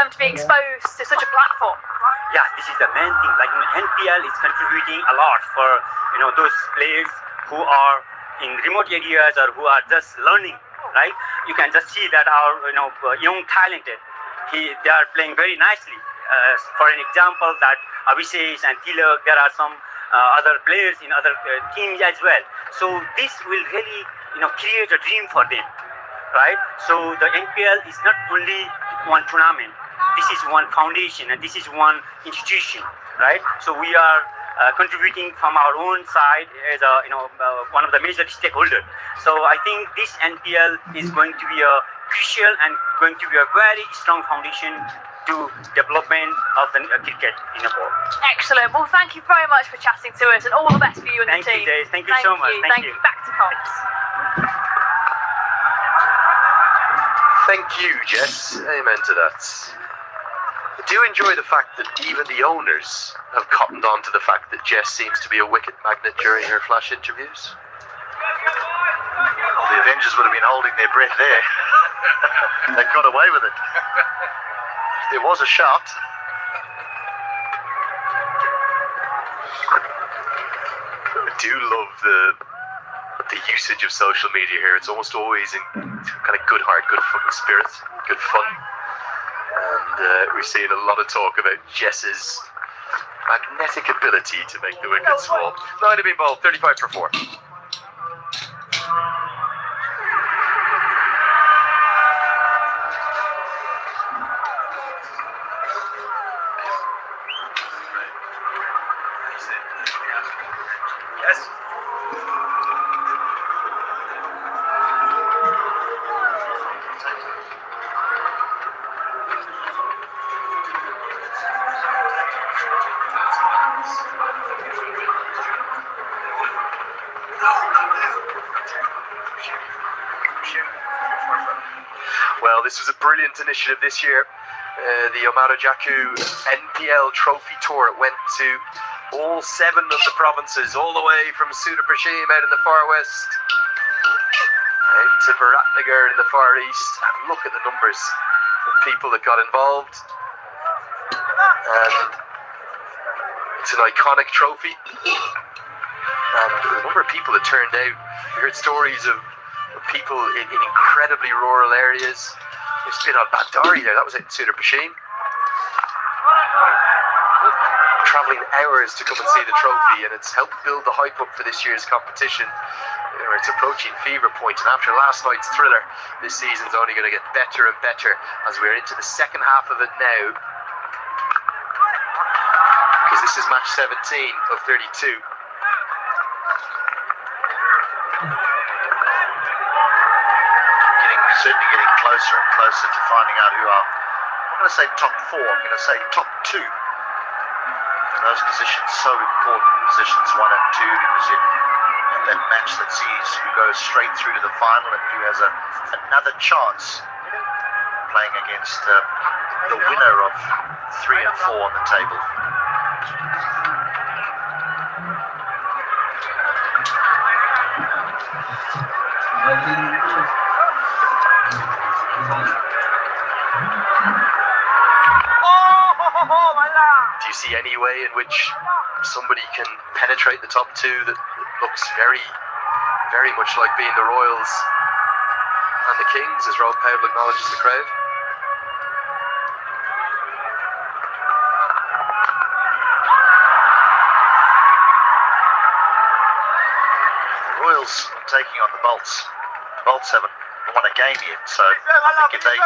them to be exposed to such a platform? Yeah, this is the main thing. Like NPL is contributing a lot for those players who are in remote areas or who are just learning. Right? You can just see that our young talented, they are playing very nicely. For an example, that Abhishek and Tilak, there are some other players in other teams as well. So this will really create a dream for them. Right? So the NPL is not only one tournament. This is one foundation and this is one institution. Right? So we are contributing from our own side as one of the major stakeholders. So I think this NPL is going to be a crucial and going to be a very strong foundation to development of the cricket in Nepal. Excellent. Well, thank you very much for chatting to us, and all the best for you and the team. Thank you, Jay. Thank you so much. Thank you. Back to comms. Thank you, Jess. Amen to that. I do enjoy the fact that even the owners have cottoned on to the fact that Jess seems to be a wicket magnet during her flash interviews. Well, the Avengers would have been holding their breath there. They got away with it. There was a shot. I do love the usage of social media here. It's almost always in kind of good heart, good spirit, good fun. And we've seen a lot of talk about Jess's magnetic ability to make the wickets fall. 9 have been bowled, 35 for 4. Yes. Well, this was a brilliant initiative this year. The Omaro Jaku NPL Trophy Tour. It went to all 7 of the provinces, all the way from Sudaprashim out in the far west, out to Bharatnagar in the far east. And look at the numbers of people that got involved. And it's an iconic trophy. And the number of people that turned out, we heard stories of people in incredibly rural areas. There's been on Bandari there, that was out in Sudaprashim. Travelling hours to come and see the trophy, and it's helped build the hype up for this year's competition. It's approaching fever point, and after last night's thriller, this season's only going to get better and better as we're into the second half of it now. Because this is match 17 of 32. Certainly getting closer and closer to finding out who are, I'm going to say top 4, I'm going to say top 2. Those positions, so important, positions 1 and 2, because in that match that sees who goes straight through to the final and who has another chance playing against the winner of 3 and 4 on the table. Do you see any way in which somebody can penetrate the top 2 that looks very, very much like being the Royals and the Kings, as Rob Powell acknowledges the crowd? The Royals are taking on the Bolts. The Bolts haven't won a game yet, so I think if they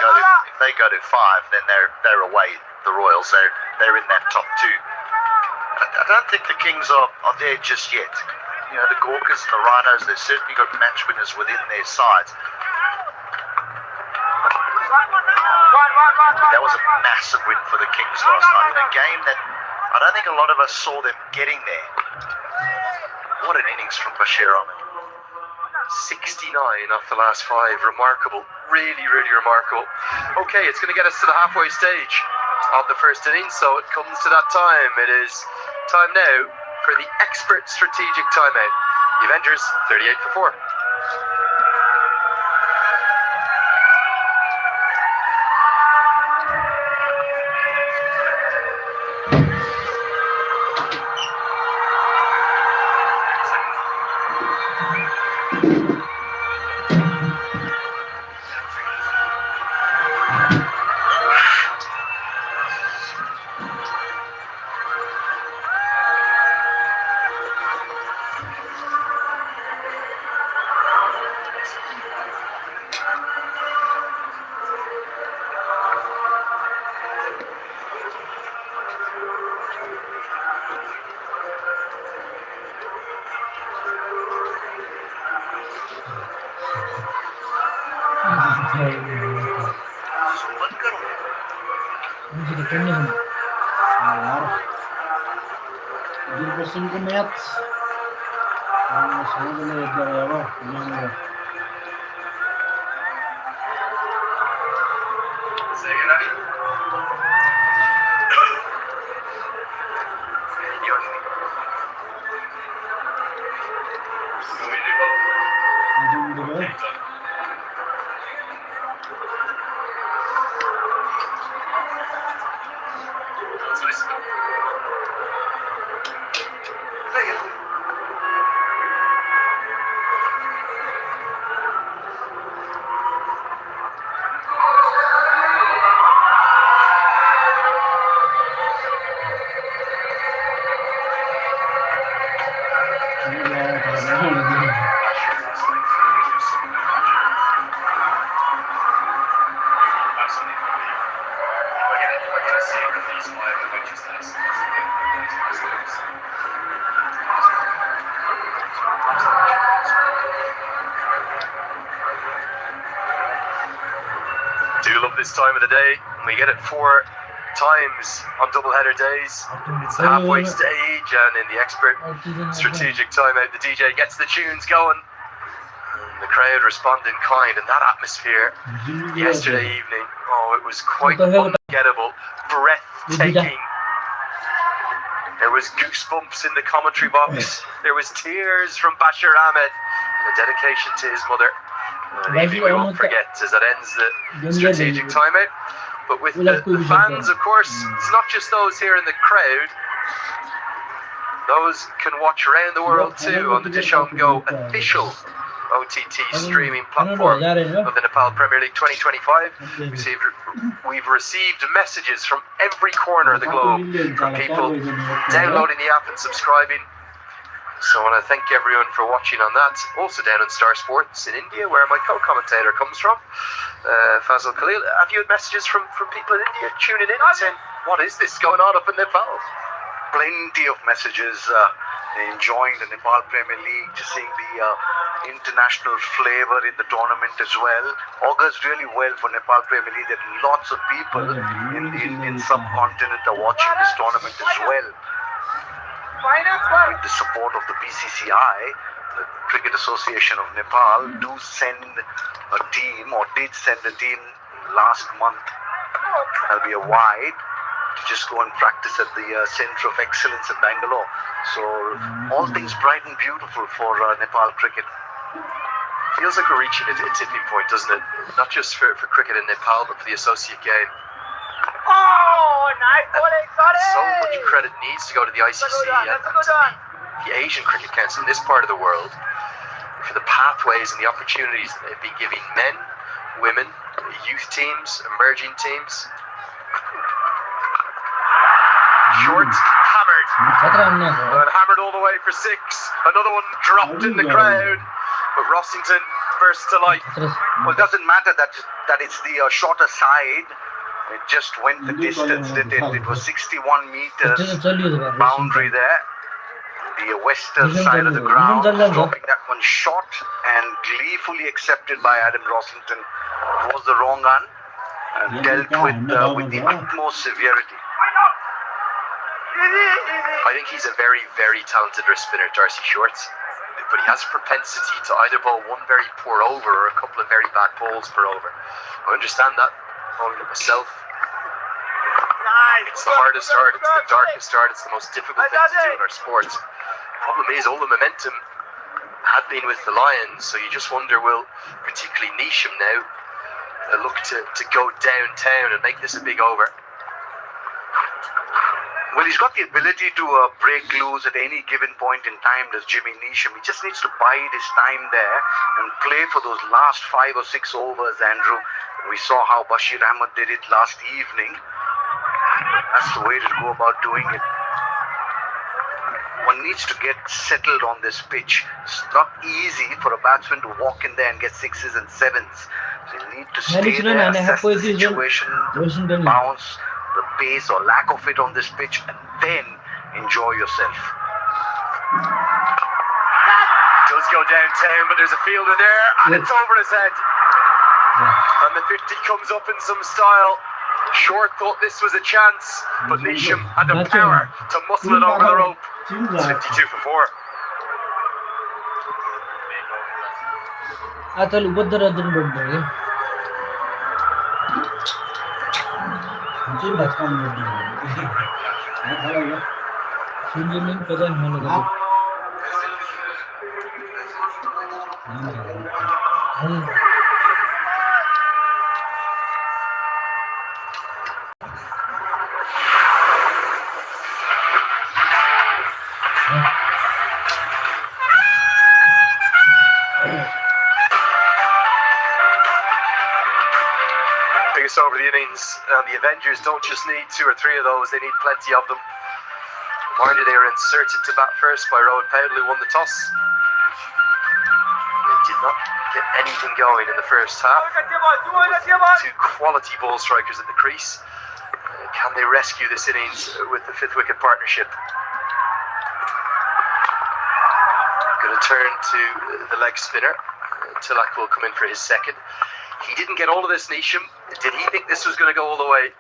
go to 5, then they're away. The Royals, they're in that top 2. I don't think the Kings are there just yet. You know, the Gorkas and the Rhinos, they've certainly got match winners within their sides. That was a massive win for the Kings last night in a game that I don't think a lot of us saw them getting there. What an innings from Pokhera. 69 off the last 5. Remarkable. Really, really remarkable. Okay, it's going to get us to the halfway stage of the first innings, so it comes to that time. It is time now for the expert strategic timeout. The Avengers 38 for 4. Jadi kini यार 0% को match समझ में एक बार आया नहीं Do love this time of the day. We get it 4 times on double-header days. It's the halfway stage, and in the expert strategic timeout, the DJ gets the tunes going. And the crowd respond in kind, and that atmosphere yesterday evening, oh, it was quite unforgettable, breathtaking. There was goosebumps in the commentary box. There was tears from Bashir Ahmed, a dedication to his mother. An evening we won't forget as that ends the strategic timeout. But with the fans, of course, it's not just those here in the crowd. Those can watch around the world too on the Dish Home Go official OTT streaming platform of the Nepal Premier League 2025. We've received messages from every corner of the globe from people downloading the app and subscribing. So I want to thank everyone for watching on that. Also down in Star Sports in India, where my co-commentator comes from, Fazal Khalil. Have you had messages from people in India tuning in and saying, what is this going on up in Nepal? Plenty of messages, enjoying the Nepal Premier League, just seeing the international flavor in the tournament as well. Augurs really well for Nepal Premier League. There are lots of people in subcontinent are watching this tournament as well. With the support of the BCCI, the Cricket Association of Nepal, do send a team, or did send a team last month. That'll be a wide to just go and practice at the Centre of Excellence at Bangalore. So all things bright and beautiful for Nepal cricket. Feels like we're reaching a tipping point, doesn't it? Not just for cricket in Nepal, but for the associate game. Oh, nice bowling, got it! So much credit needs to go to the ICC and the Asian Cricket Council in this part of the world for the pathways and the opportunities that they've been giving men, women, youth teams, emerging teams. Short, hammered. And hammered all the way for 6. Another one dropped in the crowd. But Rossington burst to life. Well, it doesn't matter that it's the shorter side. It just went the distance. It was 61 meters boundary there. The western side of the ground, dropping that one short and gleefully accepted by Adam Rossington. It was the wrong run and dealt with the utmost severity. I think he's a very, very talented wrist spinner, Darcy Shorts. But he has a propensity to either bowl one very poor over or a couple of very bad balls per over. I understand that, bowling it myself. It's the hardest art, it's the darkest art, it's the most difficult thing to do in our sports. Problem is, all the momentum had been with the Lions, so you just wonder, will particularly Neesham now look to go downtown and make this a big over? Well, he's got the ability to break loose at any given point in time, does Jimmy Neesham. He just needs to bide his time there and play for those last 5 or 6 overs, Andrew. We saw how Bashir Ahmed did it last evening. That's the way to go about doing it. One needs to get settled on this pitch. It's not easy for a batsman to walk in there and get 6s and 7s. So you need to stay there, assess the situation, bounce, the pace or lack of it on this pitch, and then enjoy yourself. Does go downtown, but there's a fielder there, and it's over his head. And the 50 comes up in some style. Short thought this was a chance, but Nisham had the power to muscle it over the rope. It's 52 for 4. आता उबद्दर अजून बंद जी बात काम नहीं पता नहीं Biggest over the innings, and the Avengers don't just need 2 or 3 of those, they need plenty of them. Mind you, they were inserted to bat first by Rowan Powell, who won the toss. They did not get anything going in the first half. 2 quality ball strikers at the crease. Can they rescue this innings with the 5th wicket partnership? Going to turn to the leg spinner. Tilak will come in for his second. He didn't get all of this, Nisham. Did he think this was going to go all the way?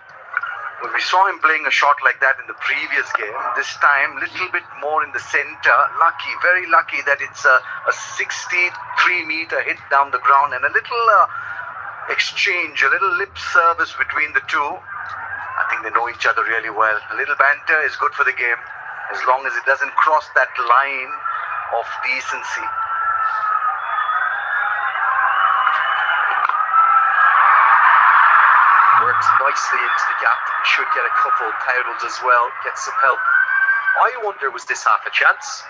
Well, we saw him playing a shot like that in the previous game. This time, little bit more in the center. Lucky, very lucky that it's a 63-meter hit down the ground and a little exchange, a little lip service between the two. I think they know each other really well. A little banter is good for the game, as long as it doesn't cross that line of decency. Worked nicely into the gap. Should get a couple. Powdled as well. Get some help. I wonder, was this half a chance?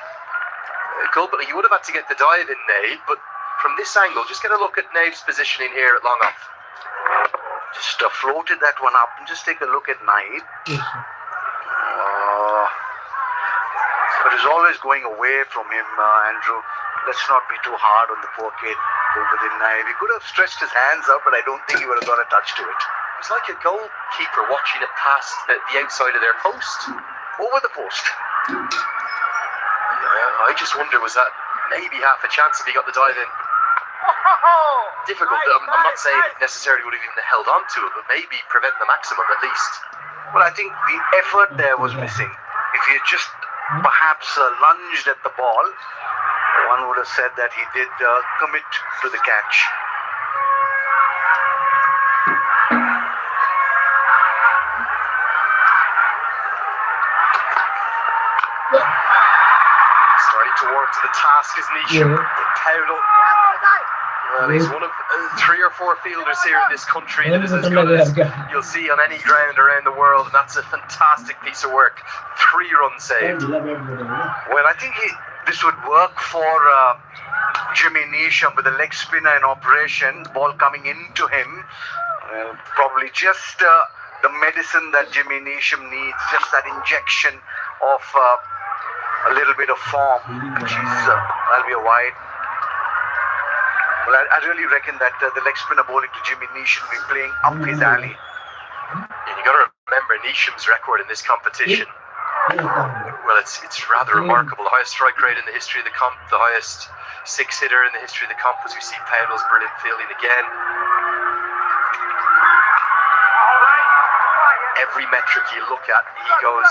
Gulbert, you would have had to get the dive in, Nave, but from this angle, just get a look at Nave's positioning here at long off. Just floated that one up and just take a look at Naib. But he's always going away from him, Andrew. Let's not be too hard on the poor kid over the Naib. He could have stretched his hands up, but I don't think he would have got a touch to it. It's like a goalkeeper watching it past the outside of their post. Over the post. Yeah, I just wonder, was that maybe half a chance if he got the dive in? Difficult. I'm not saying necessarily would have even held on to it, but maybe prevent the maximum at least. Well, I think the effort there was missing. If he had just perhaps lunged at the ball, one would have said that he did commit to the catch. Starting to work to the task is Nisham. Powdle. Well, he's one of 3 or 4 fielders here in this country that is as good as you'll see on any ground around the world, and that's a fantastic piece of work. 3 runs saved. Well, I think this would work for Jimmy Neesham with the leg spinner in operation, the ball coming into him. Probably just the medicine that Jimmy Neesham needs, just that injection of a little bit of form. That'll be a wide. Well, I really reckon that the leg spinner bowling to Jimmy Neesham will be playing up his alley. And you got to remember Neesham's record in this competition. Well, it's rather remarkable. The highest strike rate in the history of the comp, the highest 6-hitter in the history of the comp, as we see Powdle's brilliant fielding again. Every metric you look at, he goes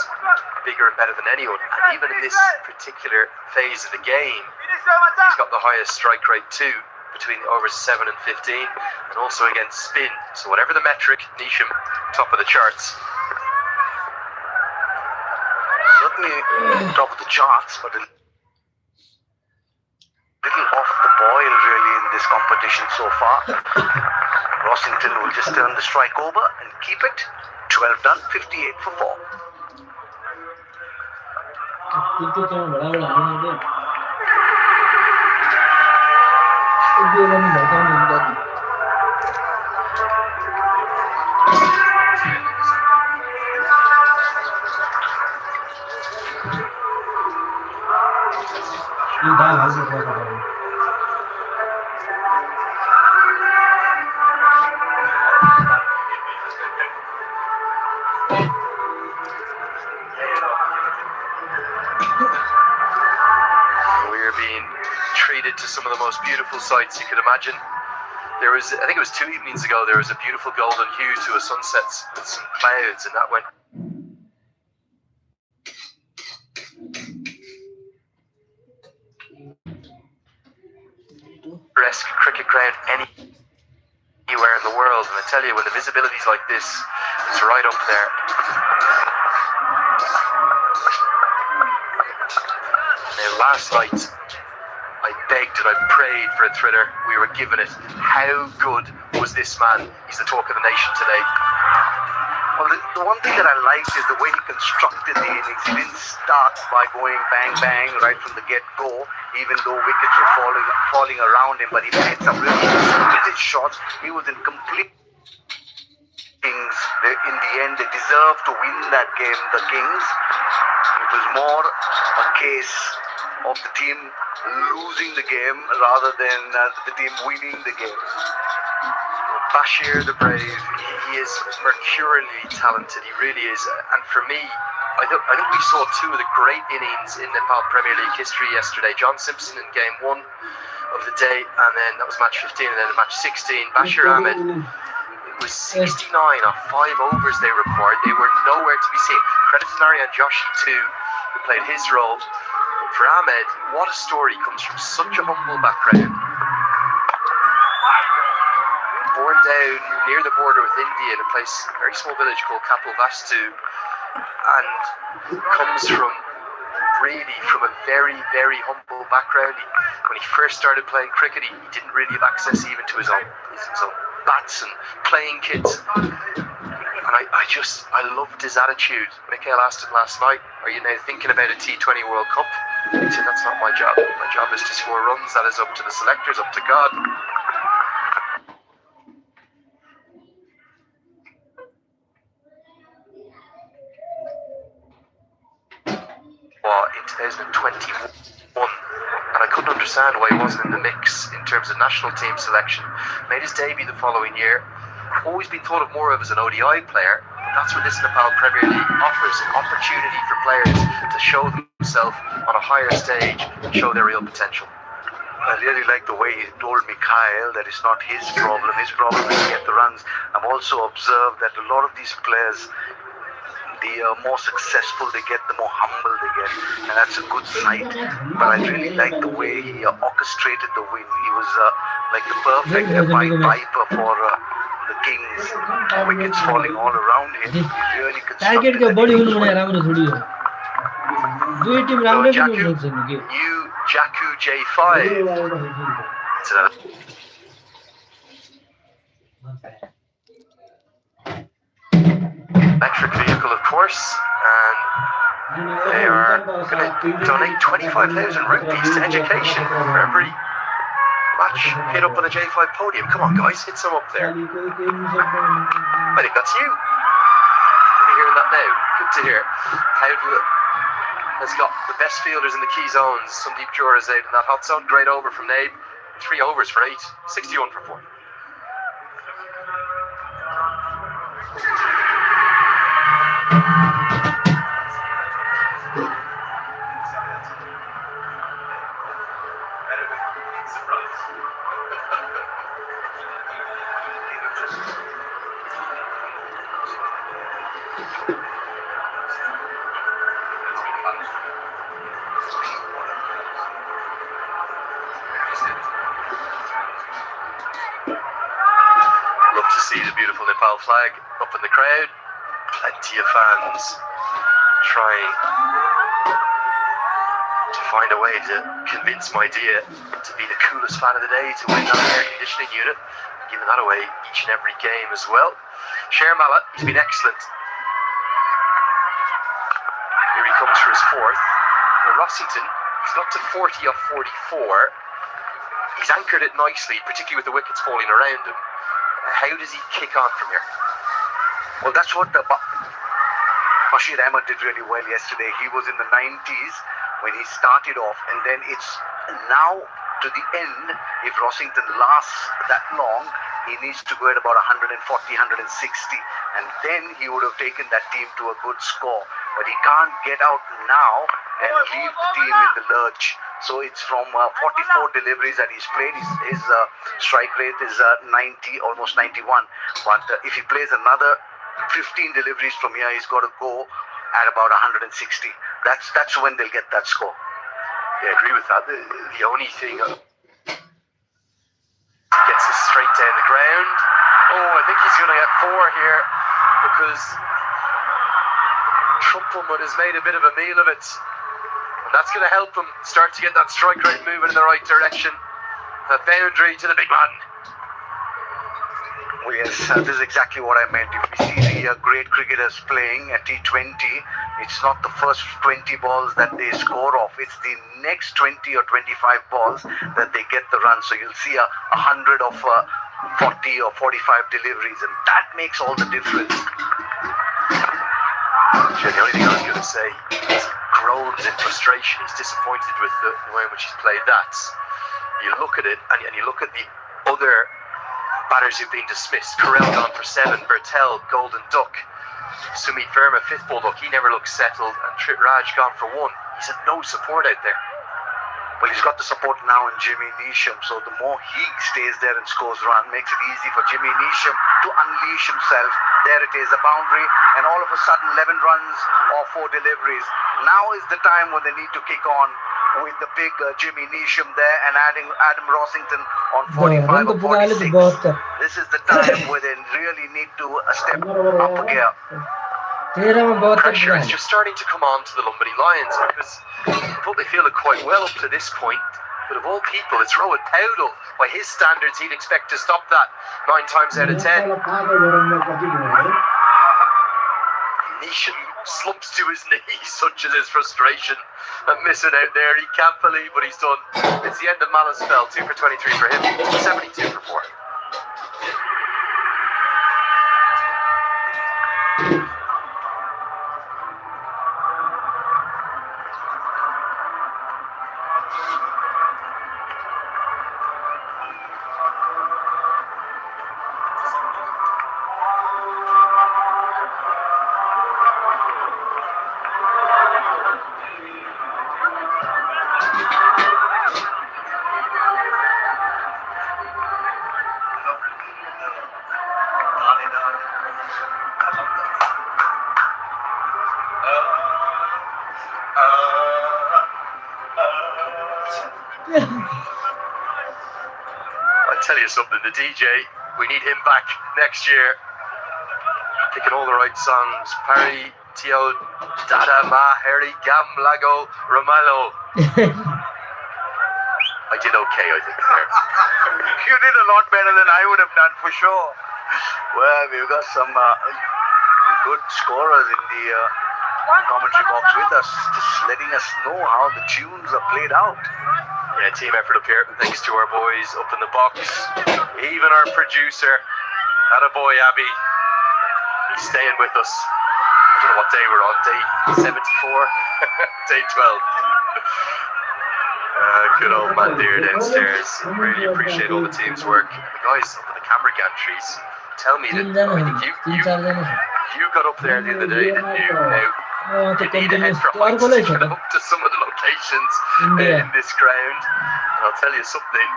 bigger and better than anyone. And even in this particular phase of the game, he's got the highest strike rate too, between over 7 and 15, and also against spin. So whatever the metric, Neesham, top of the charts. Certainly top of the charts, but a little off the boil really in this competition so far. Rossington will just turn the strike over and keep it. 12 done, 58 for 4. We're being treated to some of the most beautiful sights you could imagine. There was, I think it was 2 evenings ago, there was a beautiful golden hue to a sunset with some clouds, and that went picturesque cricket ground anywhere in the world. And I tell you, when the visibility's like this, it's right up there. Now, last night, I begged and I prayed for a thriller. We were given it. How good was this man? He's the talk of the nation today. Well, the one thing that I liked is the way he constructed the innings. He didn't start by going bang bang right from the get-go, even though wickets were falling around him, but he made some really spirited shots. He was in complete innings. In the end, they deserved to win that game, the Kings. It was more a case of the team losing the game rather than the team winning the game. Bashir the Brave, he is mercurially talented, he really is. And for me, I think we saw 2 of the great innings in Nepal Premier League history yesterday. John Simpson in game 1 of the day, and then that was match 15, and then in match 16, Bashir Ahmed, it was 69 off 5 overs they required. They were nowhere to be seen. Credit to Narayan Joshi too, who played his role. For Ahmed, what a story, comes from such a humble background. Born down near the border with India in a place, a very small village called Kapilvastu, and comes from a very, very humble background. When he first started playing cricket, he didn't really have access even to his own bats and playing kits. And I loved his attitude. Mikhail asked him last night, "Are you now thinking about a T20 World Cup?" He said, "That's not my job. My job is to score runs. That is up to the selectors, up to God." In 2021, and I couldn't understand why he wasn't in the mix in terms of national team selection. Made his debut the following year. Always been thought of more of as an ODI player, but that's what this Nepal Premier League offers, an opportunity for players to show themselves on a higher stage and show their real potential. I really like the way he told Mikhail that it's not his problem. His problem is to get the runs. I've also observed that a lot of these players, the more successful they get, the more humble they get, and that's a good sight. But I really like the way he orchestrated the win. He was like the perfect viper for the Kings. Wickets falling all around him. He really constructed that innings. New Jakku J5. Electric vehicle, of course, and they are going to donate 25,000 rupees to education for every match hit up on a J5 podium. Come on, guys, hit some up there. I think that's you. You're hearing that now. Good to hear. Cowdle has got the best fielders in the key zones. Sandeep Jor is out in that hot zone. Great over from Nabe. 3 overs for 8. 61 for 4. Love to see the beautiful Nepal flag up in the crowd. Plenty of fans trying to find a way to convince my dear to be the coolest fan of the day, to win that air conditioning unit, giving that away each and every game as well. Shermala, he's been excellent. Here he comes for his 4th. Well, Rossington, he's got to 40 off 44. He's anchored it nicely, particularly with the wickets falling around him. How does he kick on from here? Well, that's what Bashir Ahmed did really well yesterday. He was in the 90s when he started off, and then it's now to the end. If Rossington lasts that long, he needs to go at about 140, 160, and then he would have taken that team to a good score. But he can't get out now and leave the team in the lurch. So it's from 44 deliveries that he's played. His strike rate is 90, almost 91. But if he plays another 15 deliveries from here, he's got to go at about 160. That's when they'll get that score. Yeah, I agree with that. The only thing gets us straight down the ground. Oh, I think he's going to get 4 here because Trumpelman has made a bit of a meal of it. And that's going to help him start to get that strike rate moving in the right direction. A boundary to the big man. Well, yes, this is exactly what I meant. If we see the great cricketers playing at T20, it's not the first 20 balls that they score off. It's the next 20 or 25 balls that they get the run. So you'll see 100 of 40 or 45 deliveries, and that makes all the difference. The only thing I was going to say is groans in frustration. He's disappointed with the way in which he's played that. You look at it, and you look at the other batters who've been dismissed. Carell gone for 7, Bertel, Golden Duck, Sumit Verma, 5th bulldog, he never looks settled, and Trit Raj gone for 1. He's had no support out there. Well, he's got the support now in Jimmy Neesham, so the more he stays there and scores run, makes it easy for Jimmy Neesham to unleash himself. There it is, a boundary, and all of a sudden 11 runs or 4 deliveries. Now is the time when they need to kick on with the big Jimmy Neesham there and adding Adam Rossington on 45 or 46. This is the time where they really need to step up a gear. Pressure is just starting to come on to the Lumbini Lions because I thought they fielded quite well up to this point. But of all people, it's Rohit Powdell. By his standards, he'd expect to stop that 9 times out of 10. Neesham slumps to his knees, such as his frustration at missing out there. He can't believe what he's done. It's the end of Mala's spell. 2 for 23 for him, 72 for 4. I tell you something, the DJ, we need him back next year. Picking all the right songs. Parry, Tio, Dada, Ma, Harry, Gam, Lago, Romalo. I did okay, I think, there. You did a lot better than I would have done, for sure. Well, we've got some good scorers in the commentary box with us, just letting us know how the tunes are played out. Yeah, team effort up here. Thanks to our boys up in the box. Even our producer, attaboy Abby, he's staying with us. I don't know what day we're on, day 74, day 12. Good old man there downstairs. Really appreciate all the team's work. The guys up in the camera gantries, tell me that I think you got up there the other day, didn't you? Now, you need to head for heights to get up to some of the locations in this ground. And I'll tell you something,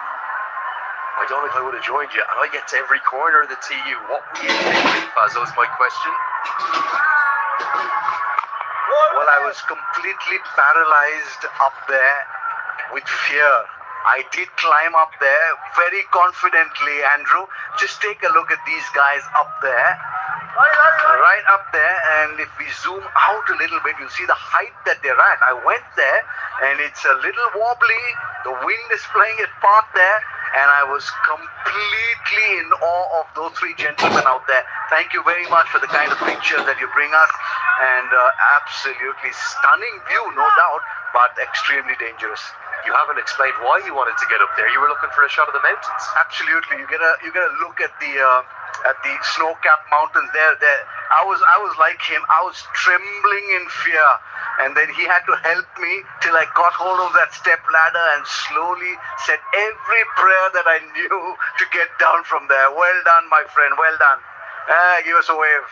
I don't think I would have joined you. And I get to every corner of the TU. What were you thinking, Fazzo, is my question. Well, I was completely paralyzed up there with fear. I did climb up there very confidently, Andrew. Just take a look at these guys up there. Right up there, and if we zoom out a little bit, you'll see the height that they're at. I went there, and it's a little wobbly. The wind is playing its part there, and I was completely in awe of those 3 gentlemen out there. Thank you very much for the kind of pictures that you bring us, and absolutely stunning view, no doubt, but extremely dangerous. You haven't explained why you wanted to get up there. You were looking for a shot of the mountains. Absolutely, you get a look at the snow-capped mountains there. I was like him. I was trembling in fear, and then he had to help me till I got hold of that step ladder and slowly said every prayer that I knew to get down from there. Well done, my friend. Well done. Give us a wave.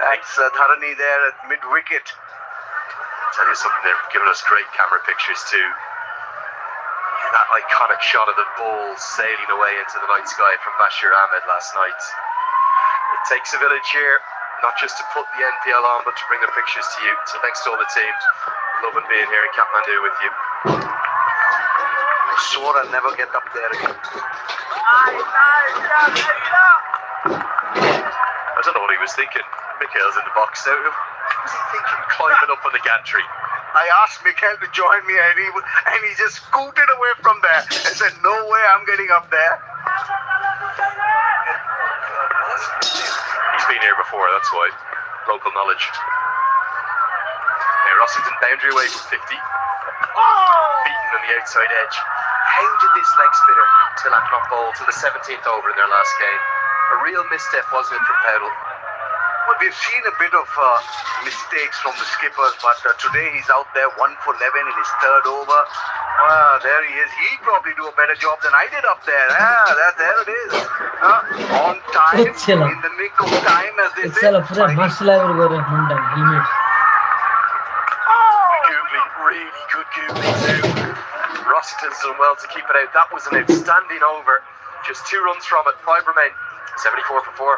That's Dharani there at mid-wicket. I'll tell you something, they're giving us great camera pictures too. That iconic shot of the ball sailing away into the night sky from Bashir Ahmed last night. It takes a village here, not just to put the NPL on, but to bring the pictures to you. So thanks to all the team. Loving being here in Kathmandu with you. I swore I'd never get up there again. I don't know what he was thinking. Mikhail's in the box now. What was he thinking climbing up on the gantry? I asked Mikhail to join me and he just scooted away from there and said, no way I'm getting up there. He's been here before, that's why. Local knowledge. Hey, Rossington boundary away from 50. Beaten on the outside edge. How did this leg spinner Tilak not bowl to the 17th over in their last game? A real misstep, wasn't it, from Powell? Well, we've seen a bit of mistakes from the skippers, but today he's out there 1 for 11 in his third over. There he is. He'd probably do a better job than I did up there. There it is. On time, in the nick of time, as they say. Googly, really good googly too. Rossington's done well to keep it out. That was an outstanding over. Just 2 runs from it. 5 remain. 74 for 4.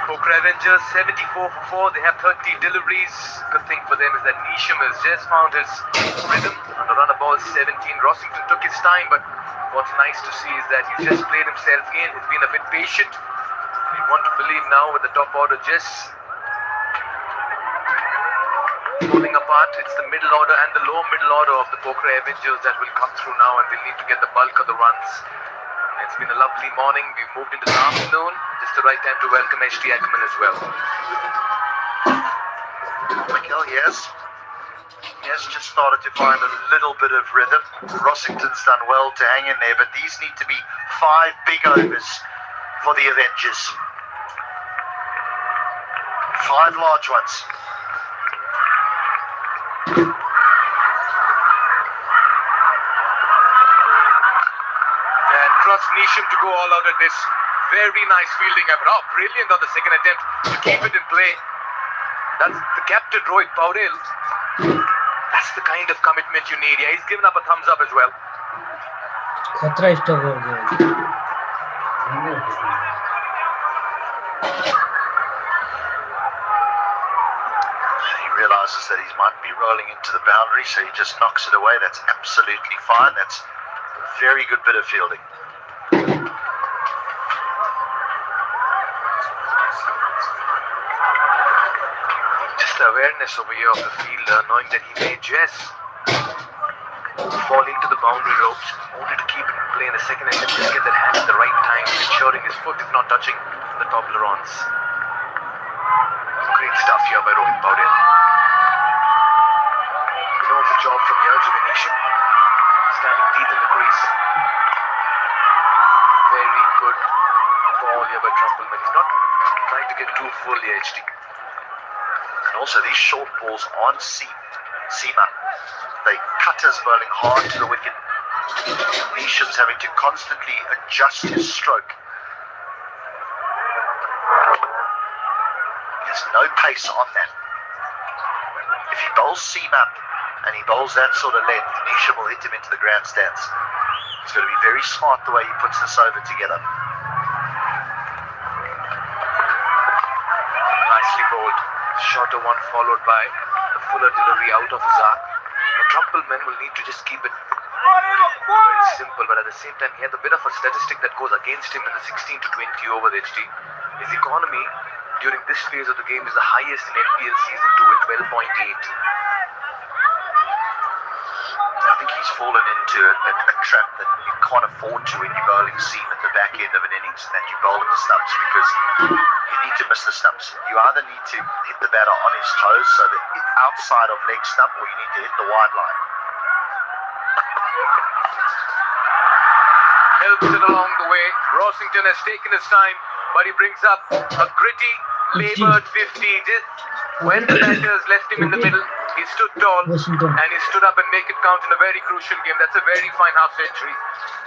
Pokhera Avengers 74 for 4. They have 30 deliveries. Good thing for them is that Nisham has just found his rhythm on the run of ball 17. Rossington took his time, but what's nice to see is that he's just played himself in. He's been a bit patient. We want to believe now with the top order just falling apart. It's the middle order and the lower middle order of the Pokhera Avengers that will come through now, and they'll need to get the bulk of the runs. It's been a lovely morning. We've moved into the afternoon. Just the right time to welcome HT Ackerman as well. Mikhail, yes. Yes, just started to find a little bit of rhythm. Rossington's done well to hang in there, but these need to be 5 big overs for the Avengers. 5 large ones. Trust Nisham to go all out at this. Very nice fielding effort. Oh, brilliant on the second attempt to keep it in play. That's the captain, Rohit Paudel. That's the kind of commitment you need. Yeah, he's given up a thumbs up as well. He realizes that he might be rolling into the boundary, so he just knocks it away. That's absolutely fine. That's a very good bit of fielding. Just the awareness over here of the fielder, knowing that he may just fall into the boundary ropes, only to keep it in play in the second attempt to get that hand at the right time, ensuring his foot is not touching the top lawns. Great stuff here by Rohit Paudel. He knows the job from here, Nisham. Standing deep in the crease. Very good ball here by Trumpleman. He's not trying to get too full here, HT. And also these short balls on seamer. They cutters bowling hard to the wicket. Nisham's having to constantly adjust his stroke. There's no pace on that. If he bowls seam up and he bowls that sort of length, Nisham will hit him into the grandstands. He's got to be very smart the way he puts this over together. Nicely bowled. Shorter one followed by the fuller delivery out of his arc. The Trumpleman will need to just keep it very simple, but at the same time he had a bit of a statistic that goes against him in the 16 to 20 over the HT. His economy during this phase of the game is the highest in NPL season 2 with 12.8. I think he's fallen into a trap that you can't afford to when you're bowling seam at the back end of an innings, and that you bowl at the stumps, because you need to miss the stumps. You either need to hit the batter on his toes, so that it's outside of leg stump, or you need to hit the wide line. helps it along the way. Rossington has taken his time, but he brings up a gritty, laboured 50. Just when the batters left him in the middle, he stood tall and he stood up and make it count in a very crucial game. That's a very fine half century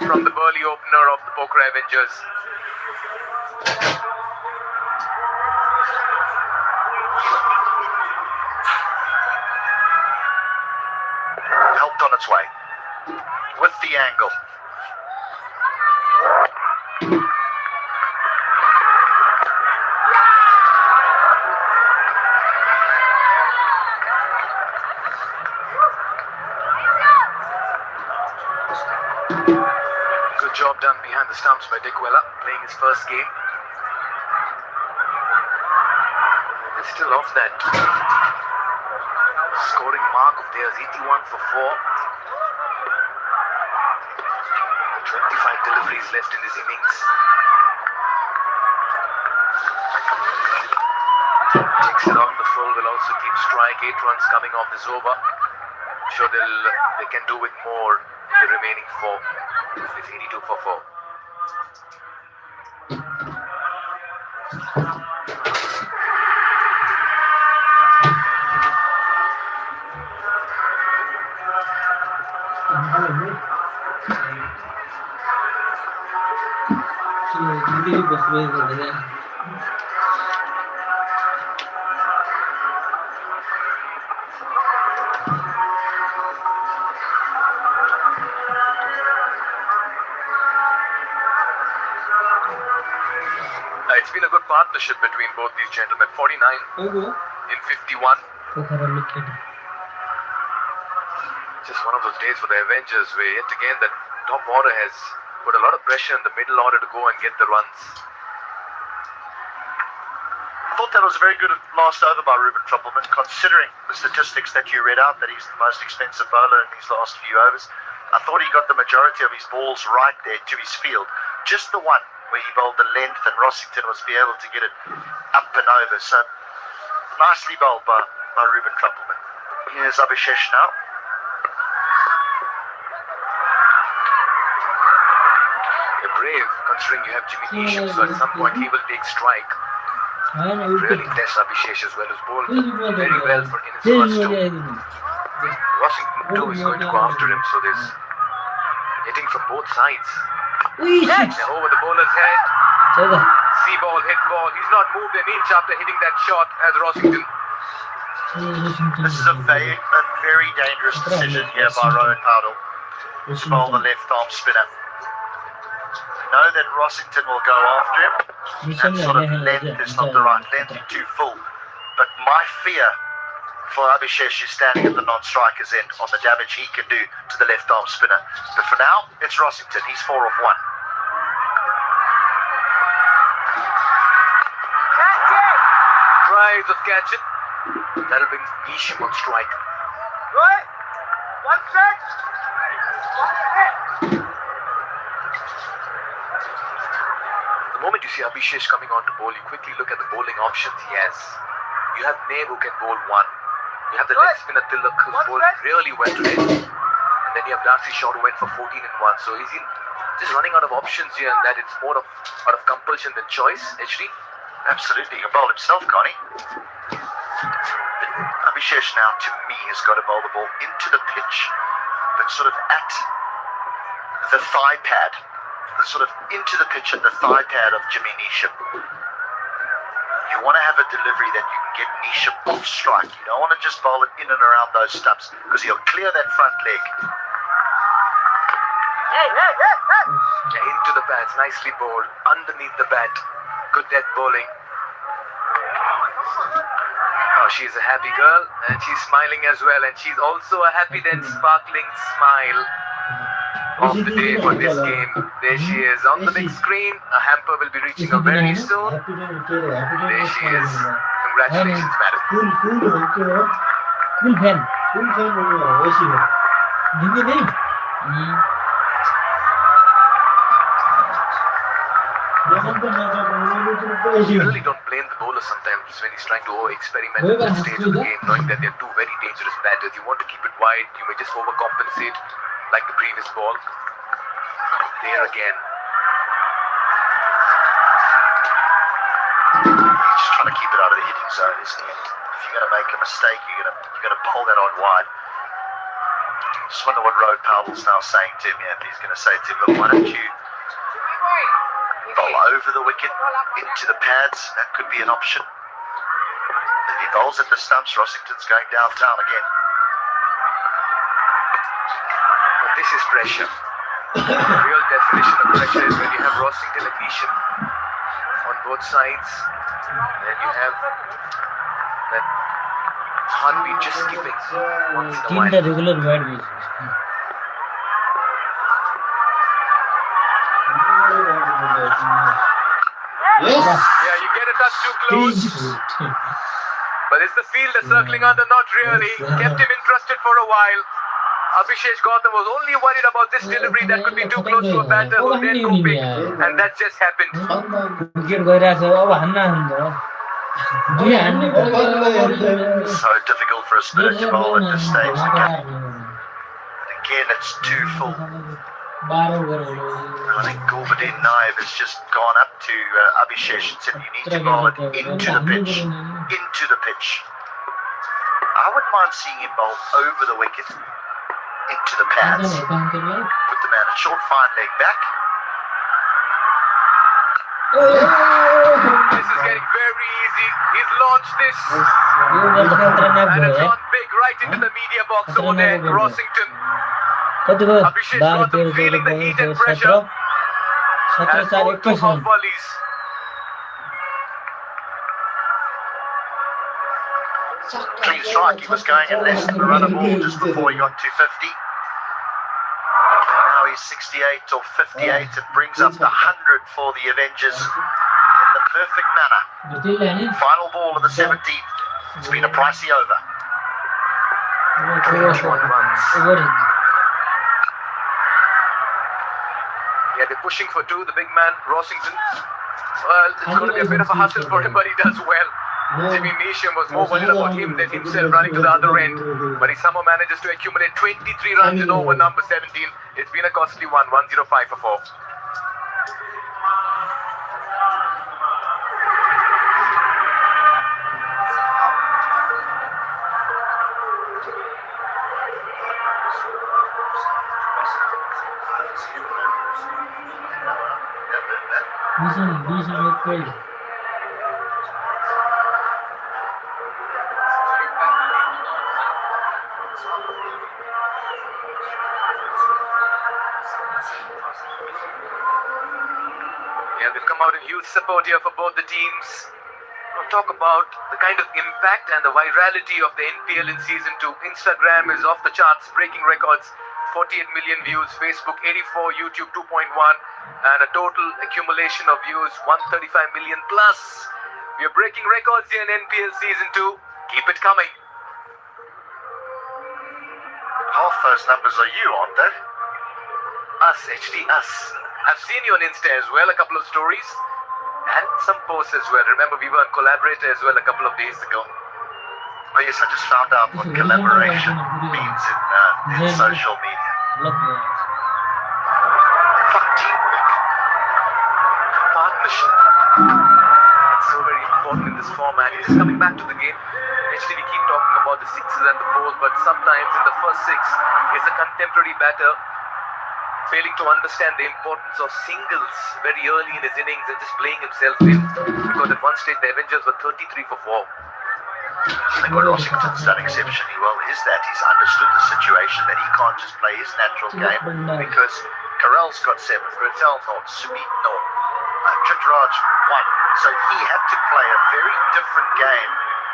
from the Burley opener of the Pokhera Avengers. Helped on its way with the angle. Good job done behind the stumps by Dick Weller, playing his first game. They're still off that scoring mark of theirs, 81 for 4. 25 deliveries left in this innings. Takes it on the full, will also keep strike. 8 runs coming off this over. I'm sure they can do with more the remaining 4. It's 82 for 4. It's been a good partnership between both these gentlemen. 49 in 51. Just one of those days for the Avengers where yet again the top order has put a lot of pressure in the middle order to go and get the runs. I thought that was very good last over by Ruben Truppelman, considering the statistics that you read out, that he's the most expensive bowler in these last few overs. I thought he got the majority of his balls right there to his field. Just the one where he bowled the length and Rossington was be able to get it up and over. So nicely bowled by Ruben Truppelman. Here's Abhishesh now. You're brave, considering you have Jimmy Neesham, so at some point he will take strike. Really test Abhishesh as well, who's bowled very well in his first 2. Rossington too is going to go after him, so there's hitting from both sides. Now over the bowler's head. See ball, hit ball. He's not moved an inch after hitting that shot as Rossington. This is a very dangerous decision here by Rowan Powdell to bowl the left arm spinner. Know that Rossington will go after him. That sort of length is not the right length, he's too full. But my fear for Abhishesh is standing at the non-striker's end on the damage he can do to the left arm spinner. But for now, it's Rossington. He's 4 off 1. Tries of catch it. That'll bring Neesham on strike. Right. 1 set. 1 hit. The moment you see Abhishesh coming on to bowl, you quickly look at the bowling options he has. You have Neb who can bowl 1. You have the leg spinner Tilak who's bowled really well today. And then you have Darcy Shaw who went for 14 in 1. So he's just running out of options here, and that it's more out of compulsion than choice, HD. Absolutely, he can bowl himself, can't he? Abhishesh now, to me, has got to bowl the ball into the pitch, but sort of at the thigh pad. Sort of into the pitch at the thigh pad of Jimmy Neesham. You want to have a delivery that you can get Neesham off strike. You don't want to just bowl it in and around those stumps because he'll clear that front leg. Into the pads, nicely bowled. Underneath the bat. Good death bowling. Oh, she's a happy girl and she's smiling as well. And she's also a happy then sparkling smile of the day for this game. There she is on the big screen. A hamper will be reaching her very soon. There she is. Congratulations, madam. Cool fan. You really don't blame the bowler sometimes when he's trying to experiment at that stage of the game, knowing that they're 2 very dangerous batters. You want to keep it wide, you may just overcompensate like the previous ball. There again. bit out of the hitting zone, isn't he? If you're going to make a mistake, you're going to bowl that on wide. Just wonder what Road Powell's now saying to him. Yeah, if he's going to say to him, look, why don't you bowl over the wicket into the pads? That could be an option. If he bowls at the stumps, Rossington's going downtown again. But this is pressure. The real definition of pressure is when you have Rossington and Neesham on both sides, and you have that heartbeat just skipping once in a while. तीनटा regular wide भेज Yeah, you get a touch too close. But it's the fielder circling under, not really. Kept him interested for a while. Abhishek Gautam was only worried about this delivery that could be too close to a batter who then go big, and that just happened. Wicket गइरहेछ अब हान्न हान्दा दुई हान्ने So difficult for a spinner to bowl at this stage. Again, it's too full. 12 गरेर I think Gulbuddin Naib has just gone up to Abhishek and said, you need to bowl it into the pitch. Into the pitch. I wouldn't mind seeing him bowl over the wicket. Into the pads. Put the man a short fine leg back. This is getting very easy. He's launched this, and it's gone big right into the media box over there. Rossington. Abhishek Gautam feeling the heat and pressure. Has bowled 2 half volleys. Clean strike. He was going at less than a run a ball just before he got to 50. Now he's 68 or 58 and brings up the 100 for the Avengers in the perfect manner. Final ball of the 17th. It's been a pricey over. 21 runs. Yeah, they're pushing for 2. The big man, Rossington. Well, it's going to be a bit of a hustle for him, but he does well. Jimmy Neesham was more worried about him than himself running to the other end. But he somehow manages to accumulate 23 runs in over number 17. It's been a costly one, 105 for 4. Yeah, they've come out in huge support here for both the teams. We'll talk about the kind of impact and the virality of the NPL in Season 2. Instagram is off the charts, breaking records. 48 million views, Facebook 84, YouTube 2.1, and a total accumulation of views 135 million plus. We are breaking records here in NPL Season 2. Keep it coming. Half those numbers are you, aren't they? Us, HD, us. I've seen you on Insta as well, a couple of stories. And some posts as well. Remember, we were a collaborator as well a couple of days ago. Oh yes, I just found out what collaboration means in social media. Teamwork. Partnership. That's so very important in this format. It is coming back to the game. Actually, we keep talking about the 6s and the 4s, but sometimes in the first 6 is a contemporary batter failing to understand the importance of singles very early in his innings and just playing himself in. Because at one stage the Avengers were 33 for 4. I think what Rossington's done exceptionally well is that he's understood the situation that he can't just play his natural game because Carell's got 7, Patel not, Sumit no, Chitraj 1. So he had to play a very different game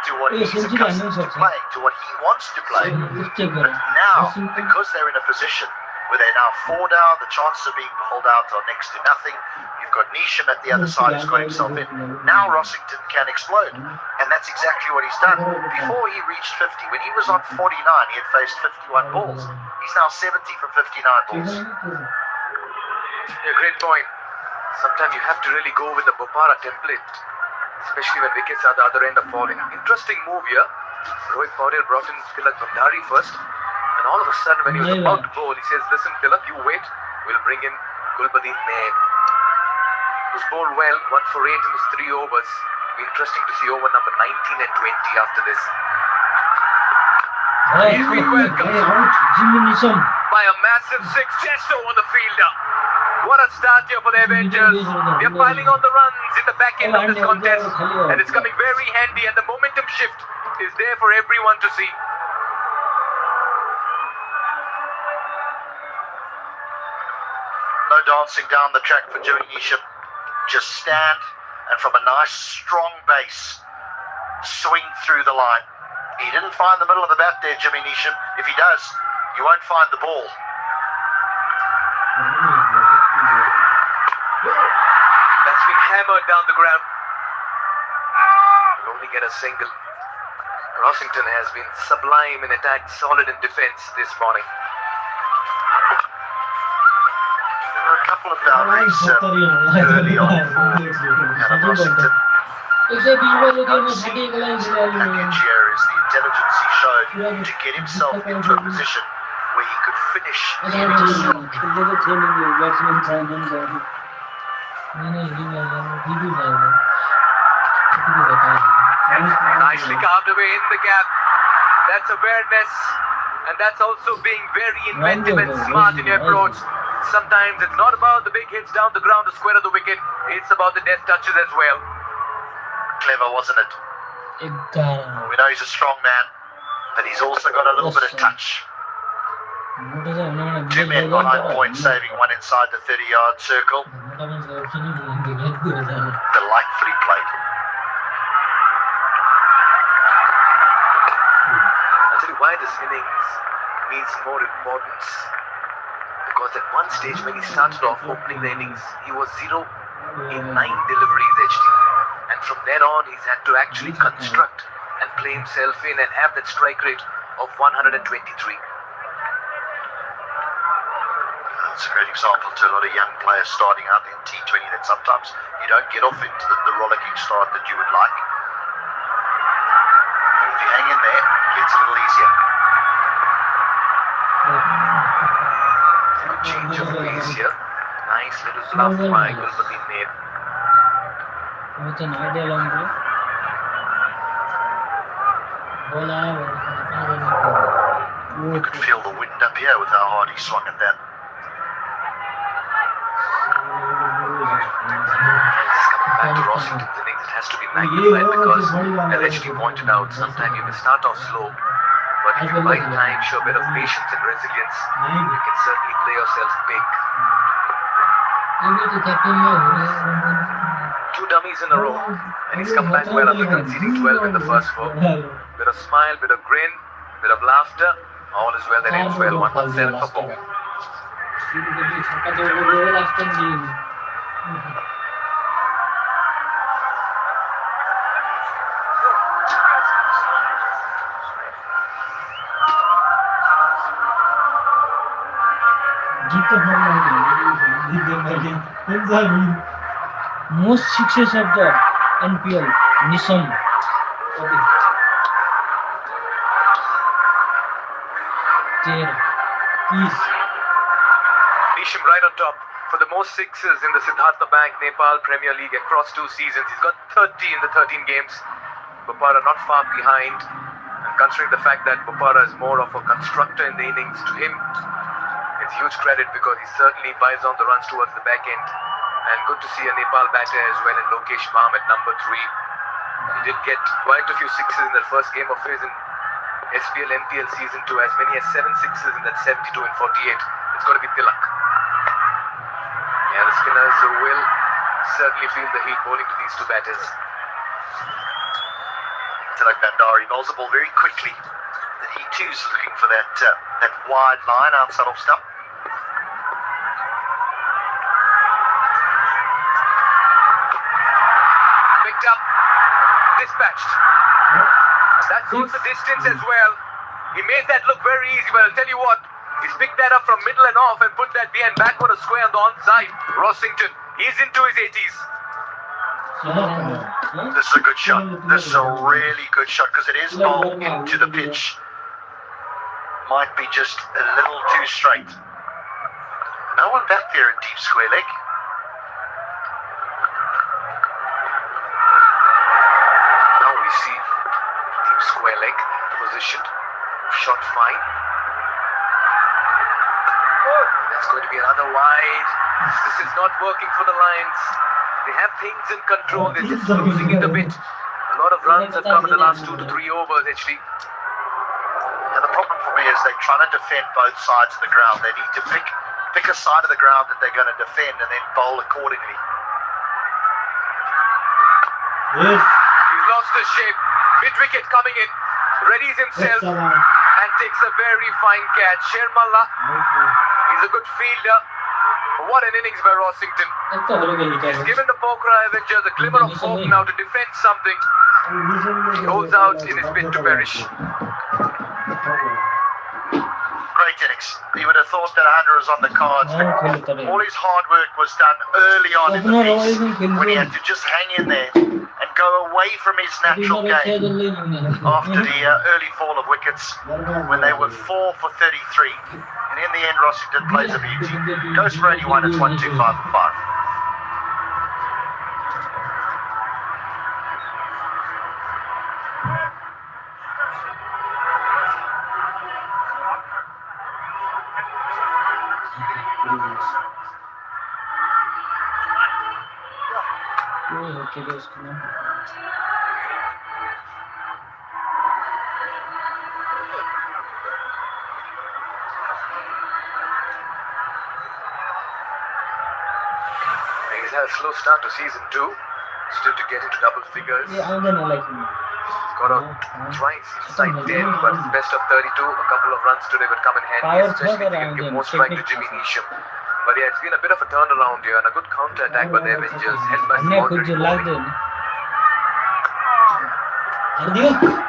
to what he's accustomed to playing, to what he wants to play. But now, because they're in a position where they're now 4 down, the chances of being pulled out are next to nothing. You've got Neesham at the other side who's got himself in. Now Rossington can explode, and that's exactly what he's done. Before he reached 50, when he was on 49, he had faced 51 balls. He's now 70 from 59 balls. Yeah, great point. Sometimes you have to really go with the Bopara template, especially when wickets at the other end are falling. Interesting move here. Rohit Paudel brought in Tilak Bhandari first. And all of a sudden, when he was about to bowl, he says, listen, Tilak, you wait. We'll bring in Gulbuddin Naib. He was bowled well, 1 for 8 in his 3 overs. Be interesting to see over number 19 and 20 after this. He's been welcomed By a massive six just over the fielder. What a start here for the Avengers. They're piling on the runs in the back end of this contest, and it's coming very handy, and the momentum shift is there for everyone to see. No dancing down the track for Jimmy Neesham. Just stand and from a nice strong base, swing through the line. He didn't find the middle of the bat there, Jimmy Neesham. If he does, you won't find the ball. That's been hammered down the ground. Will only get a single. Rossington has been sublime in attack, solid in defense this morning. There were a couple of boundaries early on for Adam Rossington. Package here is the intelligence he showed to get himself into a position where he could finish the innings strong. Nicely carved away in the gap. That's awareness, and that's also being very inventive and smart in your approach. Sometimes it's not about the big hits down the ground to square the wicket, it's about the deft touches as well. Clever, wasn't it? We know he's a strong man, but he's also got a little bit of touch. Two men behind point, saving one inside the 30-yard circle. Delightfully played. I'll tell you why this innings needs more importance. Because at one stage when he started off opening the innings, he was 0 in 9 deliveries HT. And from then on, he's had to actually construct and play himself in and have that strike rate of 123. That's a great example to a lot of young players starting out in T20 that sometimes you don't get off into the rollicking start that you would like. But if you hang in there, it gets a little easier. Good change of pace here. Nice little bluff by Lumbini made. It's an ideal on play. You could feel the wind up here with how hard he swung at that. Just coming back to Rossington's innings, it has to be magnified because, as HT pointed out, sometimes you may start off slow, but if you bide time, show a bit of patience and resilience, you can certainly play yourself big. 2 dummies in a row, and he's come back well after conceding 12 in the first 4. Bit of smile, bit of grin, bit of laughter, all is well that ends well. 117 for 4. Most sixes of the NPL, Nisham. Okay. Please. Nisham right on top for the most sixes in the Siddhartha Bank Nepal Premier League across 2 seasons. He's got 30 in the 13 games. Bopara not far behind. And considering the fact that Bopara is more of a constructor in the innings, to him, it's huge credit because he certainly buys on the runs towards the back end. And good to see a Nepal batter as well in Lokesh Baum at number 3. He did get quite a few sixes in that first game of his in SPL NPL season 2, as many as 7 sixes in that 72 and 48. It's got to be Tilak. Yeah, the spinners will certainly feel the heat bowling to these 2 batters. Tilak Bandari bowls the ball very quickly. And he too is looking for that wide line outside off stump. Picked up, dispatched. That goes the distance as well. He made that look very easy, but I'll tell you what, he's picked that up from middle and off and put that behind backward a square on the onside. Rossington, he's into his 80s. This is a good shot. This is a really good shot because it is bowled into the pitch. Might be just a little too straight. No one back there in deep square leg. their leg positioned. Shot fine. That's going to be another wide. This is not working for the Lions. They have things in control. They're just losing it a bit. A lot of runs have come in the last 2 to 3 overs, HD. Yeah, the problem for me is they're trying to defend both sides of the ground. They need to pick a side of the ground that they're going to defend and then bowl accordingly. Yes. He's lost his shape. Mid-wicket coming in. Readies himself and takes a very fine catch. Shermalla, he's a good fielder. What an innings by Rossington. He's given the Pokhera Avengers a glimmer of hope now to defend something. He holds out in his bid to perish. Great innings. You would have thought that 100 was on the cards, but all his hard work was done early on in the piece when he had to just hang in there and go away from his natural game after the early fall of wickets when they were 4 for 33. And in the end, Rossington plays a beauty. Goes for 81, it's 1, 2, 5 for 5. He's had a slow start to season 2. Still to get into double figures. He's got out twice inside 10, but his best of 32. A couple of runs today would come in handy, especially if he can give more strike to Jimmy Neesham. But yeah, it's been a bit of a turnaround here and a good counter attack by the Avengers, held by some ordinary bowling.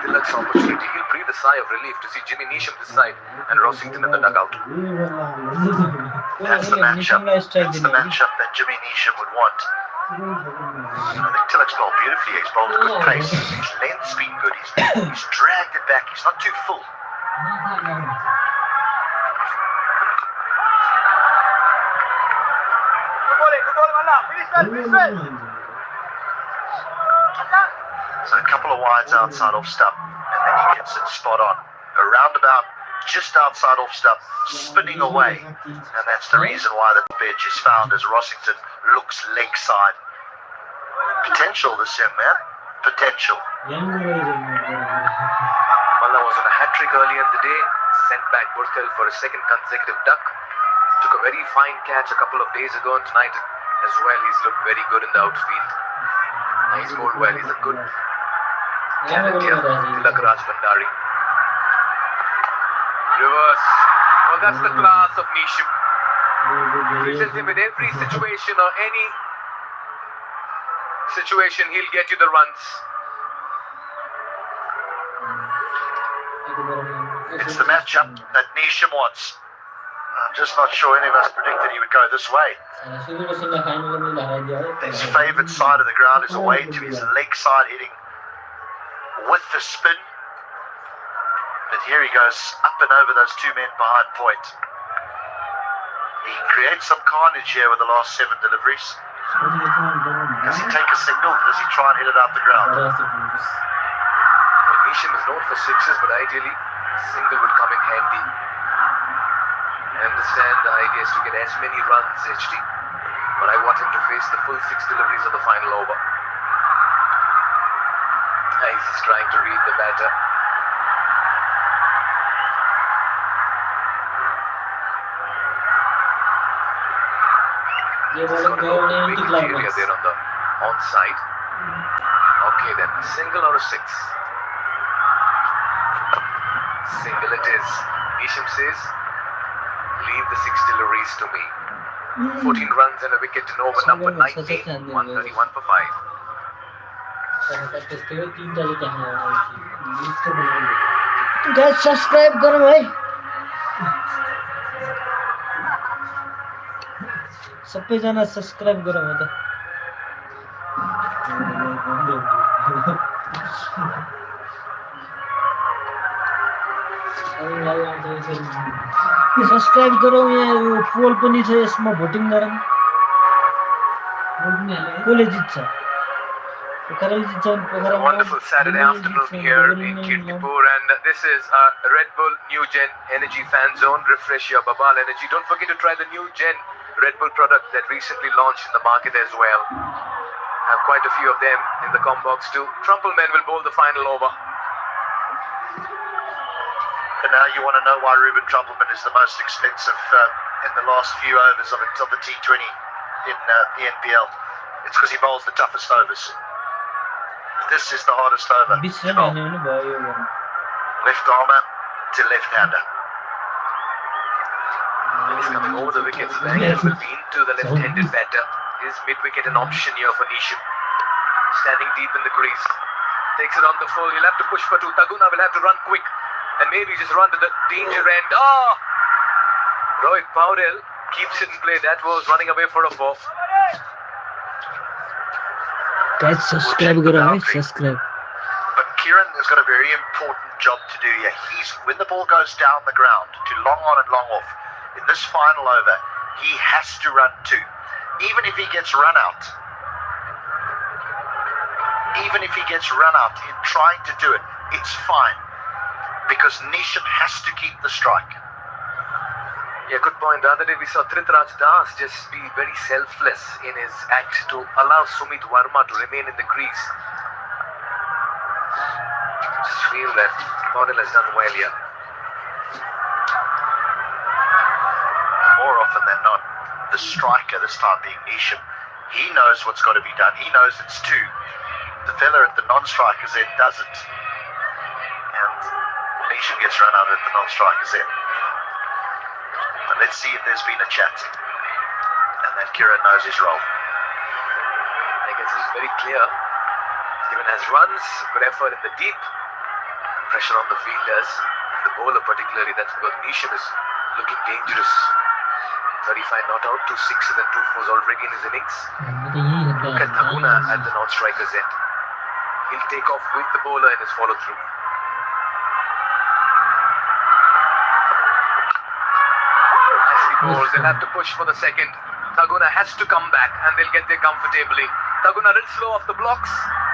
Tilak's opportunity. He'll breathe a sigh of relief to see Jimmy Neesham this side and Rossington in the dugout. That's the matchup. That's the matchup that Jimmy Neesham would want. I think Tilak's bowled beautifully. He's bowled a good pace. His length's been good. He's dragged it back. He's not too full. So a couple of wides outside off stump, and then he gets it spot on. A roundabout just outside off stump, spinning away, and that's the reason why the pitch is found as Rossington looks leg side. Potential, this young man. Potential. Malla was on a hat-trick earlier in the day, sent back Burthel for a second consecutive duck. Took a very fine catch a couple of days ago, and tonight as well he's looked very good in the outfield. He's bowled well, he's a good talent here, Tilak Rajbandari. Reverse. Well, that's the class of Neesham. Present him in every situation or any situation, he'll get you the runs. It's the matchup that Neesham wants. I'm just not sure any of us predicted he would go this way. His favourite side of the ground is away to his leg side hitting with the spin. But here he goes up and over those two men behind point. He creates some carnage here with the last 7 deliveries. Does he take a signal? Does he try and hit it out the ground? Neesham is known for sixes, but ideally a single would come in handy. I understand the idea is to get as many runs, HD, but I want him to face the full 6 deliveries of the final over. He's just trying to read the batter. He's got a low wicket area there on the onside. Okay then, single or a 6? Single it is. Neesham says, leave the 6 deliveries to me. 14 runs and a wicket in over number 19, 131 for 5. Guys, subscribe करो भाई. सबैजना subscribe गरौँ है त. Subscribe गरौँ. यहाँ यो पोल पनि छ, यसमा भोटिङ गरौँ. कसले जित्छ A wonderful Saturday afternoon here in Kirtipur, and this is Red Bull New Gen Energy Fan Zone. Refresh your Babal energy. Don't forget to try the new Gen Red Bull product that recently launched in the market as well. Have quite a few of them in the com box too. Trumpleman will bowl the final over. And now you want to know why Ruben Trumpleman is the most expensive in the last few overs of the T20 in the NPL. It's because he bowls the toughest overs. This is the hardest over. Left armer to left-hander. He's coming over the wickets. The angle will be into the left-handed batter. Is mid-wicket an option here for Nisham? Standing deep in the crease. Takes it on the full. He'll have to push for two. Taguna will have to run quick. And maybe just run to the danger end. Oh! Rohit Paudel keeps it in play. That was running away for a four. Guys, subscribe करो भाई, subscribe. But Kieran has got a very important job to do here. When the ball goes down the ground to long on and long off, in this final over, he has to run two. Even if he gets run out, in trying to do it, it's fine. Because Nisham has to keep the strike. Yeah, good point. The other day we saw Trintraj Das just be very selfless in his act to allow Sumit Verma to remain in the crease. Just feel that Paudel has done well here. More often than not, the striker this time being Nisham, he knows what's got to be done. He knows it's two. The fella at the non-striker's end doesn't. And Nisham gets run out at the non-striker's end. But let's see if there's been a chat. And then Kieran knows his role. I guess it's very clear. Given as runs, good effort in the deep. Pressure on the fielders. And the bowler particularly, that's because Nisham is looking dangerous. 35 not out, 2 6s and 2 4s already in his innings. Look at Taguna at the non-striker's end. He'll take off with the bowler in his follow-through. They'll have to push for the second. Taguna has to come back and they'll get there comfortably. Taguna a little slow off the blocks.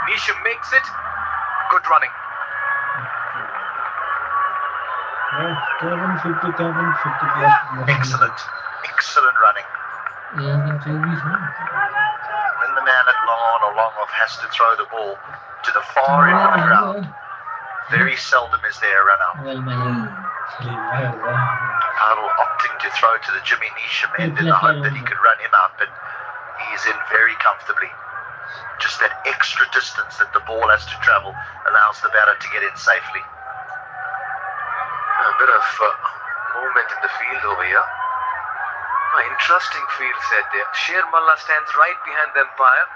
Nisham makes it. Good running. Excellent running. When the man at long on or long off has to throw the ball to the far end of the ground, very seldom is there a run out. Paudel opting to throw to the Jimmy Nisham end in the hope that he could run him out, but he's in very comfortably. Just that extra distance that the ball has to travel allows the batter to get in safely. A bit of movement in the field over here. Interesting field set there. Sher Malla stands right behind the umpire.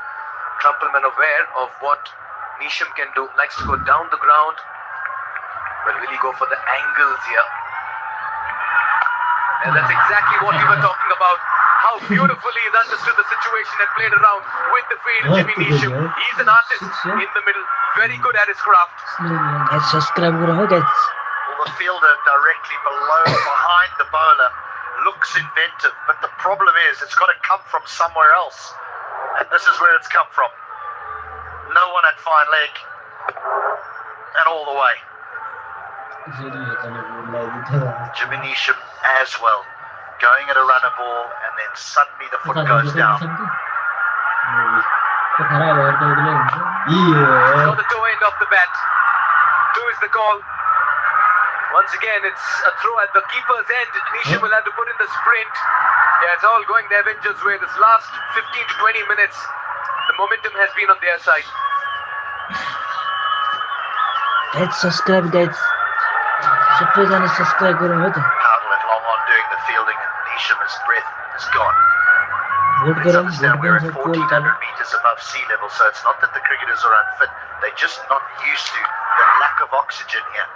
Trumpleman aware of what Nisham can do. Likes to go down the ground. But will he go for the angles here? And that's exactly what we were talking about. How beautifully he's understood the situation and played around with the field. Jimmy Nisham, he's an artist in the middle. Very good at his craft. Guys, subscribe करो guys. Well, the fielder directly behind the bowler looks inventive, but the problem is it's got to come from somewhere else. And this is where it's come from. No one at fine leg. And all the way. Jimmy Nisham as well. Going at a runner ball and then suddenly the foot goes down. On the toe end of the bat. 2 is the call. Once again, it's a throw at the keeper's end. Nisham will have to put in the sprint. Yeah, it's all going the Avengers' way. This last 15 to 20 minutes, the momentum has been on their side. Guys, subscribe guys. Subscribe करो मत. Paudel at long on doing the fielding and Nisham's breath is gone. Let's understand we're at 1400 meters above sea level, so it's not that the cricketers are unfit. They're just not used to the lack of oxygen here.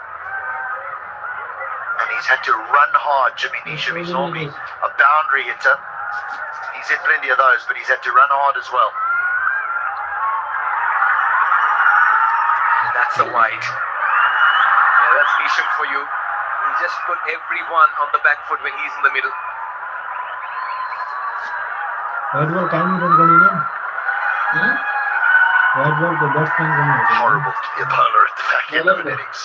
And he's had to run hard, Jimmy Nisham. He's normally a boundary hitter. He's hit plenty of those, but he's had to run hard as well. That's a wide. Yeah, that's Nisham for you. He just put everyone on the back foot when he's in the middle. White ball, can you run? Horrible to be a bowler at the back end of an innings.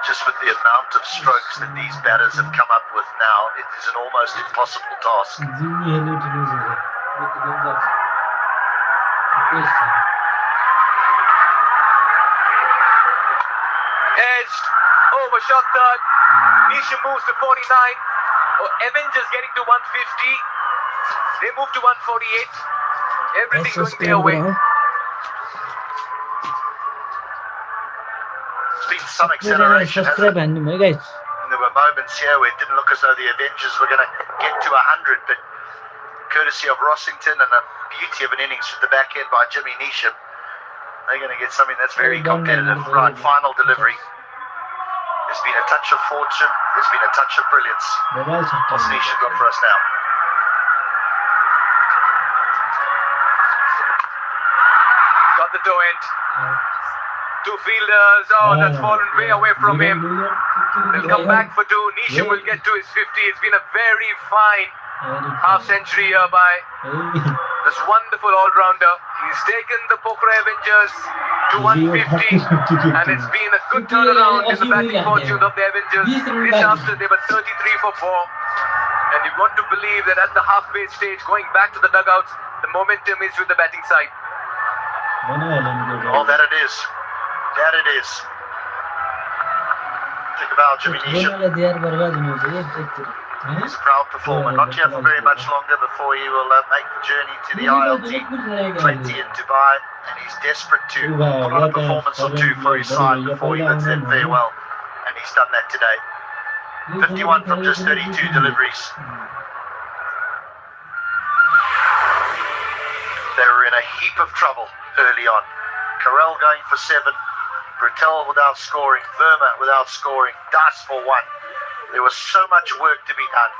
Just with the amount of strokes that these batters have come up with now, it is an almost impossible task. Edged, overshot third. Nisha moves to 49. Avengers getting to 150. They move to 148. Everything going their way. It's been some acceleration, hasn't it? There were moments here where it didn't look as though the Avengers were going to get to 100, but courtesy of Rossington and the beauty of an innings at the back end by Jimmy Neesham, they're going to get something that's very competitive. Right, final delivery. There's been a touch of fortune. There's been a touch of brilliance. What's Neesham got for us now? Got the toe end. Two fielders. Oh, that's fallen way away from him. They'll come back for two. Neesham will get to his 50. It's been a very fine half century here by this wonderful all-rounder. He's taken the Pokhera Avengers to 150, and it's been a good turnaround in the batting fortune of the Avengers. This after they were 33 for 4, and you want to believe that at the halfway stage, going back to the dugouts, the momentum is with the batting side. Oh, that it is. That it is. Think about Jimmy Neesham. He's a proud performer, not here for very much longer before he will make the journey to the ILT 20 in Dubai, and he's desperate to put on a performance or two for his side before he bids them farewell, and he's done that today. 51 from just 32 deliveries. They were in a heap of trouble early on. Carell going for 7, Britell without scoring, Verma without scoring, Das for 1. There was so much work to be done,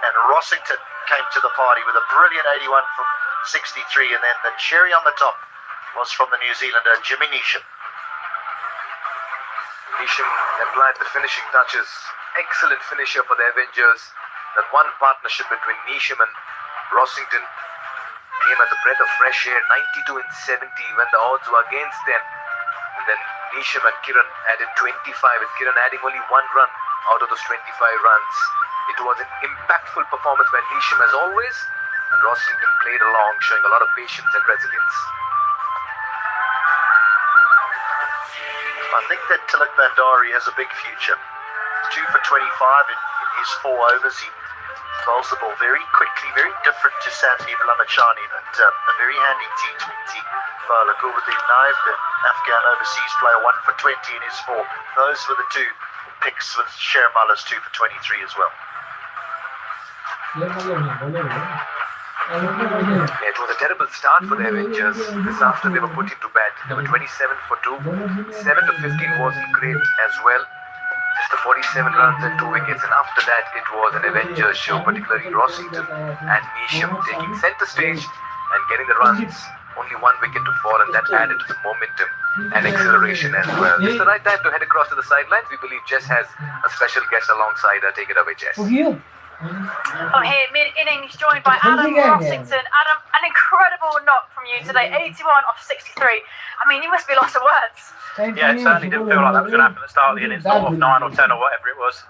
and Rossington came to the party with a brilliant 81 from 63, and then the cherry on the top was from the New Zealander Jimmy Neesham. Neesham applied the finishing touches. Excellent finisher for the Avengers. That one partnership between Neesham and Rossington came as a breath of fresh air. 92 and 70 when the odds were against them, and then Neesham and Kiran added 25, with Kiran adding only 1 run out of those 25 runs. It was an impactful performance by Neesham as always, and Rossington played along, showing a lot of patience and resilience. I think that Tilak Bandari has a big future. 2 for 25 in his 4 overs. He bowls the ball very quickly, very different to Sandeep Lamachani, but a very handy T20 bowler. Gulbuddin Naib, the Afghan overseas player, 1 for 20 in his 4. Those were the 2 picks, with Sher Muller's 2 for 23 as well. It was a terrible start for the Avengers. This after they were put into bed. They were 27 for 2. 7 to 15 wasn't great as well. Just the 47 runs and 2 wickets, and after that it was an Avengers show, particularly Rossington and Neesham taking centre stage and getting the runs. Only 1 wicket to fall, and that added to the momentum and acceleration as well. It's the right time to head across to the sidelines. We believe Jess has a special guest alongside her. Take it away, Jess. I'm here mid-innings, joined by Adam Rossington. Adam, an incredible knock from you today, 81 off 63. I mean, you must be lost for words. Yeah, it certainly didn't feel like that was going to happen at the start of the innings, not off 9 or 10 or whatever it was,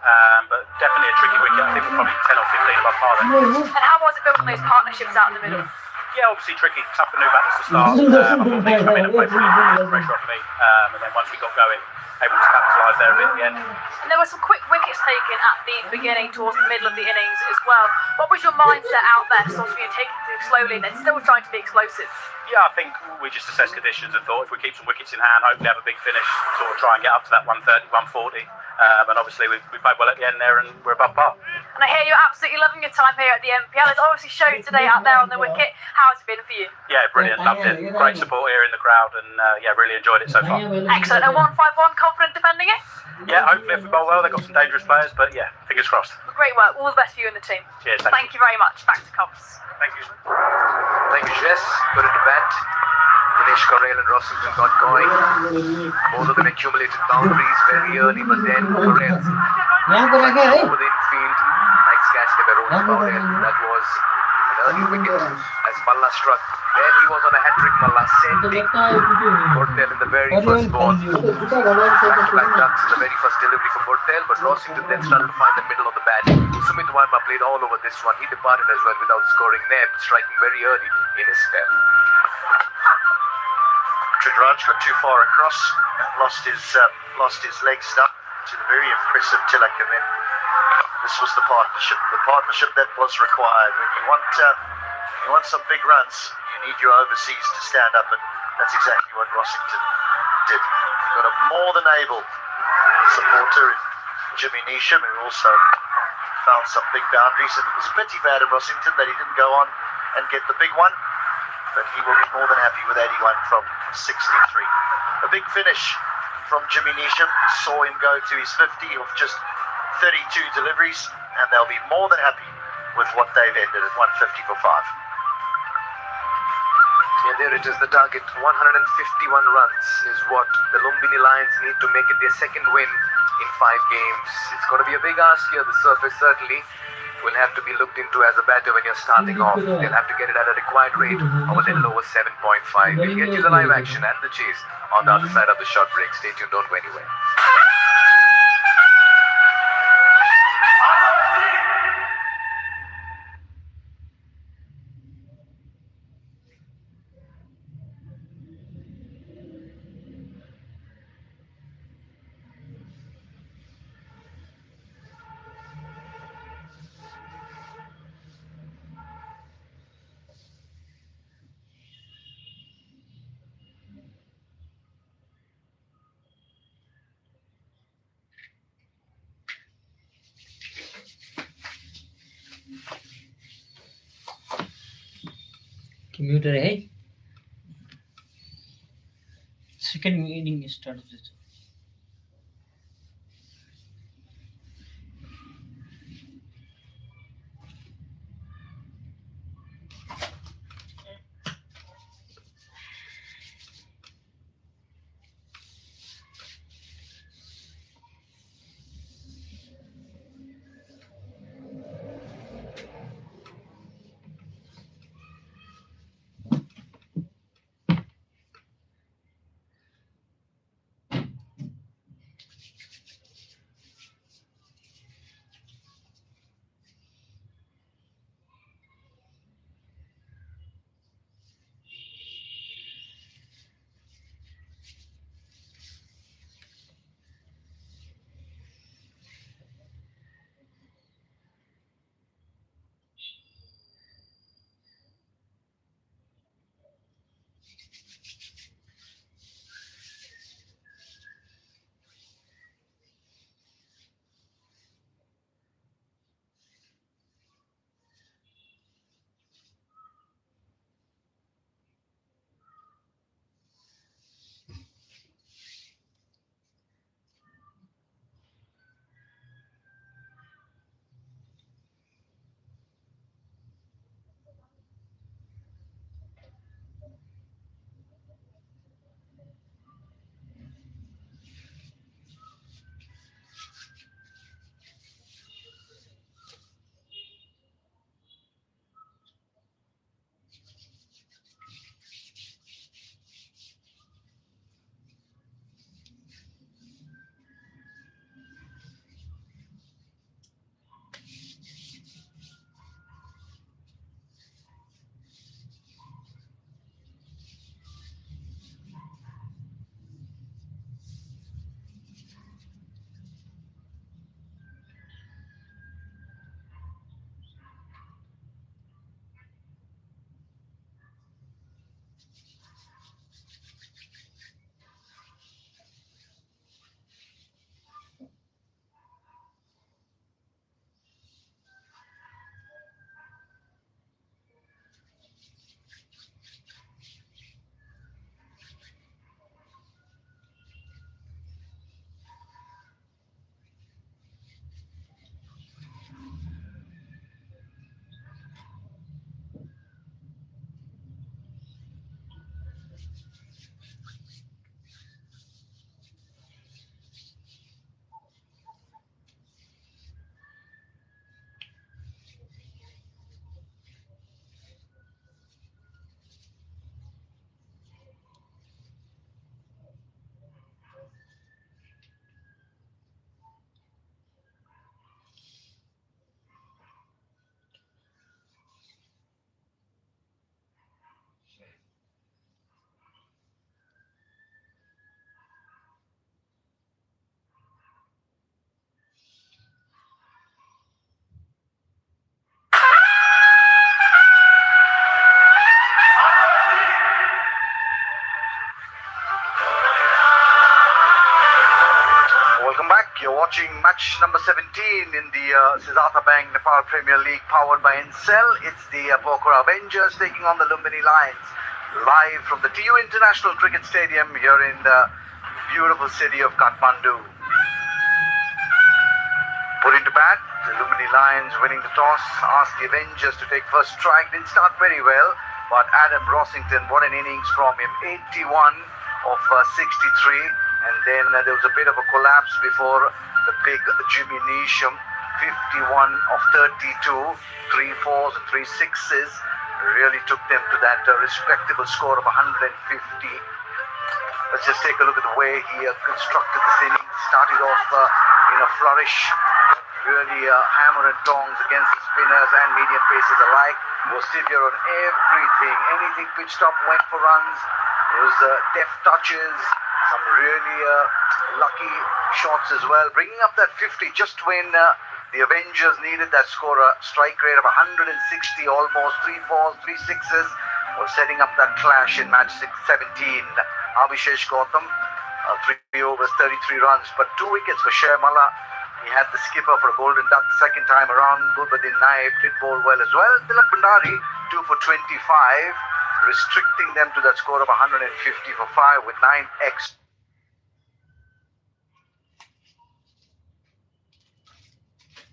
but definitely a tricky wicket. I think we're probably 10 or 15 above par there. And how was it building those partnerships out in the middle? Yeah, obviously tricky, tough for new batters to start. I thought they come in and play pretty good, pressure off me, and then once we got going, able to capitalise there a bit at the end. And there were some quick wickets taken at the beginning, towards the middle of the innings as well. What was your mindset out there? Sort of, taking things slowly, then still trying to be explosive. Yeah, I think we just assessed conditions and thought if we keep some wickets in hand, hopefully have a big finish, sort of try and get up to that 130, 140. And obviously we played well at the end there and we're above par. And I hear you're absolutely loving your time here at the NPL. It's obviously showed today out there on the wicket. How has it been for you? Yeah, brilliant. Loved it. Great support here in the crowd, and yeah, really enjoyed it so far. Excellent. And 151, confident defending it? Yeah, hopefully if we bowl well, they've got some dangerous players, but yeah, fingers crossed. Great work. All the best for you and the team. Cheers. Thank you very much. Back to comms. Thank you. Thank you, Jess. Put it to bat. Dinesh Correll and Rossington got going. Both of them accumulated boundaries very early, but then Correll over the infield. Nice catch by Rohit Paul. That was an early wicket as Malla struck. Then he was on a hat-trick, Malla, sending Bortel in the very first ball. Back-to-back ducks in the very first delivery for Bortel, but Rossington then started to find the middle of the bat. Sumit Varma played all over this one. He departed as well without scoring. Neb striking very early in his spell. Tridraj got too far across and lost his leg stump to the very impressive Tilak, and then this was the partnership that was required. When you want some big runs, you need your overseas to stand up, and that's exactly what Rossington did. Got a more than able supporter in Jimmy Neesham, who also found some big boundaries, and it was a pity for Adam Rossington that he didn't go on and get the big one, but he will be more than happy with 81 from 63. A big finish from Jimmy Neesham saw him go to his 50 of just 32 deliveries, and they'll be more than happy with what they've ended at 150 for 5. Yeah, there it is, the target. 151 runs is what the Lumbini Lions need to make it their second win in 5 games. It's going to be a big ask here. The surface certainly will have to be looked into as a batter when you're starting off. They'll have to get it at a required rate of a little over 7.5. We'll get you the live action and the chase on the other side of the short break. Stay tuned, don't go anywhere. Commuter है second meeting start this watching match number 17 in the Siddhartha Bank Nepal Premier League powered by NCL. It's the Pokhera Avengers taking on the Lumbini Lions. Live from the TU International Cricket Stadium here in the beautiful city of Kathmandu. Put into bat, the Lumbini Lions winning the toss, asked the Avengers to take first strike. Didn't start very well, but Adam Rossington, what an innings from him. 81 of 63, and then there was a bit of a collapse before the big Jimmy Neesham. 51 of 32, 3 fours and 3 sixes, really took them to that respectable score of 150. Let's just take a look at the way he constructed this inning. Started off in a flourish, really hammer and tongs against the spinners and medium pacers alike. Was severe on everything. Anything pitched up went for runs. There was deft touches, some really lucky shots as well. Bringing up that 50 just when the Avengers needed that score, a strike rate of 160 almost. 3 fours, 3 sixes. Was setting up that clash in match 17. Abhishesh Gautam, 3 overs, 33 runs, but 2 wickets for Shermala. He had the skipper for a golden duck the second time around. Gulbadin Naib did bowl well as well. Tilak Bhandari, 2 for 25, restricting them to that score of 150 for 5 with 9 x.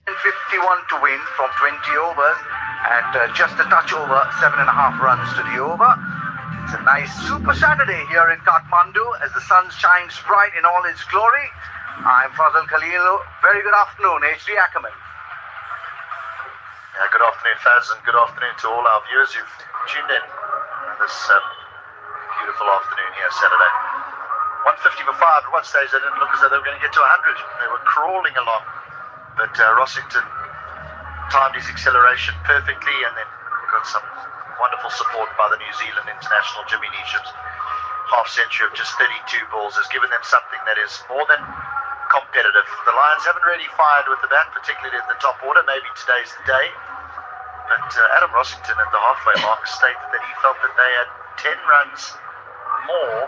And 51 to win from 20 overs at just a touch over 7.5 runs to the over. It's a nice Super Saturday here in Kathmandu as the sun shines bright in all its glory. I'm Fazal Khalil. Very good afternoon, HD Ackerman. Yeah, good afternoon, Faz, and good afternoon to all our viewers who've tuned in this beautiful afternoon here, Saturday. 150 for 5. At one stage, they didn't look as though they were going to get to 100. They were crawling along, but Rossington timed his acceleration perfectly, and then got some wonderful support by the New Zealand international Jimmy Neesham's half century of just 32 balls has given them something that is more than competitive. The Lions haven't really fired with the bat, particularly at the top order. Maybe today's the day. But Adam Rossington at the halfway mark stated that he felt that they had 10 runs more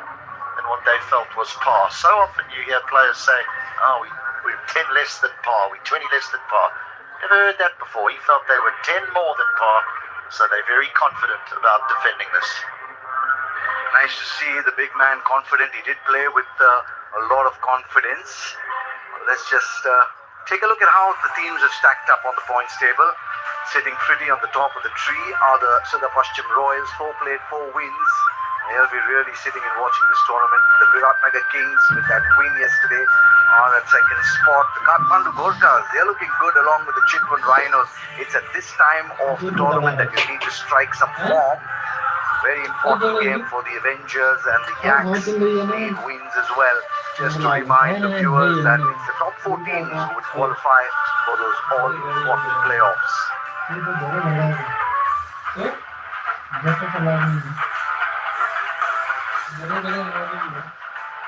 than what they felt was par. So often you hear players say, oh, we're 10 less than par, we're 20 less than par. Never heard that before. He felt they were 10 more than par, so they're very confident about defending this. Nice to see the big man confident. He did play with a lot of confidence. Let's just take a look at how the teams have stacked up on the points table. Sitting pretty on the top of the tree are the Siddha Paschim Royals, 4 played, 4 wins. They'll be really sitting and watching this tournament. The Viratnagar Kings, with that win yesterday, are at second spot. The Kathmandu Gorkhas, they're looking good along with the Chitwan Rhinos. It's at this time of the tournament that you need to strike some form. Very important game for the Avengers, and the Yaks need wins as well. Just to remind the viewers that it's the top 4 teams who would qualify for those all-important playoffs.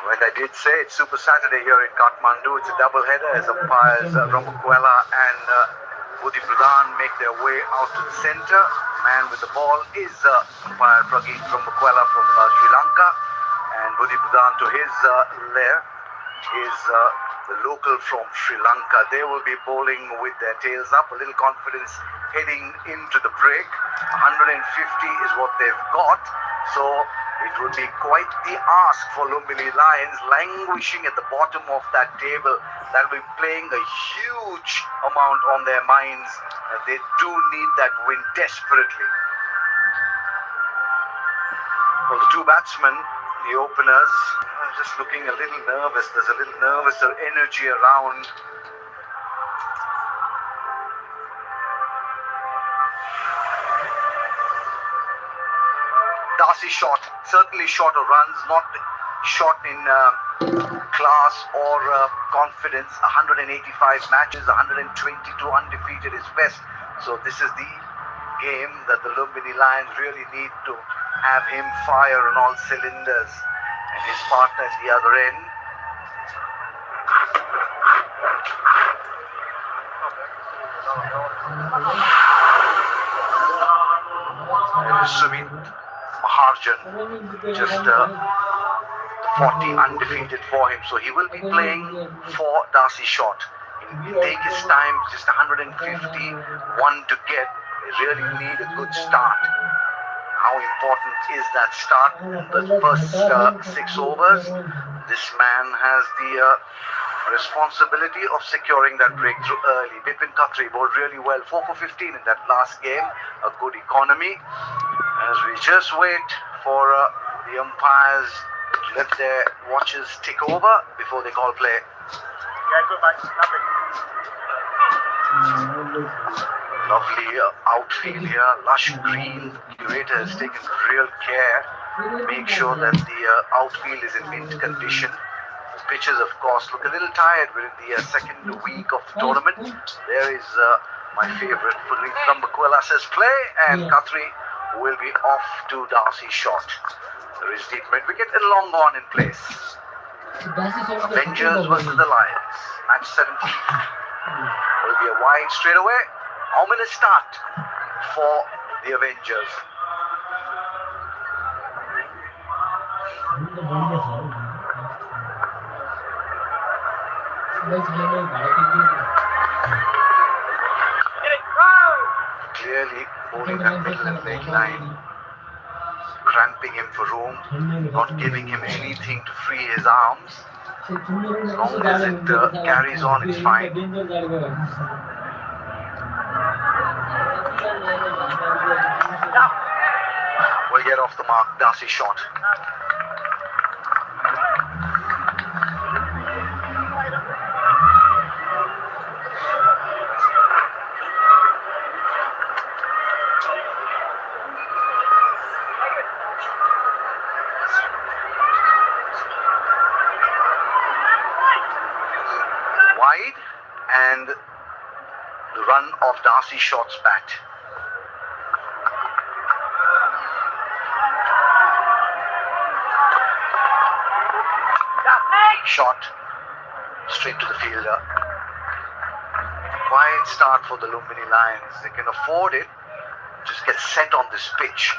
Like I did say, it's Super Saturday here in Kathmandu. It's a double-header as umpires Rambukwela and Budi Pradhan make their way out to the center. Man with the ball is umpire Prageet Rambukwela from Sri Lanka, and Budi Pradhan to his left is the local from Sri Lanka. They will be bowling with their tails up, a little confidence heading into the break. 150 is what they've got, so it would be quite the ask for Lumbini Lions, languishing at the bottom of that table. That will be playing a huge amount on their minds. They do need that win desperately. Well, the 2 batsmen, the openers, are just looking a little nervous. There's a little nervous energy around. Darcy shot, certainly short of runs, not shot in class or confidence. 185 matches, 122 undefeated is best. So this is the game that the Lumbini Lions really need to have him fire on all cylinders, and his partner at the other end. Sumit Maharjan, just the 40 undefeated for him. So he will be playing for Darcy Short. He'll take his time, just 151 to get. They really need a good start. How important is that start? The first 6 overs, this man has the responsibility of securing that breakthrough early. Bipin Khatri bowled really well, 4 for 15 in that last game, a good economy. As we just wait for the umpires to let their watches tick over before they call play. Yeah, good mate. Nothing. Lovely outfield here, lush green. The curator has taken real care to make sure that the outfield is in mint condition. The pitches, of course, look a little tired. We're in the second week of the tournament. There is my favorite, Puneet Rambakwela says play, and Khatri will be off to Darcy Short. There is deep mid-wicket and long on in place. Avengers versus the Lions. Match 17. Will be a wide straight away. Ominous start for the Avengers. Clearly bowling that middle and leg line, cramping him for room, not giving him anything to free his arms. As long as it carries on, it's fine. Will get off the mark, Darcy Short. Wide, and the run of Darcy Short's bat. Shot straight to the fielder. Quiet start for the Lumbini Lions. They can afford it. Just get set on this pitch.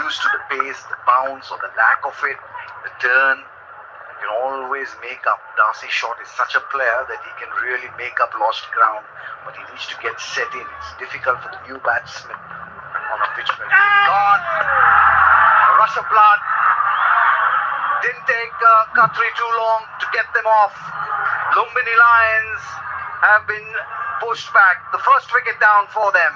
Used to the pace, the bounce, or the lack of it, the turn. You can always make up. Darcy Short is such a player that he can really make up lost ground, but he needs to get set in. It's difficult for the new batsman on a pitch where he's gone. A rush of blood. Didn't take Khatri too long to get them off. Lumbini Lions have been pushed back. The first wicket down for them.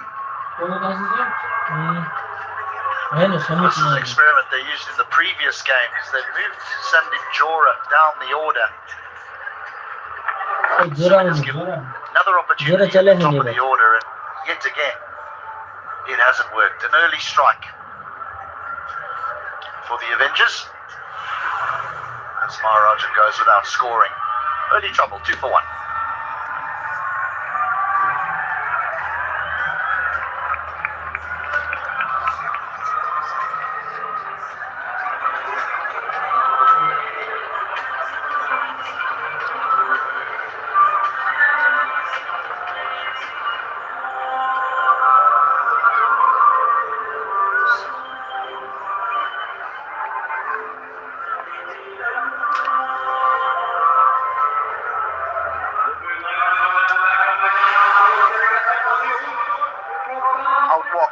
This is an experiment they used in the previous game because they moved Sandeep Jora down the order. So it has given another opportunity at the top of the order, and yet again, it hasn't worked. An early strike for the Avengers. As Maharajan goes without scoring. Early trouble, 2 for 1.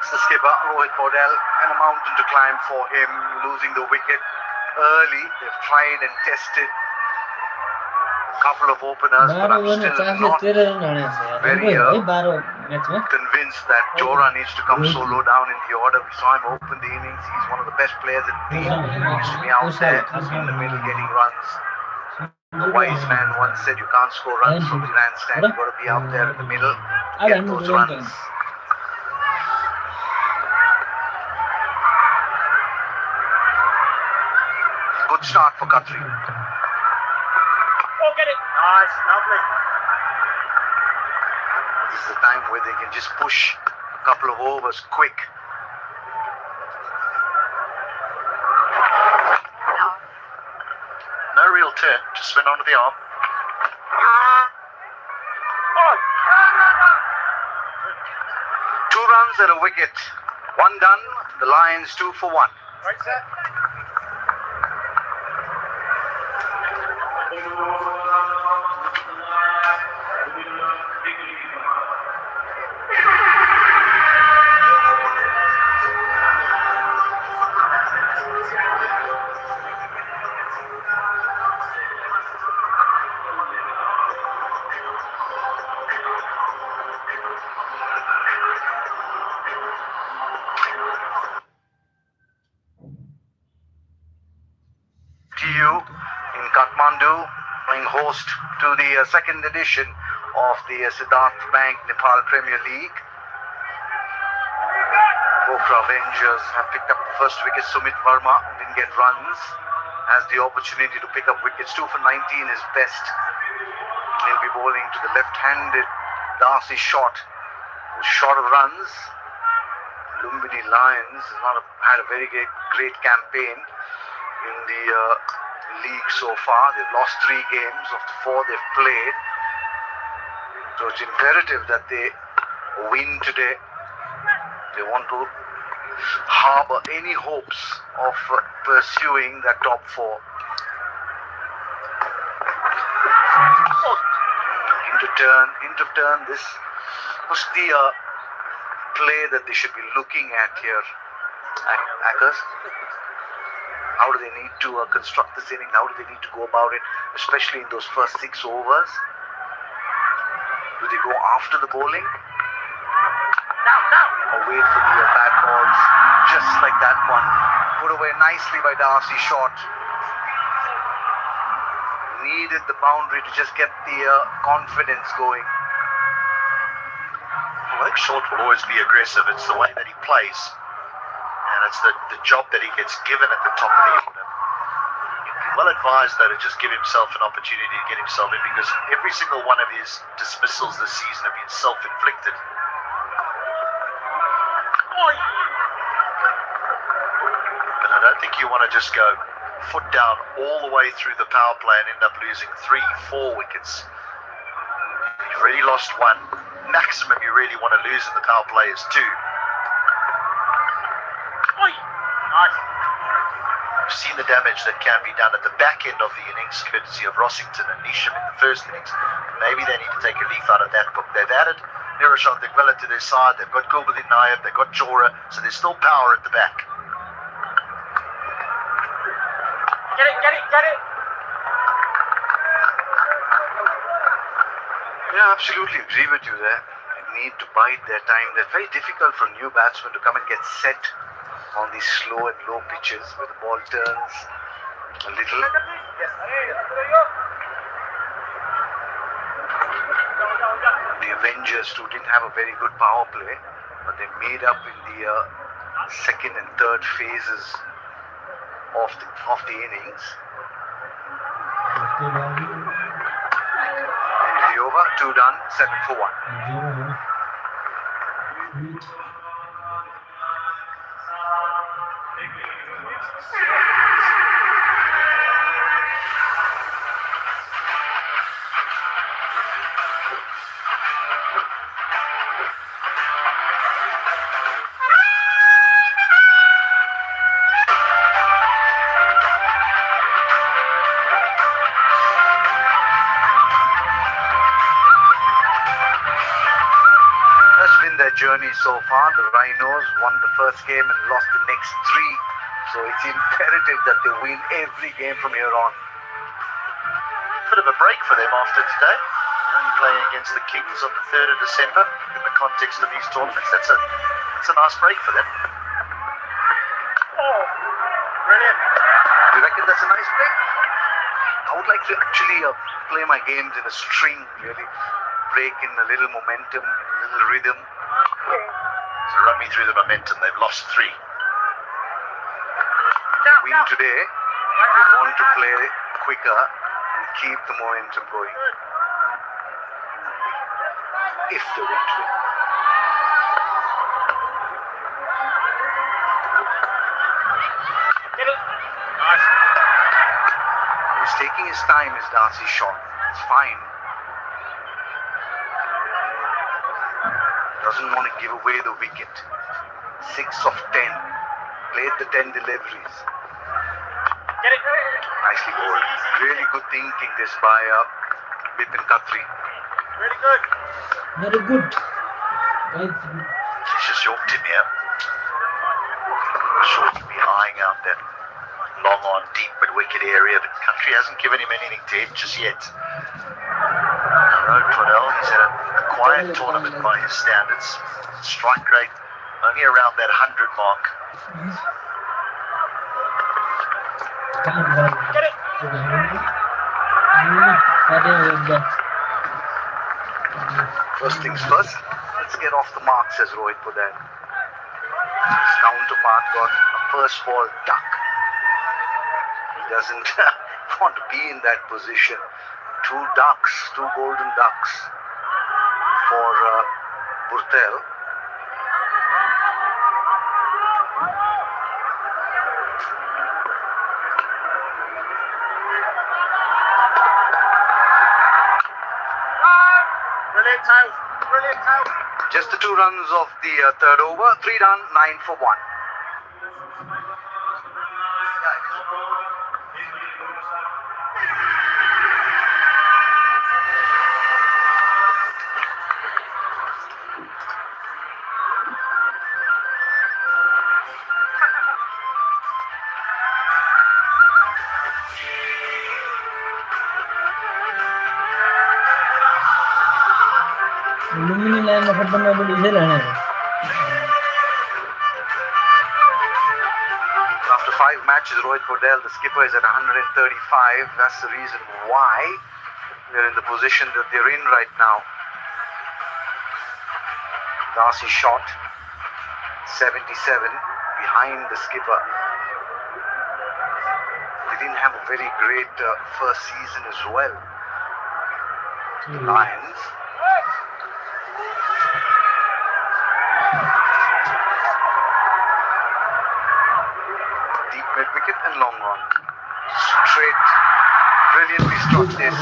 The skipper, Rohit Bodel, and a mountain to climb for him, losing the wicket early. They've tried and tested a couple of openers, but I'm still not very convinced that Jora needs to come so low down in the order. We saw him open the innings. He's one of the best players in the team. He used to be out there in the middle getting runs. A wise man once said you can't score runs from the grandstand. You've got to be out there in the middle, get those runs. Good start for Khatri. Oh, get it. Nice, lovely. This is the time where they can just push a couple of overs quick. No real turn, just spin onto the arm. Two runs and a wicket. One done. The Lions 2 for 1. Right, sir. TU in Kathmandu, playing host to the second edition of the Siddharth Bank Nepal Premier League. Pokhera Avengers have picked up the first wicket. Sumit Verma didn't get runs. Has the opportunity to pick up wickets. 2 for 19 is best. He'll be bowling to the left-handed Darcy shot. Short of runs. Lumbini Lions has had a very great campaign in the league so far. They've lost 3 games of the 4 they've played. So it's imperative that they win today. They want to harbour any hopes of pursuing that top 4. Into turn, this was the play that they should be looking at here. Hackers. How do they need to construct this inning? How do they need to go about it, especially in those first 6 overs? Do they go after the bowling? Or wait for the bad balls, just like that one. Put away nicely by Darcy shot. Needed the boundary to just get the confidence going. I think Short will always be aggressive. It's the way that he plays. And it's the job that he gets given at the top of the order. He'd be well advised though to just give himself an opportunity to get himself in, because every single one of his dismissals this season have been self-inflicted. But I don't think you want to just go foot down all the way through the power play and end up losing 3-4 wickets. You've already lost 1. Maximum you really want to lose in the power play is 2. We've seen the damage that can be done at the back end of the innings, courtesy of Rossington and Nisham in the first innings. Maybe they need to take a leaf out of that book. They've added Niroshan Dekwela to their side. They've got Gulbuddin Naib, they've got Jora, so there's still power at the back. Get it. Yeah, absolutely agree with you there. They need to bide their time. They're very difficult for a new batsman to come and get set on these slow and low pitches where the ball turns a little. The Avengers too didn't have a very good power play, but they made up in the second and third phases of the innings. End of the over, 2 done, 7 for 1. Journey so far. The Rhinos won the first game and lost the next 3, so it's imperative that they win every game from here on. Bit of a break for them after today. Only playing against the Kings on the 3rd of December in the context of these tournaments. That's a nice break for them. Oh, brilliant. Do you reckon that's a nice break? I would like to actually play my games in a string, really. Break in a little momentum, a little rhythm. So run me through the momentum. They've lost 3. Win today, we want to play quicker and keep the momentum going. If they win today. Get it. Nice. He's taking his time, is Darcy's shot. It's fine. Doesn't want to give away the wicket. 6 of 10. Played the 10 deliveries. Nicely bowled. Really good thinking this by Bipin Khatri. Very good. He's just yoked him here. Sure, he'll be eyeing out that long on deep mid-wicket area, but Country hasn't given him anything to hit just yet. Rohit Patel, he's had a quiet tournament by his standards. Strike rate only around that 100 mark. First things first, let's get off the mark, says Rohit Patel. His counterpart got a first ball duck. He doesn't want to be in that position. Two golden ducks for Burtel. Just the 2 runs of the third over. 3 done, 9 for 1. Lumbini line of football में बड़ी इधर रहना है. After 5 matches, Rohit Patel, the skipper, is at 135. That's the reason why they're in the position that they're in right now. Darcy shot 77 behind the skipper. They didn't have a very great first season as well. The Lions. Deep mid-wicket and long on. Straight, brilliantly struck this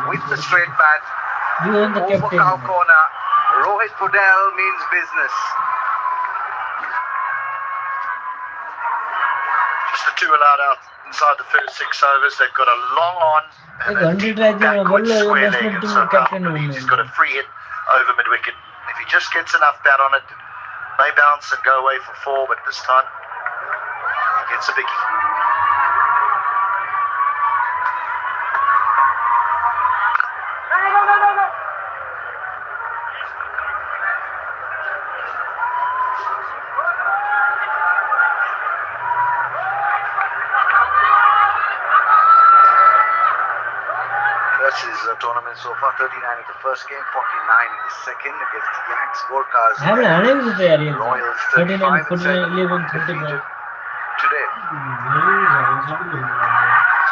with the straight bat. You and the Over captain. cow corner. Rohit Patel means business. Just the 2 allowed out inside the first 6 overs. They've got a long on and a deep backward square leg, and so Carlton believes he's got a free hit over mid-wicket. If he just gets enough bat on it, may bounce and go away for 4, but this time he gets a biggie. That's his tournament so far. 39 in the first game, 49 in the second against the Yanks. Gorkas. हमने आने भी तो यार ये. Royals 39, 35 49, 11, defeated 35. today.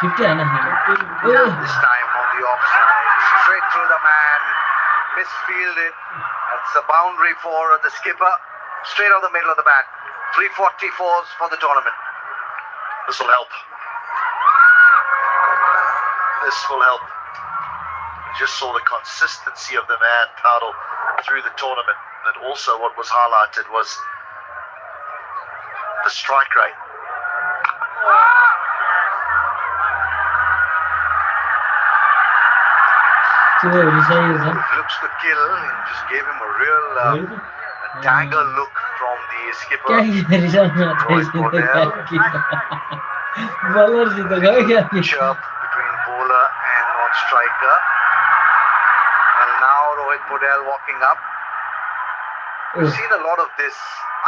50 आना है. This time on the offside, straight through the man, misfielded. That's a boundary for the skipper, straight on the middle of the bat. 344s for the tournament. This will help. This will help. Just saw the consistency of the man, Tadal, through the tournament. But also what was highlighted was the strike rate. Looks could kill. He just gave him a real dagger look from the skipper. Rohit Patel. Bowler जी तो गए क्या? Chirp between bowler and non-striker. And now Rohit Patel walking up. We've seen a lot of this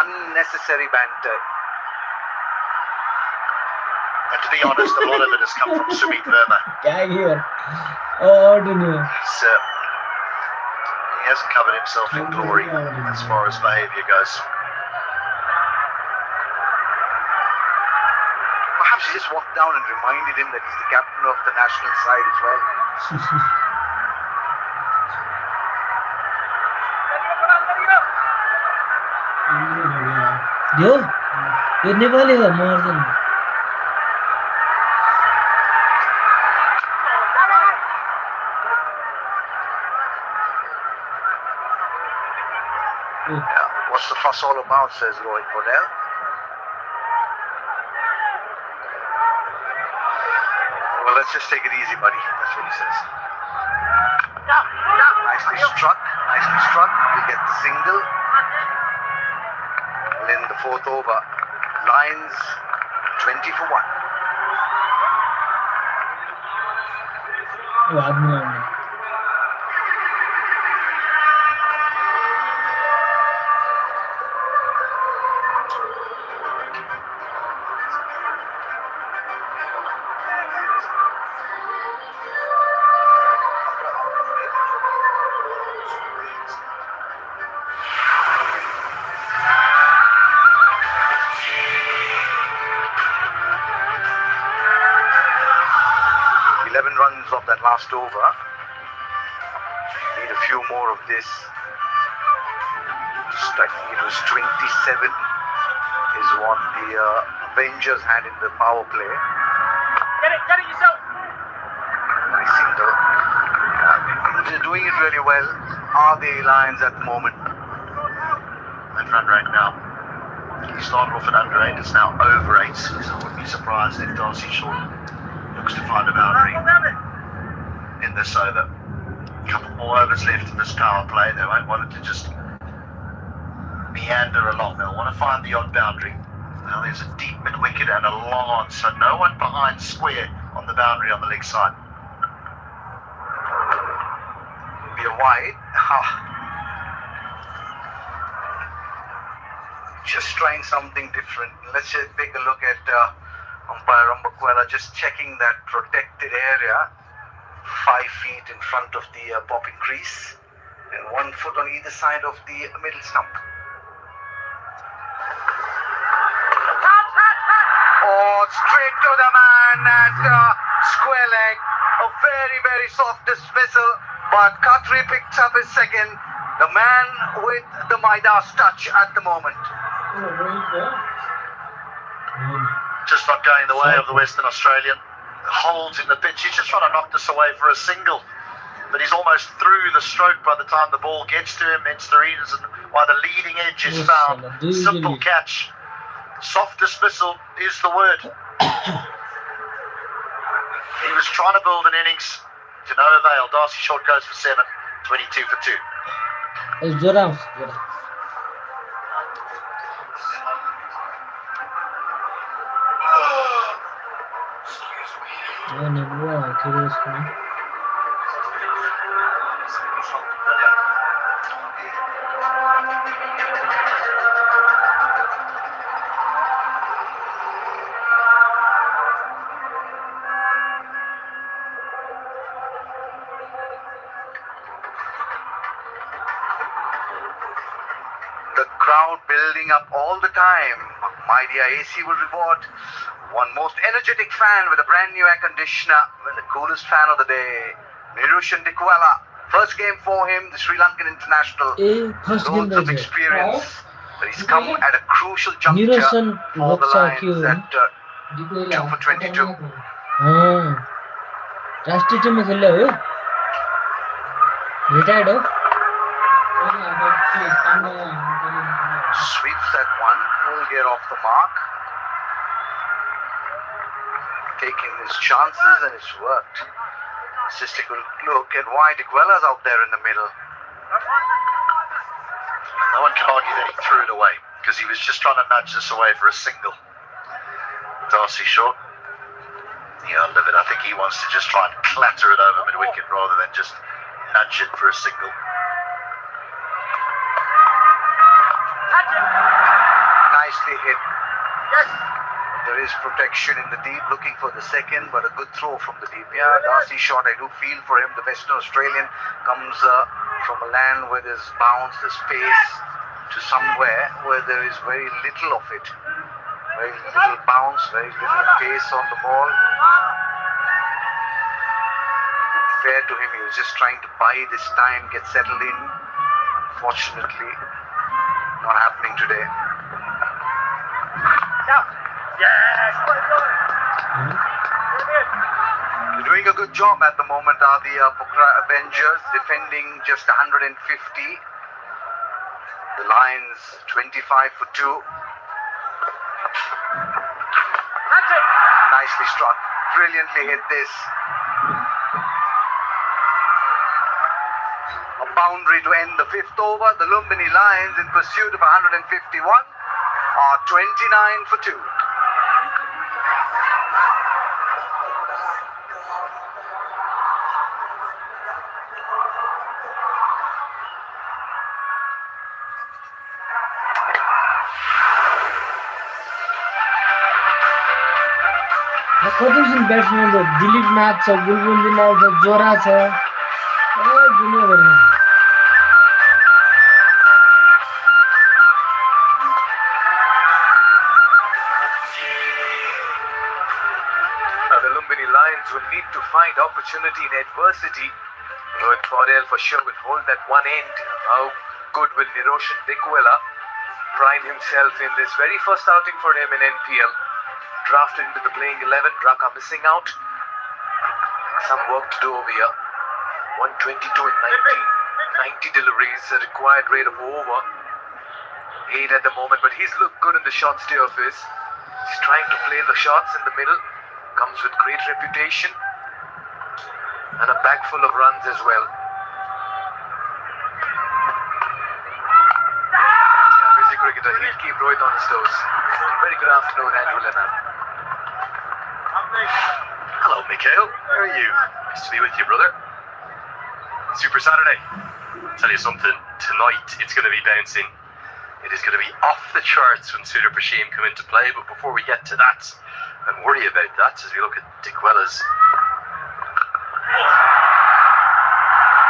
unnecessary banter. And to be honest, a lot of it has come from Sumit Verma. क्या किया? Ordinary. He hasn't covered himself in glory as far as behaviour goes. Perhaps he just walked down and reminded him that he's the captain of the national side as well. Yo, ये नेपाली हो margin. Yeah, what's the fuss all about, says Rohit Patel. Well, let's just take it easy, buddy. That's what he says. Nicely struck. Nicely struck. We get the single. And in the fourth over, Lions 20 for 1. आदमी आदमी 11 runs of that last over. Need a few more of this. Just, I think it was 27 is what the Avengers had in the power play. Get it yourself. Nice single. They're doing it really well. Are the Lions at the moment? That run rate now. He started off at under 8, it's now over 8. So I wouldn't be surprised if Darcy Short looks to find a boundary in this over. A couple more overs left in this power play. They won't want it to just meander along. They'll want to find the odd boundary. Now there's a deep mid-wicket and a long on, so no one behind square on the boundary on the leg side. It'll be a wide. Just trying something different. Let's just take a look at umpire Rambakwela just checking that protected area. 5 feet in front of the popping crease and 1 foot on either side of the middle stump. Oh, straight to the man at square leg. A very, very soft dismissal, but Khatri picks up his second. The man with the Midas touch at the moment. Just not going the way of the Western Australian. Holds in the pitch. He's just trying to knock this away for a single. But he's almost through the stroke by the time the ball gets to him. It's the reason why the leading edge is found. Simple catch. Soft dismissal is the word. He was trying to build an innings to no avail. Darcy Short goes for 7. 22 for 2. जोरा नहीं हुआ फिर उसको The crowd building up all the time. My dear AC will reward one most energetic fan with a brand new air conditioner, with the coolest fan of the day, Nirushan Dikwala. First game for him, the Sri Lankan international. Loads of experience. But he's come at a crucial juncture for the Lions at 2 for 22. राष्ट्रीय team में खेल रहे हो retired हो Sweeps that one, will get off the mark. Taking his chances and it's worked. Let's just take a look at why Dikwela's out there in the middle. No one can argue that he threw it away because he was just trying to nudge this away for a single. Darcy Short, the end of it, I think he wants to just try and clatter it over mid-wicket rather than just nudge it for a single. Nicely hit. There is protection in the deep, looking for the second, but a good throw from the deep. Yeah, Darcy Short, I do feel for him. The Western Australian comes from a land where there's bounce, there's space, to somewhere where there is very little of it. Very little bounce, very little pace on the ball. Fair to him, he was just trying to bide his time, get settled in. Unfortunately, not happening today. They're doing a good job at the moment, are the Pokhera Avengers, defending just 150. The Lions 25 for 2. Nicely struck. brilliantly hit this. A boundary to end the 5th over. The Lumbini Lions, in pursuit of 151, are 29 for 2. कतिजना batsman त दिलीप नाथ छ, बुलबुल दिनाल छ, जोरा छ, दुनियाँभरि। The Lumbini Lions will need to find opportunity in adversity. Rohit Paudel for sure will hold that one end. How good will Niroshan Dikwela prime himself in this very first outing for him in NPL? Drafted into the playing 11, Raka missing out. Some work to do over here. 122 in 90 deliveries, a required rate of over 8 at the moment, but he's looked good in the shot stay of his. He's trying to play the shots in the middle, comes with great reputation and a bag full of runs as well. Yeah, busy cricketer, he'll keep Rohit on his toes. Very good afternoon, Andrew Lennon. Hello, Mikhail. How are you? Nice to be with you, brother. Super Saturday. I'll tell you something. Tonight, it's going to be bouncing. It is going to be off the charts when Sudhir Prashim come into play. But before we get to that, and worry about that as we look at Dikwela's.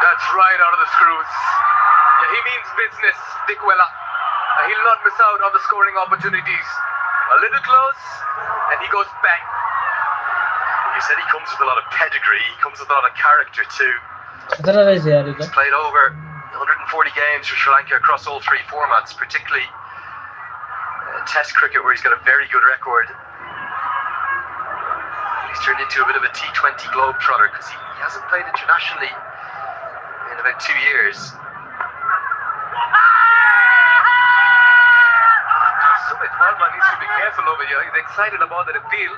That's right out of the screws. Yeah, he means business, Dikwela. He'll not miss out on the scoring opportunities. A little close, and he goes bang. You said he comes with a lot of pedigree. He comes with a lot of character too. He's played over 140 games for Sri Lanka across all 3 formats, particularly Test cricket, where he's got a very good record. He's turned into a bit of a T20 globetrotter because he hasn't played internationally in about 2 years. Sumit Verma needs to be careful over here. He's excited about that appeal.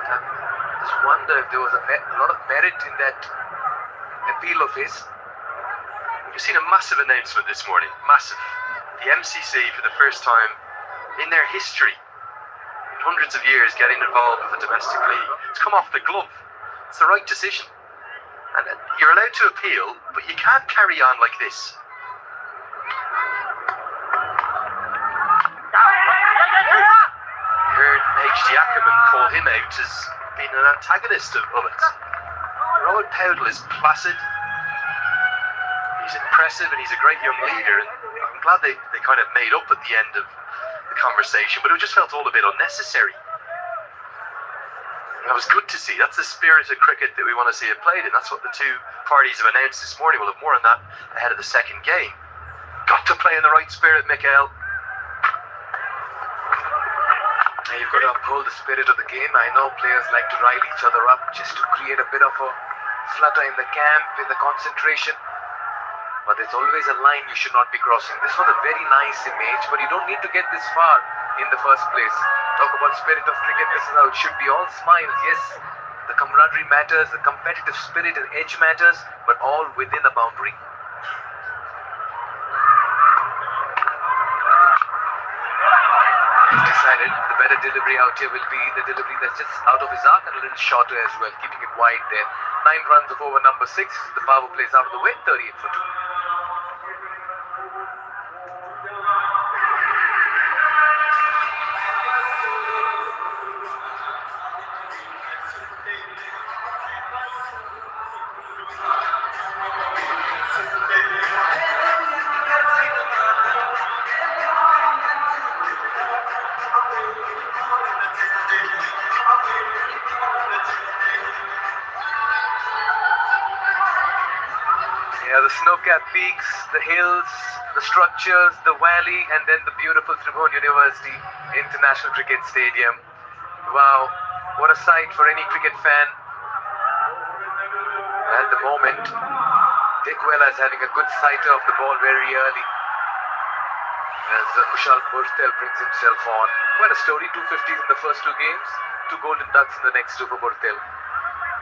I just wonder if there was a lot of merit in that appeal of his. We've seen a massive announcement this morning. Massive. The MCC, for the first time in their history, in hundreds of years, getting involved with a domestic league. It's come off the glove. It's the right decision. And you're allowed to appeal, but you can't carry on like this. You heard H.D. Ackerman call him out as being an antagonist of it. Rohit Paudel is placid, he's impressive, and he's a great young leader, and I'm glad they kind of made up at the end of the conversation, but it just felt all a bit unnecessary. And that was good to see. That's the spirit of cricket that we want to see it played in. That's what the two parties have announced this morning. We'll have more on that ahead of the second game. Got to play in the right spirit, Mikhail. You've got to uphold the spirit of the game. I know players like to rile each other up just to create a bit of a flutter in the camp, in the concentration. But there's always a line you should not be crossing. This was a very nice image, but you don't need to get this far in the first place. Talk about spirit of cricket, this is how it should be. All smiles, yes. The camaraderie matters, the competitive spirit and edge matters, but all within a boundary. He's decided the better delivery out here will be the delivery that's just out of his arc and a little shorter as well, keeping it wide there. 9 runs of over number 6. The power plays out of the way, 38 for 2. Yeah, the snow-capped peaks, the hills, the structures, the valley, and then the beautiful Tribhuvan University International Cricket Stadium. Wow, what a sight for any cricket fan. At the moment, Dikwela is having a good sighter of the ball very early. As Kushal Burtel brings himself on. Quite a story, 250s in the first 2 games. 2 golden ducks in the next two for Bortel.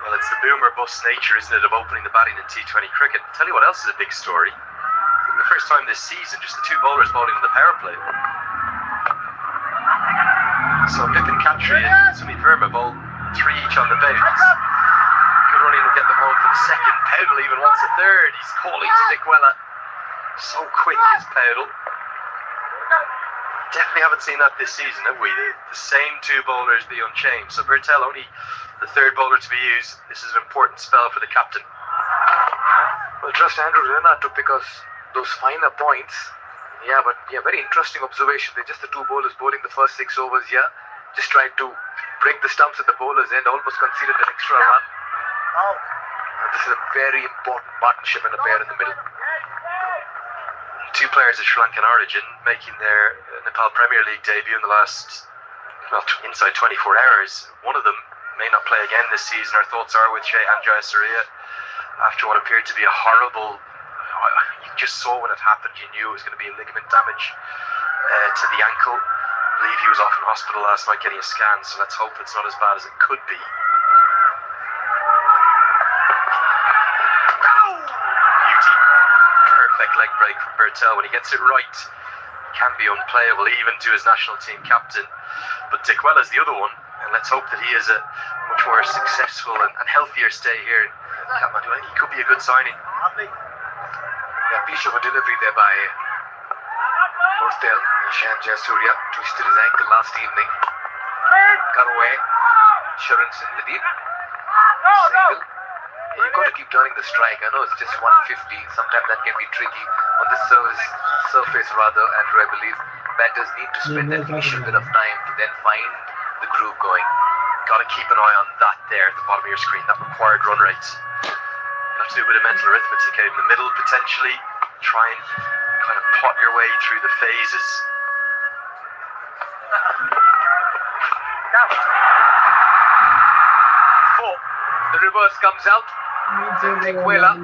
Well, it's the boomer bust nature, isn't it, of opening the batting in T20 cricket. I'll tell you what else is a big story. For the first time this season, just the 2 bowlers bowling in the power play. So Bipin Khatri and Sumit Verma bowl 3 each on the bounce. Good running will get them home for the second. Powdle even wants a third. He's calling to Dikwella. So quick is Powdle. Definitely haven't seen that this season, have we? The same 2 bowlers be unchanged. So Bertel only the 3rd bowler to be used. This is an important spell for the captain. Well, trust Andrew Renard to pick us those finer points. Yeah, but yeah, very interesting observation. They're just the 2 bowlers bowling the first 6 overs here. Just trying to break the stumps at the bowler's end. Almost conceded an extra run. And this is a very important partnership and a pair in the middle. 2 players of Sri Lankan origin making their Nepal Premier League debut in the last, well, inside 24 hours. One of them may not play again this season. Our thoughts are with Shehan Jayasuriya after what appeared to be a horrible, you just saw when it happened, you knew it was going to be a ligament damage to the ankle. I believe he was off in hospital last night getting a scan, so let's hope it's not as bad as it could be. Beauty. Perfect leg break from Bertel. When he gets it right, he can be unplayable even to his national team captain. But Dickwell is the other one, and let's hope that he has a much more successful and healthier stay here in Kathmandu. I think he could be a good signing. Yeah, piece of a delivery there by Bortel. Shehan Jayasuriya twisted his ankle last evening. Got away. Insurance in the deep. Single. You've got to keep turning the strike. I know it's just 150. Sometimes that can be tricky on the surface rather, Andrew. I believe batters need to spend that initial bit of time to then find the groove going. Got to keep an eye on that there at the bottom of your screen, that required run rate. You have to do a bit of mental arithmetic out in the middle, potentially. Try and kind of plot your way through the phases. The reverse comes out. Dikwella,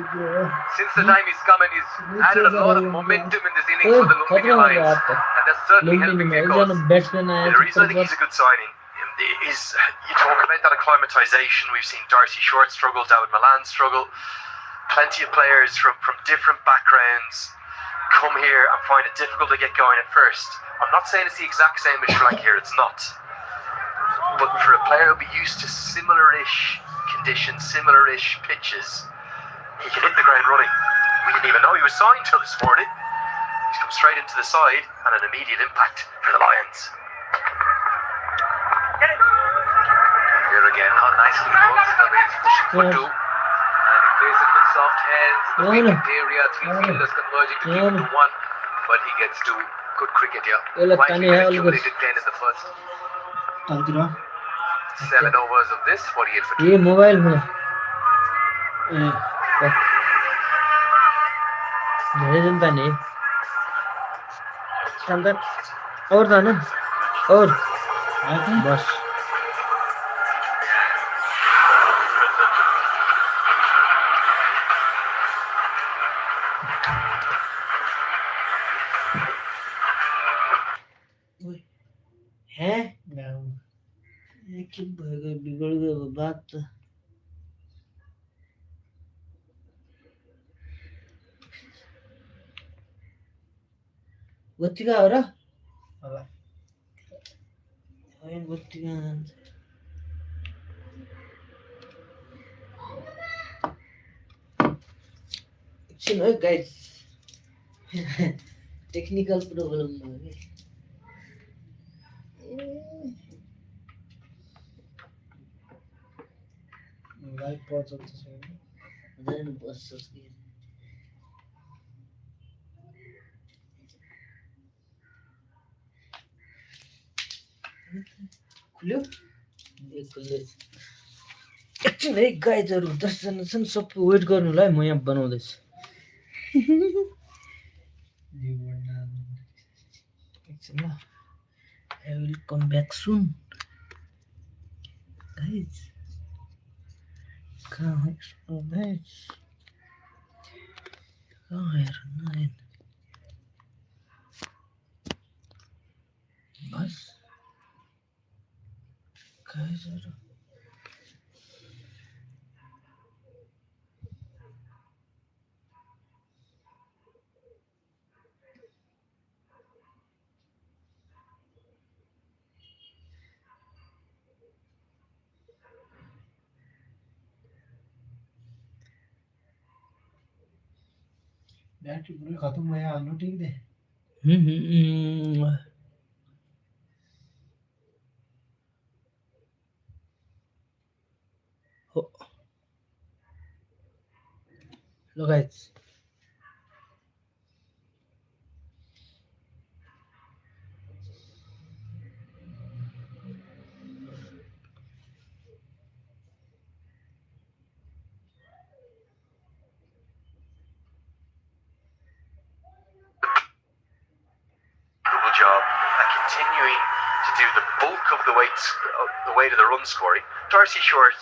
since the time he's come in, he's added a lot of momentum in this innings for the Lumbini Lions. And that's certainly helping the cause. The reason I think he's a good signing is you talk about that acclimatization. We've seen Darcy Short struggle, David Milan struggle. Plenty of players from different backgrounds come here and find it difficult to get going at first. I'm not saying it's the exact same as Sri Lanka here, it's not. But for a player who'll be used to similar-ish conditions, similar-ish pitches, he can hit the ground running. We didn't even know he was signed till this morning. He's come straight into the side and an immediate impact for the Lions. Here again, how nicely he works in the way he's pushing for 2. And he plays it with soft hands, the wicket area, 3 fielders converging to keep it to 1. But he gets to good cricket here. Finally accumulated 10 in the first. 7 overs of this, 48 for 2. ये mobile में भेजन था नहीं अंदर और था ना और बस हैं कि बिगड़ गया बात बत्तीका हो र बत्तीका एकछिन है गाइस टेक्निकल प्रब्लम भयो के लाइभ पॉज चल्छ हैन बस खुल्यो एकछिन है गाइजहरु 10 जना छन् सबै वेट गर्नुलाई म यहाँ बनाउँदैछु एकछिन ल I will come back soon guys come explore this come here 9 बस guys बैटरी पूरी खत्म हुआ है आलू ठीक दे Hello guys. Job at continuing to do the bulk of the weight of the run scoring. Darcy Short,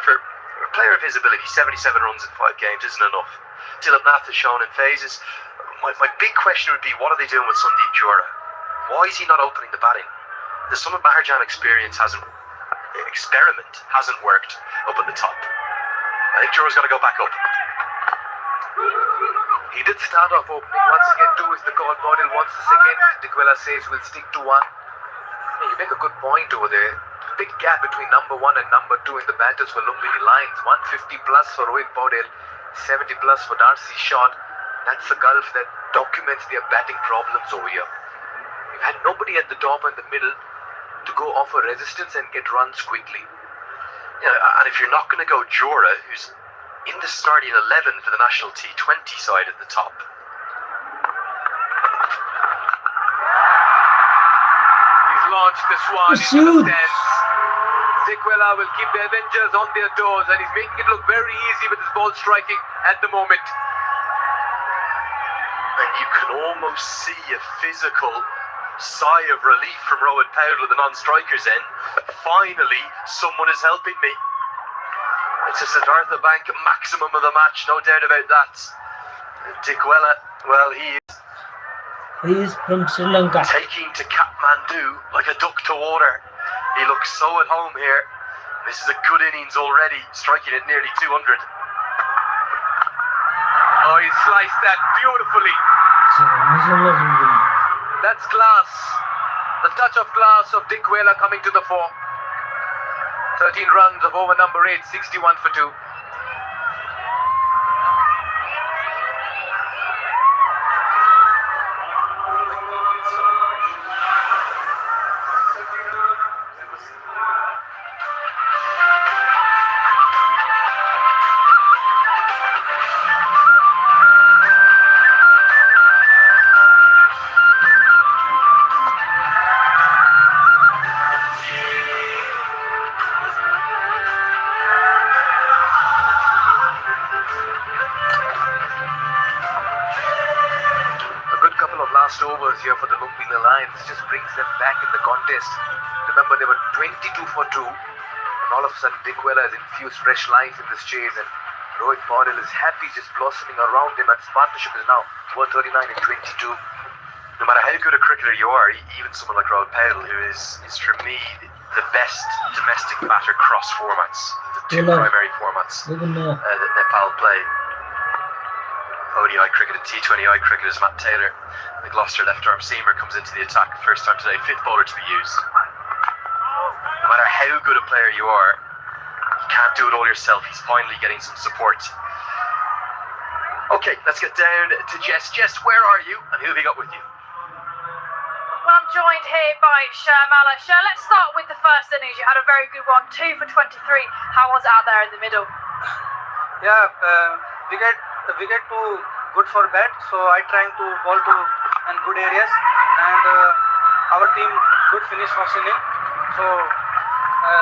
for a player of his ability, 77 runs in 5 games isn't enough. Dylan Nath has shown in phases. My big question would be, what are they doing with Sandeep Jura? Why is he not opening the batting? The Sumit Maharjan experiment hasn't worked up at the top. I think Jura's got to go back up. He did start off opening. Once again, 2 is the call. Bodil wants the second. Dikwela says we'll stick to 1. You make a good point over there. Big gap between number 1 and number 2 in the batters for Lumbini Lions. 150 plus for Rohit Bodil, 70 plus for Darcy Short. That's the gulf that documents their batting problems over here. You've had nobody at the top and the middle to go offer resistance and get runs quickly. And if you're not going to go Jura, who's in the starting 11 for the national T20 side at the top. He's launched this one into the stands. Dikwela will keep the Avengers on their toes, and he's making it look very easy with his ball striking at the moment. And you can almost see a physical sigh of relief from Rohit Powell at the non-strikers end. Finally, someone is helping me. It's a Siddhartha Bank maximum of the match, no doubt about that. Dikwela, well, he is from Sri Lanka. Taking to Kathmandu like a duck to water. He looks so at home here. This is a good innings already, striking at nearly 200. Oh, he sliced that beautifully. That's class. The touch of class of Dikwela coming to the fore. 13 runs of over number 8, 61 for 2. Overs here for the Lumbini Lions just brings them back in the contest. Remember, they were 22 for 2, and all of a sudden Dikwela has infused fresh life in this chase, and Rohit Bodil is happy just blossoming around him, and his partnership is now 139 and 22. No matter how good a cricketer you are, even someone like Rohit Powell, who is for me the best domestic batter cross formats, the 2 primary formats that Nepal play. ODI cricket and T20I cricket is Matt Taylor. The Gloucester left-arm seamer comes into the attack. First time today, 5th bowler to be used. No matter how good a player you are, you can't do it all yourself. He's finally getting some support. Okay, let's get down to Jess. Jess, where are you and who have you got with you? Well, I'm joined here by Sharmala. Shar, let's start with the first innings. You had a very good one, 2 for 23. How was it out there in the middle? Yeah, we get to good for bat, so I trying to ball to in good areas, and our team good finish first inning, so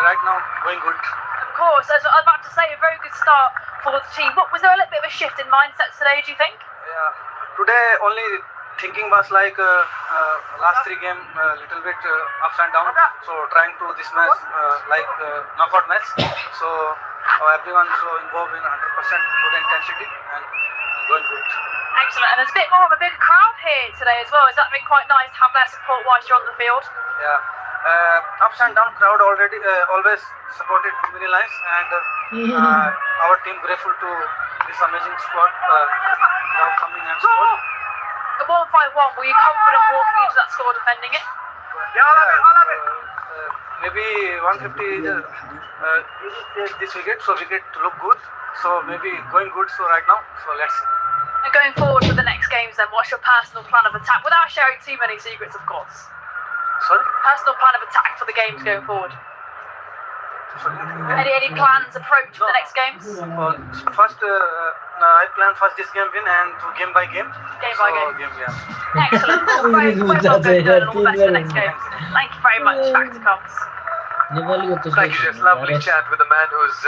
right now going good. Of course, as I was about to say, a very good start for the team. What was there a little bit of a shift in mindset today, do you think? Yeah, today only thinking was like last 3 games little bit ups and downs, so trying to this match like knockout match, so everyone so involved in 100% good intensity and going good. Excellent, and there's a bit more of a big crowd here today as well. Has that been quite nice to have their support whilst you're on the field? Yeah, ups and down crowd already always supported Lumbini Lions, and our team grateful to this amazing squad crowd coming and support. At 151, were you confident walking into that score defending it? Maybe 150 is this wicket, so wicket look good. So maybe going good. So right now, so let's see. And going forward for the next games, then, what's your personal plan of attack? Without sharing too many secrets, of course. Sorry. Personal plan of attack for the games going forward. Any plans, approach for the next games? First, I plan first this game win and to game by game. Game by game. Yeah. Excellent. Well, very well done and all the best for the next games. Thank you very much, Factor Coms. Thank you, just lovely chat with a man who's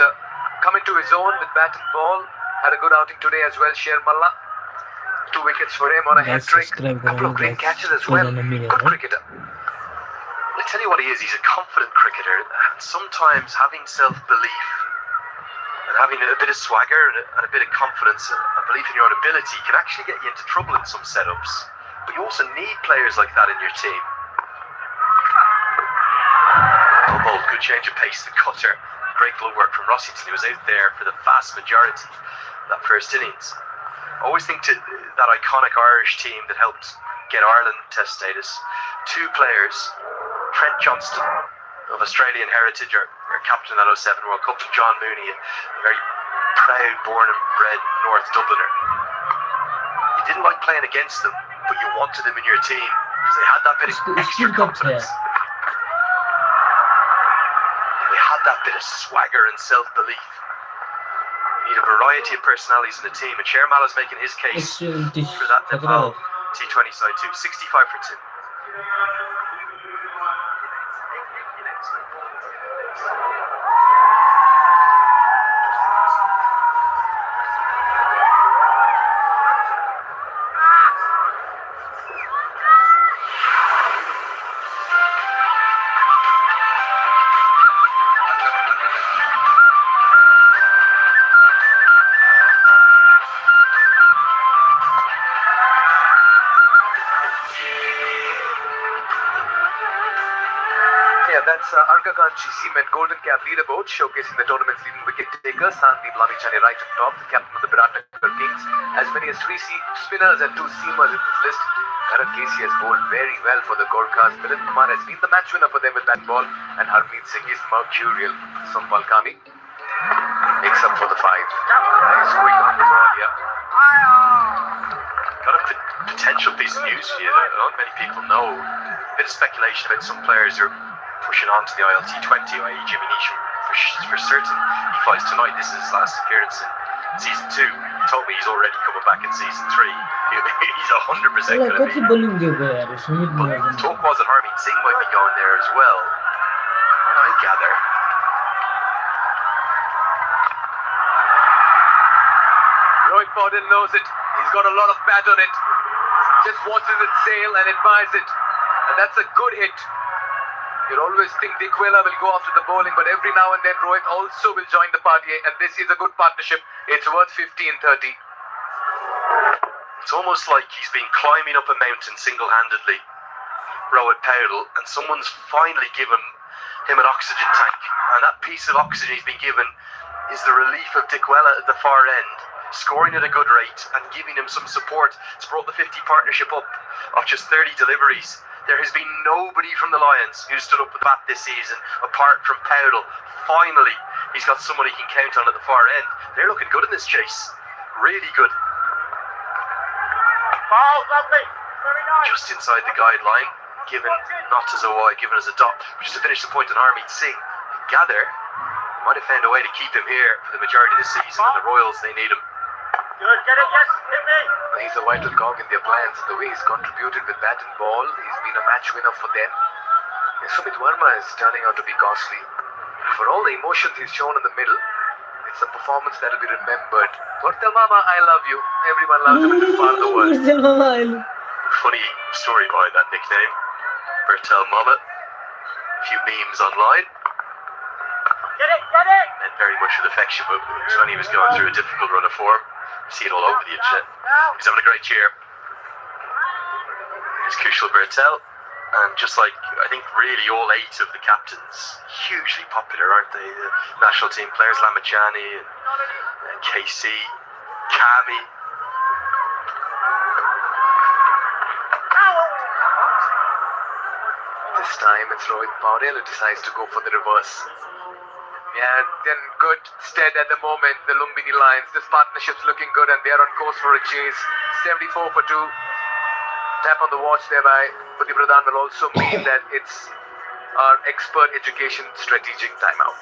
coming to his own with bat and ball. Had a good outing today as well, Sher Malla. 2 wickets for him on a hat-trick. Couple of great catches as well. Good cricketer. I tell you what he is, he's a confident cricketer, and sometimes having self-belief and having a bit of swagger and a bit of confidence and belief in your own ability can actually get you into trouble in some setups. But you also need players like that in your team. Well bowled, good change of pace, the cutter. Great glove work from Rossington, he was out there for the vast majority of that first innings. I always think to that iconic Irish team that helped get Ireland test status, 2 players, Trent Johnston of Australian heritage, or captain of that 07 World Cup, John Mooney, a very proud, born and bred North Dubliner. You didn't like playing against them, but you wanted them in your team because they had that bit of extra confidence. And they had that bit of swagger and self-belief. You need a variety of personalities in the team, and Sher Mallah's making his case for that Nepal T20 side too. 65 for 2. That's Argakanchi Cement Golden Cap leaderboard showcasing the tournament's leading wicket taker Sandeep Lamichhane right on top, the captain of the BHATTA Kings. As many as 3 spinners and 2 seamers in this list. Karan Casey has bowled very well for the Gorkhas. Milind Kumar has been the match winner for them with that ball, and Harmeet Singh is mercurial. Sampal Kami makes up for the 5. Nice quick on the ball here. Got a potential piece of news for you that not many people know. A bit of speculation about some players who are pushing on to the ILT20, i.e. Jimmy Neesham for certain. He flies tonight. This is his last appearance in season 2. He told me he's already coming back in season 3. He's 100% going to be. But talk was that Harmeet Singh might be going there as well, I gather. Rohit Paudel knows it. He's got a lot of bat on it. Just watches it sail and admires it. And that's a good hit. You'll always think Dikwela will go after the bowling, but every now and then Rohit also will join the party, and this is a good partnership. It's worth 15-30. It's almost like he's been climbing up a mountain single-handedly, Rohit Paudel, and someone's finally given him an oxygen tank. And that piece of oxygen he's been given is the relief of Dikwela at the far end, scoring at a good rate and giving him some support. It's brought the 50 partnership up of just 30 deliveries. There has been nobody from the Lions who stood up with bat this season, apart from Paudel. Finally, he's got someone he can count on at the far end. They're looking good in this chase. Really good. Oh, lovely. Very nice. Just inside the guideline, given not as a wide, given as a dot. Just to finish the point on Harmeet Singh, I gather they might have found a way to keep him here for the majority of the season, and the Royals, they need him. Good, get it, yes, hit me. He's a vital cog in their plans. The way he's contributed with bat and ball, he's been a match winner for them. And Sumit Verma is turning out to be costly. For all the emotions he's shown in the middle, it's a performance that will be remembered. Tortel Mama, I love you. Everyone loves him in this part of the world. Funny story behind that nickname, Bertel Mama. A few memes online. Get it, get it. And very much with affection, but when he was going through a difficult run of form. See it all over the internet. He's having a great year. Here's Kushal Bertel, And just like, I think really all 8 of the captains, hugely popular, aren't they? The national team players, Lamachani and KC, Kami. This time it's Rohit Paudel who decides to go for the reverse. Yeah, then good stead at the moment, the Lumbini Lions. This partnership's looking good and they're on course for a chase. 74 for 2. Tap on the watch there by Pudi Pradhan will also mean that it's our expert education strategic timeout.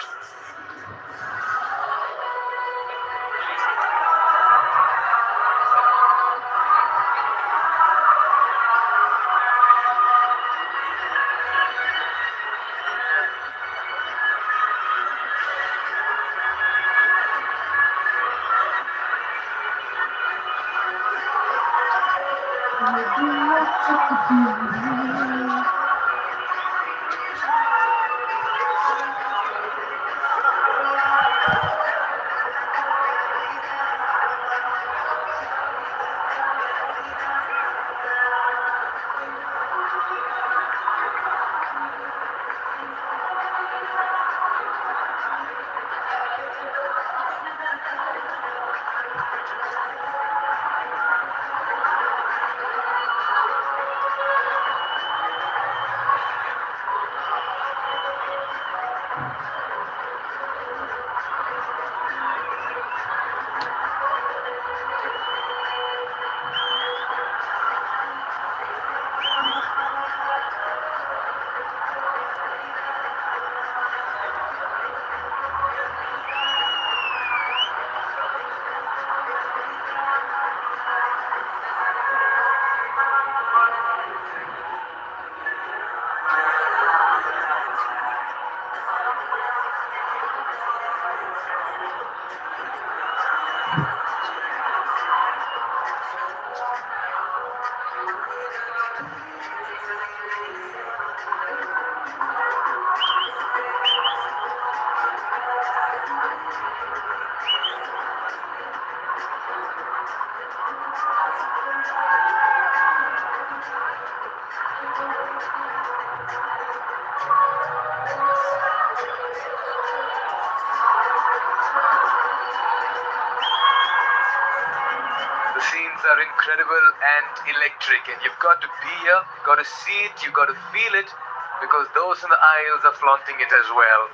Are incredible and electric, and you've got to be here, you've got to see it, you've got to feel it, because those in the aisles are flaunting it as well.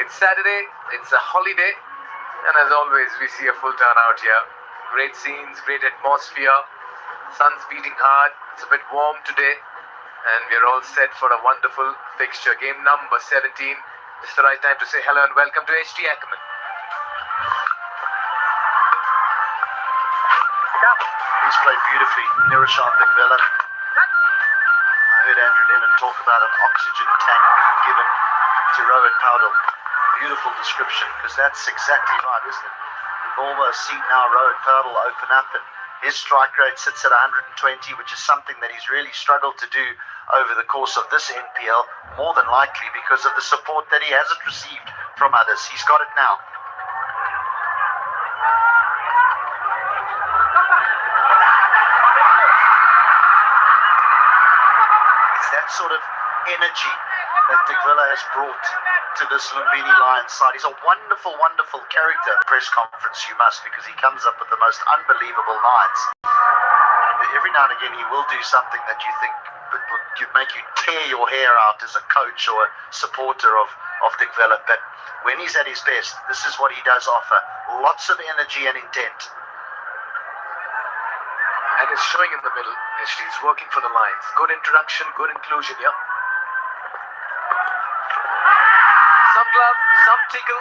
It's Saturday, it's a holiday, and as always we see a full turnout here. Great scenes, great atmosphere, sun's beating hard, it's a bit warm today, and we're all set for a wonderful fixture. Game number 17. It's the right time to say hello and welcome to HT Ackerman. He's played beautifully. Nirishant Dikvela. I heard Andrew Leonard talk about an oxygen tank being given to Rohit Paudel. Beautiful description, because that's exactly right, isn't it? We've almost seen now Rohit Paudel open up, and his strike rate sits at 120, which is something that he's really struggled to do over the course of this NPL, more than likely because of the support that he hasn't received from others. He's got it now. That sort of energy that Dikvela has brought to this Lumbini Lions side. He's a wonderful, wonderful character. Press conference you must, because he comes up with the most unbelievable lines. Every now and again he will do something that you think would make you tear your hair out as a coach or a supporter of Dikvela. But when he's at his best, this is what he does offer. Lots of energy and intent. And it's showing in the middle. Actually, it's working for the Lions. Good introduction, good inclusion here. Some glove, some tickle.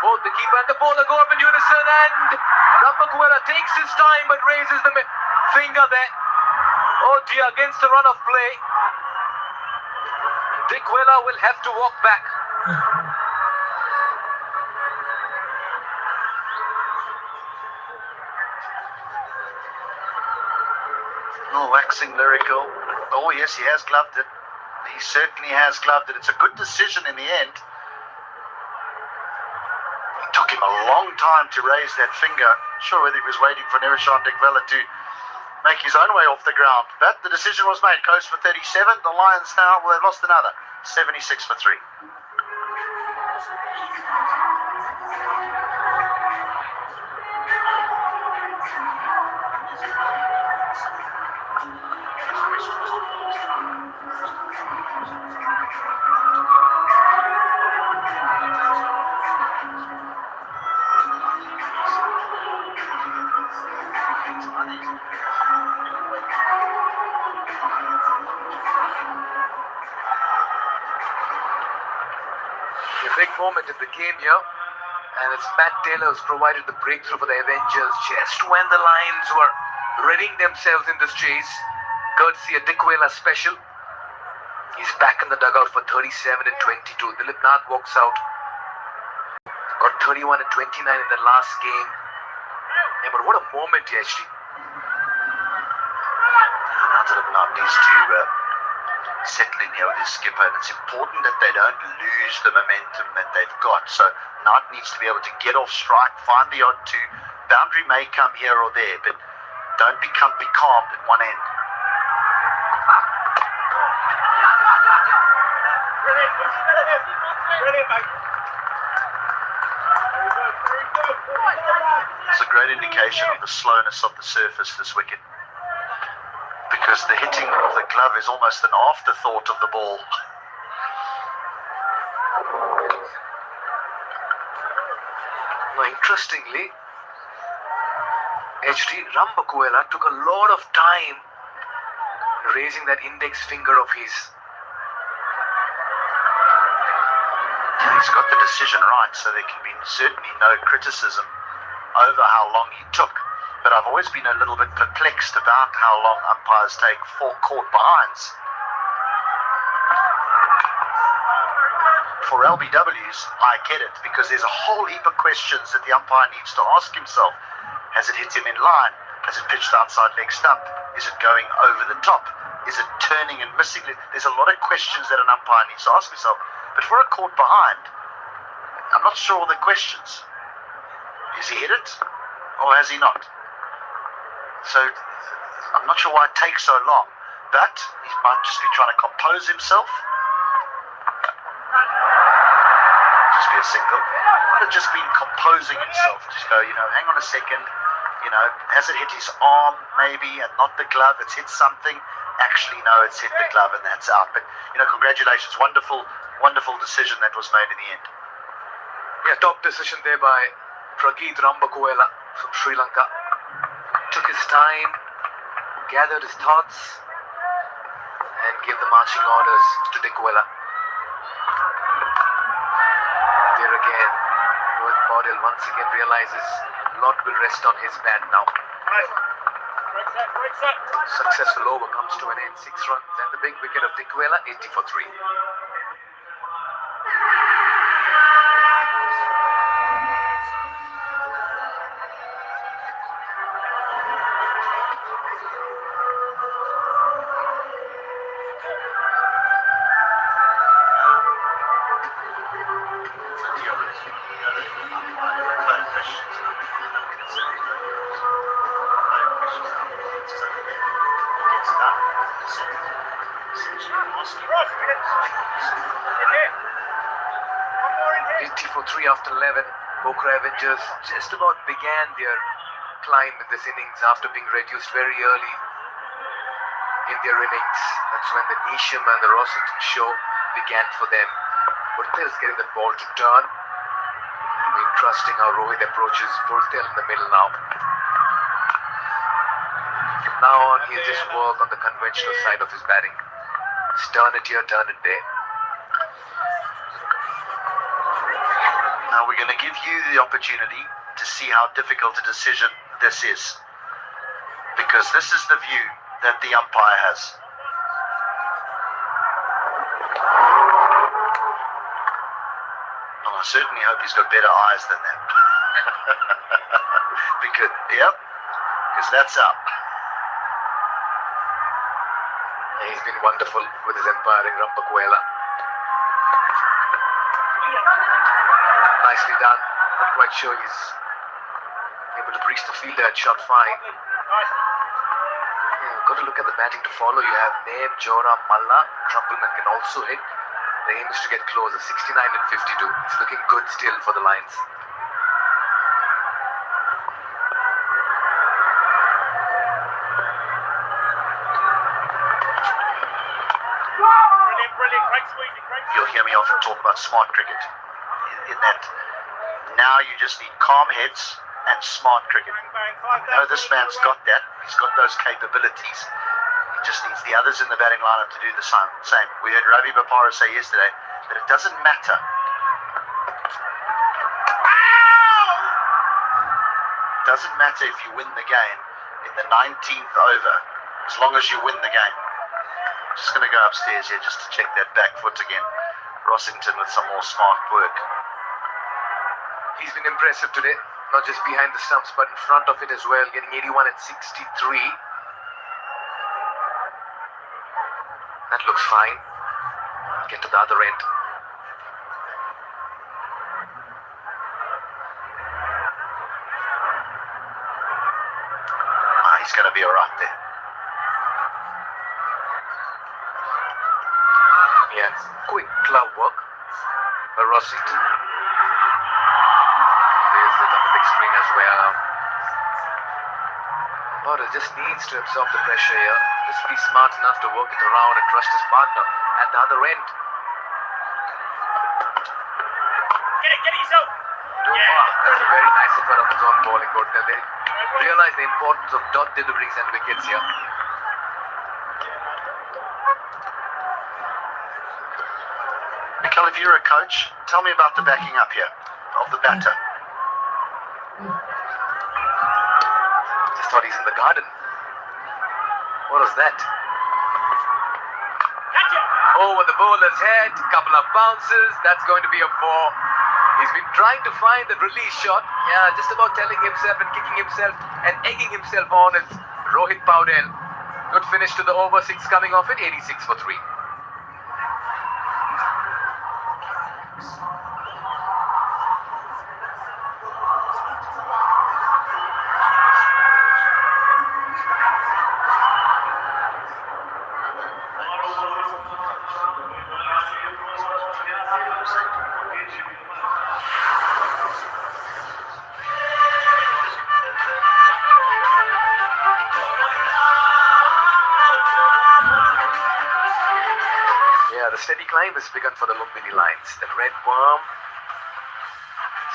Both the keeper and the bowler go up in unison, and Pokhera takes his time but raises the finger there. Oh dear, against the run of play. Dikvela will have to walk back. Oh, waxing lyrical. Oh, yes, he has gloved it. He certainly has gloved it. It's a good decision in the end. It took him a long time to raise that finger. Not sure whether he was waiting for Nirishant Dikvela to make his own way off the ground. But the decision was made. Goes for 37. The Lions now, well, they've lost another. 76 for 3. A big moment in the game here, and it's Matt Taylor who's provided the breakthrough for the Avengers just when the Lions were readying themselves in this chase, courtesy a Dikwela special. He's back in the dugout for 37 and 22. Dilip Nath walks out, got 31 and 29 in the last game. Yeah, but what a moment, actually. Now Dilip Nath needs to settle in here with his skipper, and it's important that they don't lose the momentum that they've got. So Nath needs to be able to get off strike, find the odd two. Boundary may come here or there, but don't be calm at one end. It's a great indication of the slowness of the surface, this wicket, because the hitting of the glove is almost an afterthought of the ball. Now, interestingly, HD Rambakuela took a lot of time raising that index finger of his. He's got the decision right, so there can be certainly no criticism over how long he took. But I've always been a little bit perplexed about how long umpires take for caught behinds. For LBWs, I get it, because there's a whole heap of questions that the umpire needs to ask himself. Has it hit him in line? Has it pitched outside leg stump? Is it going over the top? Is it turning and missing? There's a lot of questions that an umpire needs to ask himself. But for a caught behind, I'm not sure all the questions. Has he hit it, or has he not? So I'm not sure why it takes so long, but he might just be trying to compose himself. Just be a single. Might have just been composing himself. Just go, hang on a second. Has it hit his arm maybe and not the glove? It's hit something. Actually, no, it's hit the glove and that's out. But, congratulations. Wonderful decision that was made in the end. Yeah, top decision there by Prageet Rambakuela from Sri Lanka. Took his time, gathered his thoughts, and gave the marching orders to Dikwela. There again, Rohit Paudel once again realizes a lot will rest on his bat now. Successful over comes to an end, 6 runs, and the big wicket of Dikwela, 80 for 3. After 11, Pokhera Avengers just about began their climb in this innings after being reduced very early in their innings. That's when the Nisham and the Rossington show began for them. Purtell's getting the ball to turn. It'll be interesting how Rohit approaches Purtell in the middle now. From now on, he'll just work on the conventional side of his batting. Just turn it here, turn it there. Now we're going to give you the opportunity to see how difficult a decision this is, because this is the view that the umpire has. Well, I certainly hope he's got better eyes than that. because that's up. He's been wonderful with his umpiring, Rambakuela. Nicely done. Not quite sure he's able to breach the fielder and shot fine. got to look at the batting to follow. You have Naib, Jora, Malla. Trumpleman can also hit. The aim is to get closer. 69 and 52. It's looking good still for the Lions. You'll hear me often talk about smart cricket. In that now you just need calm heads and smart cricket. I know this man's got that. He's got those capabilities. He just needs the others in the batting lineup to do the same. We heard Ravi Bopara say yesterday that it doesn't matter. It doesn't matter if you win the game in the 19th over, as long as you win the game. Just going to go upstairs here just to check that back foot again. Rossington with some more smart work. He's been impressive today. Not just behind the stumps, but in front of it as well. Getting 81 and 63. That looks fine. Get to the other end. He's going to be all right there. Yeah, quick glove work by Rossington. There's it on the big screen as well. Potter just needs to absorb the pressure here. Just be smart enough to work it around and trust his partner at the other end. Get it yourself. That's a very nice effort of his own bowling court. They realize the importance of dot deliveries and wickets here. Mikel, if you're a coach, tell me about the backing up here of the batter. Just thought he's in the garden. What was that? Over the bowler's head, couple of bounces. That's going to be a 4. He's been trying to find the release shot. Yeah, just about telling himself and kicking himself and egging himself on. It's Rohit Paudel. Good finish to the over 6 coming off it. 86 for 3. The steady climb has begun for the Lumbini Lions. That red worm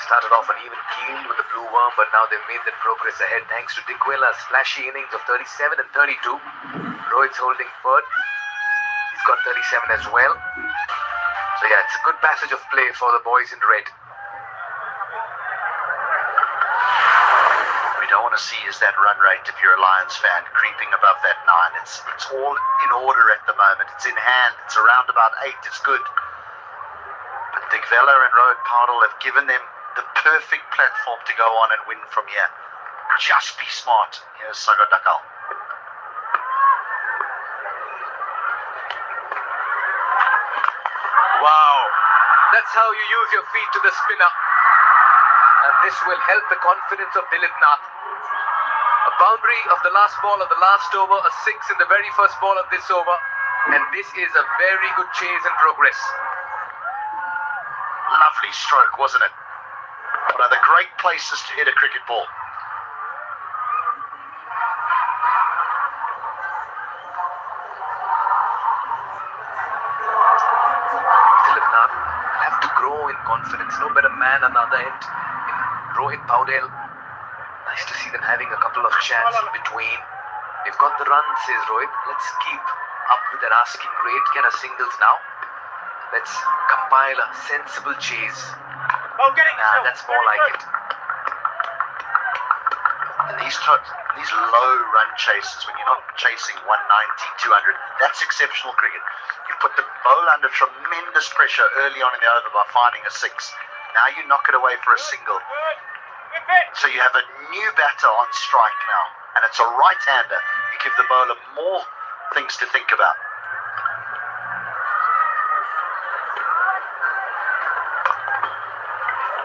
started off an even keel with the blue worm, but now they've made that progress ahead thanks to Dickwella's flashy innings of 37 and 32. Rohit's holding third. He's got 37 as well. So yeah, it's a good passage of play for the boys in red. We don't want to see is that run rate if you're a Lions fan creeping above that 9. It's all in order at the moment. It's in hand. It's around about 8. It's good. But Dickvella and Rohit Paudel have given them the perfect platform to go on and win from here. Just be smart. Here's Sagar Dakal. Wow, that's how you use your feet to the spinner. And this will help the confidence of Dilip Nath. A boundary of the last ball of the last over, a 6 in the very first ball of this over. And this is a very good chase and progress. Lovely stroke, wasn't it? One of the great places to hit a cricket ball. Dilip Nath will have to grow in confidence. No better man on the other end. Rohit Paudel. Nice to see them having a couple of chats in between. We've got the run, says Rohit. Let's keep up with that asking rate. Get our singles now. Let's compile a sensible chase. Oh, get it. That's more like it. And these low run chases, when you're not chasing 190, 200, that's exceptional cricket. You've put the bowler under tremendous pressure early on in the over by finding a 6. Now you knock it away for a single. So you have a new batter on strike now, and it's a right-hander. You give the bowler more things to think about.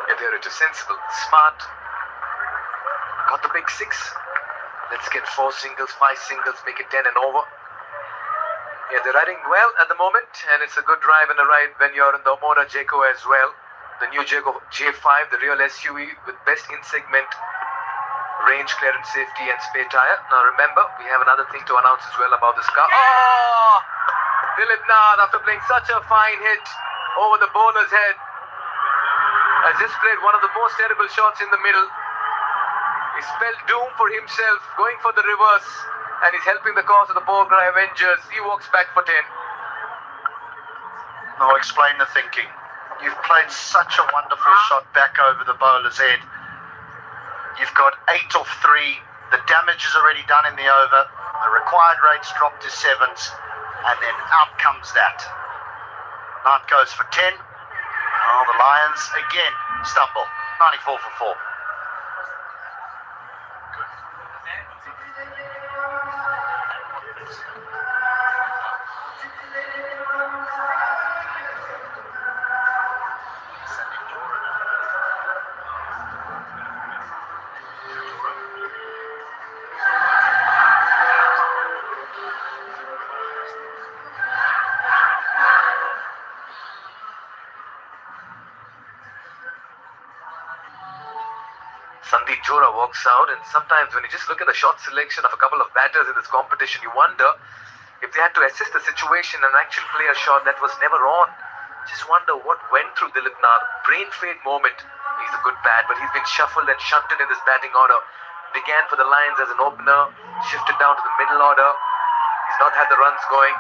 Yeah, there it is. Sensible, smart. Got the big 6. Let's get 4 singles, 5 singles, make it 10 and over. Yeah, they're riding well at the moment, and it's a good drive and a ride when you're in the Omora Jayco as well. The new Jayco J5, the real SUV with best in-segment range, clearance, safety and spare tire. Now remember, we have another thing to announce as well about this car. Oh! Dilip Nath, after playing such a fine hit over the bowler's head, has just played one of the most terrible shots in the middle. He spelled doom for himself, going for the reverse, and he's helping the cause of the Pokhera Avengers. He walks back for 10. Now explain the thinking. You've played such a wonderful shot back over the bowler's head. You've got 8 off 3. The damage is already done in the over. The required rates drop to 7s, and then out comes that. Now it goes for 10. Oh, the Lions again stumble. 94 for 4. Sandeep Johra walks out, and sometimes when you just look at the shot selection of a couple of batters in this competition, you wonder if they had to assess the situation and actually play a shot that was never on. Just wonder what went through Dilip Nath. Brain fade moment. He's a good bat, but he's been shuffled and shunted in this batting order. Began for the Lions as an opener, shifted down to the middle order. He's not had the runs going.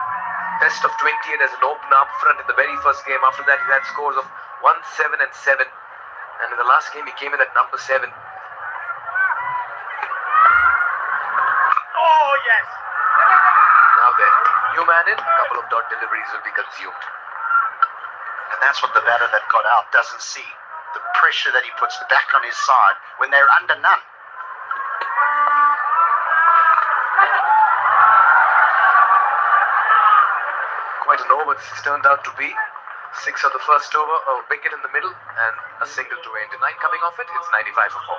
Best of 28 as an opener up front in the very first game. After that, he had scores of 1, 7 and 7. And in the last game, he came in at number 7. Oh, yes. Now then, new man in, a couple of dot deliveries will be consumed. And that's what the batter that got out doesn't see. The pressure that he puts back on his side when they're under none. Quite an over this has turned out to be. 6 of the first over, a wicket in the middle, and a single to end. 9 coming off it, it's 95 for 4.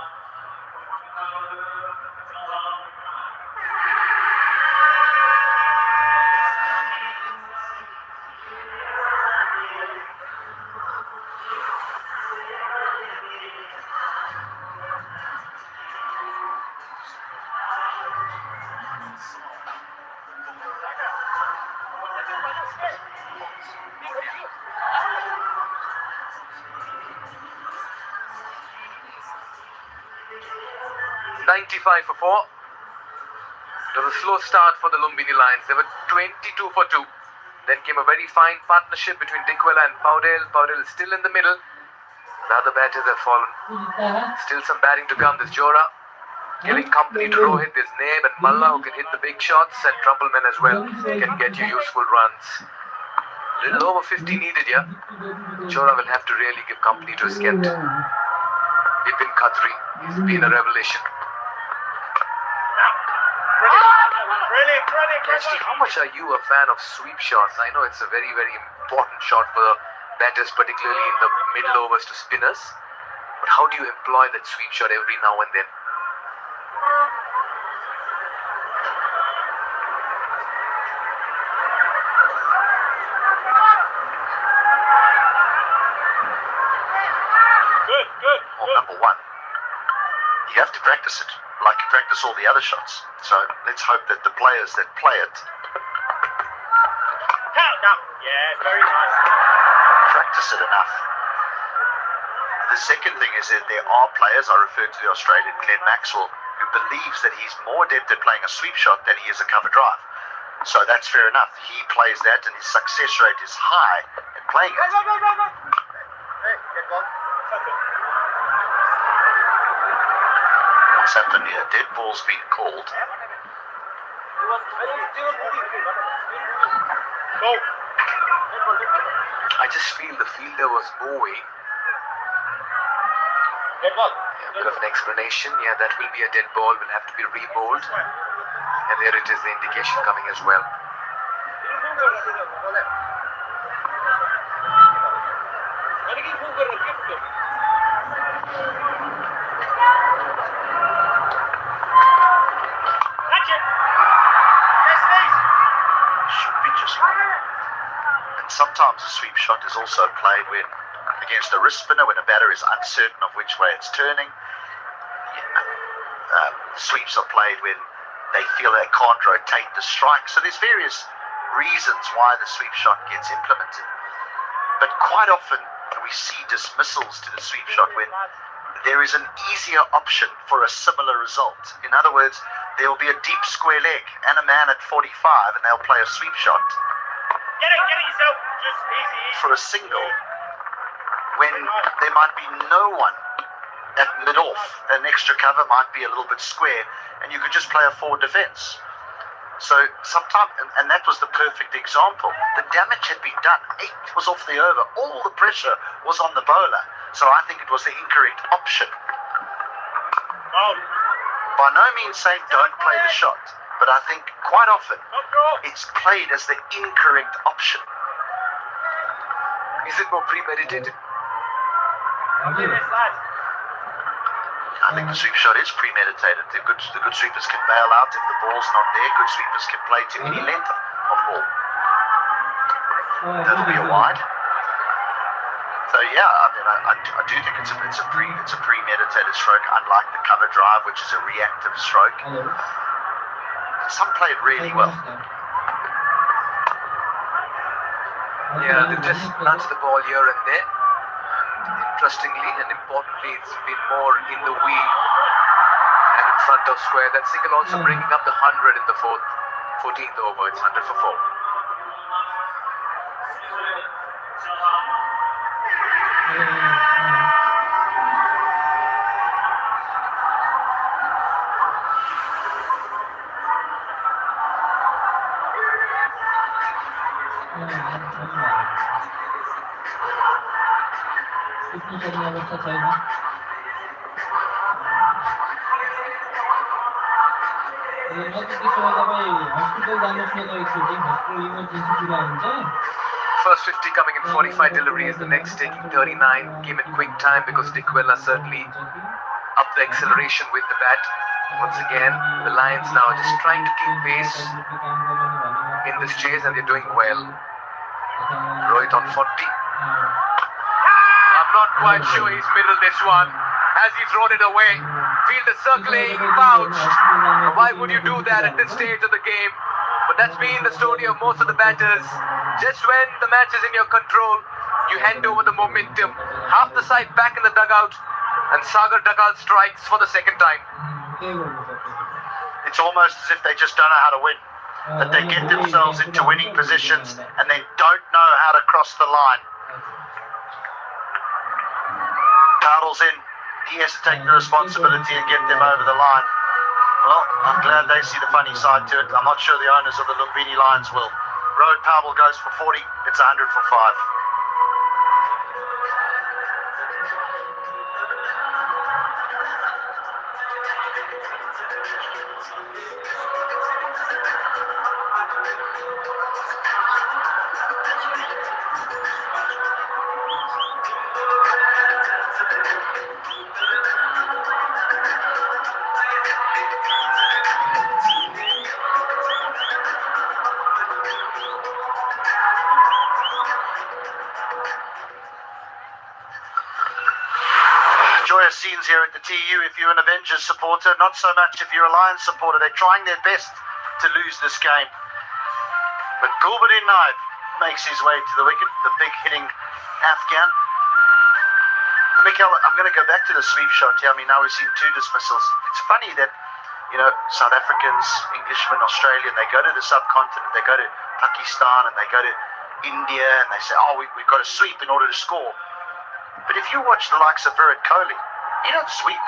For 4. It was a slow start for the Lumbini Lions. They were 22 for 2. Then came a very fine partnership between Dickwella and Powdell. Powdell is still in the middle. The other batters have fallen. Still some batting to come. There's Johra giving company to Rohit. There's Naib and Malla who can hit the big shots, and Trumpleman as well can get you useful runs. Little over 50 needed here. Johra will have to really give company to his captain. Bipin Khatri. He's been a revelation. Kashti, how much are you a fan of sweep shots? I know it's a very, very important shot for the batters, particularly in the middle overs to spinners. But how do you employ that sweep shot every now and then? Good. Well, number one, you have to practice it like you practice all the other shots. So let's hope that the players that play it Very nice. practice it enough. The second thing is that there are players, I referred to the Australian Glenn Maxwell, who believes that he's more adept at playing a sweep shot than he is a cover drive. So that's fair enough. He plays that and his success rate is high in playing it. What's happened here? Dead ball's been called. I just feel the fielder was moving. A bit of an explanation. Yeah, that will be a dead ball. Will have to be rebowled. And there it is, the indication coming as well. just one. And sometimes a sweep shot is also played when against a wrist spinner, when a batter is uncertain of which way it's turning. Sweeps are played when they feel they can't rotate the strike. So there's various reasons why the sweep shot gets implemented. But quite often we see dismissals to the sweep shot when there is an easier option for a similar result. In other words, there will be a deep square leg and a man at 45 and they'll play a sweep shot. Get it yourself. Just easy. For a single, when there might be no one at mid-off, an extra cover might be a little bit square, and you could just play a forward defence. So sometimes, and that was the perfect example. The damage had been done. 8 was off the over. All the pressure was on the bowler. So I think it was the incorrect option. By no means saying don't play the shot, but I think quite often it's played as the incorrect option. Is it more premeditated? I think the sweep shot is premeditated. The good sweepers can bail out if the ball's not there. Good sweepers can play to any length of ball. That'll be a wide. So yeah, I mean, I do think it's a premeditated stroke, unlike the cover drive, which is a reactive stroke. Some play it really well. Yeah, they just nudge the ball here and there. Interestingly and importantly, it's been more in the wheel and in front of square. That single also bringing up the 100 in the 14th over. It's 100 for 4. अवस्था छैन म त त्यसो भए तपाईँ hospital जानुहोस् न त एकचोटि हस्पिटल इमर्जेन्सी कुरा हुन्छ First 50 coming in 45 delivery is the next, taking 39. Came in quick time because Dikwela certainly up the acceleration with the bat. Once again, the Lions now just trying to keep pace in this chase and they're doing well. Rohit on 40. I'm not quite sure he's middled this one as he thrown it away. Feel the circling bounce. Why would you do that at this stage of the game? But that's been the story of most of the batters. Just when the match is in your control, you hand over the momentum. Half the side back in the dugout, and Sagar Dakal strikes for the second time. It's almost as if they just don't know how to win. That they get themselves into winning positions and they don't know how to cross the line. Paddles in. He has to take the responsibility and get them over the line. Well, I'm glad they see the funny side to it. I'm not sure the owners of the Lumbini Lions will. Rohit Powell goes for 40. It's 100 for 5. Joyous scenes here at the TU if you're an Avengers supporter, not so much if you're a Lions supporter. They're trying their best to lose this game. But Gulbuddin Naib makes his way to the wicket, the big hitting Afghan. Mikhail, I'm going to go back to the sweep shot here. I mean, now we've seen 2 dismissals. It's funny that, you know, South Africans, Englishmen, Australian, they go to the subcontinent, they go to Pakistan and they go to India and they say, oh, we've got to sweep in order to score. But if you watch the likes of Virat Kohli, he don't sweep.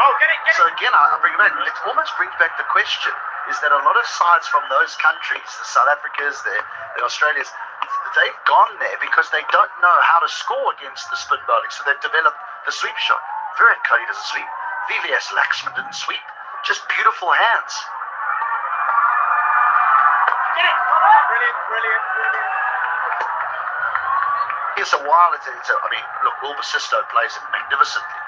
Oh, get it. So again, I bring it back. It almost brings back the question, is that a lot of sides from those countries, the South Africans, the Australians, they've gone there because they don't know how to score against the spin bowling. So they've developed the sweep shot. Virat Kohli doesn't sweep. VVS Laxman didn't sweep. Just beautiful hands. Get it. Brilliant. It's a while. I mean, look, Will Basisto plays it magnificently.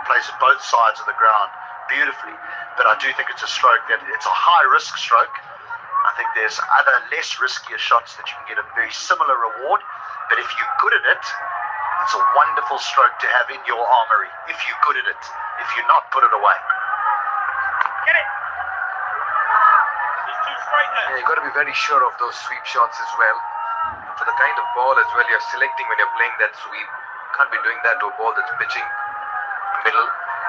Plays at both sides of the ground. beautifully. But I do think it's a stroke that it's a high risk stroke. I think there's other less riskier shots that you can get a very similar reward. But if you're good at it, it's a wonderful stroke to have in your armory. If you're good at it. If you're not, put it away. Get it! It's too straight there. Yeah, you've got to be very sure of those sweep shots as well. For the kind of ball as well you're selecting when you're playing that sweep. You can't be doing that to a ball that's pitching middle,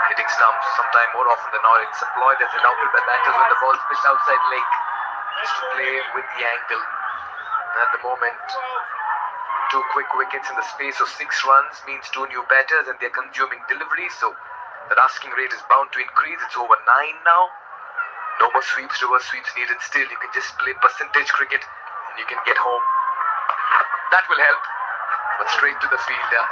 hitting stumps. Sometime more often than not, it's a ploy that's adopted by batters when the ball's pitched outside leg. Just to play with the angle. And at the moment, 2 quick wickets in the space of 6 runs means 2 new batters and they're consuming deliveries. So that asking rate is bound to increase. It's over 9 now. No more sweeps, reverse sweeps needed. Still, you can just play percentage cricket and you can get home. That will help. But straight to the fielder.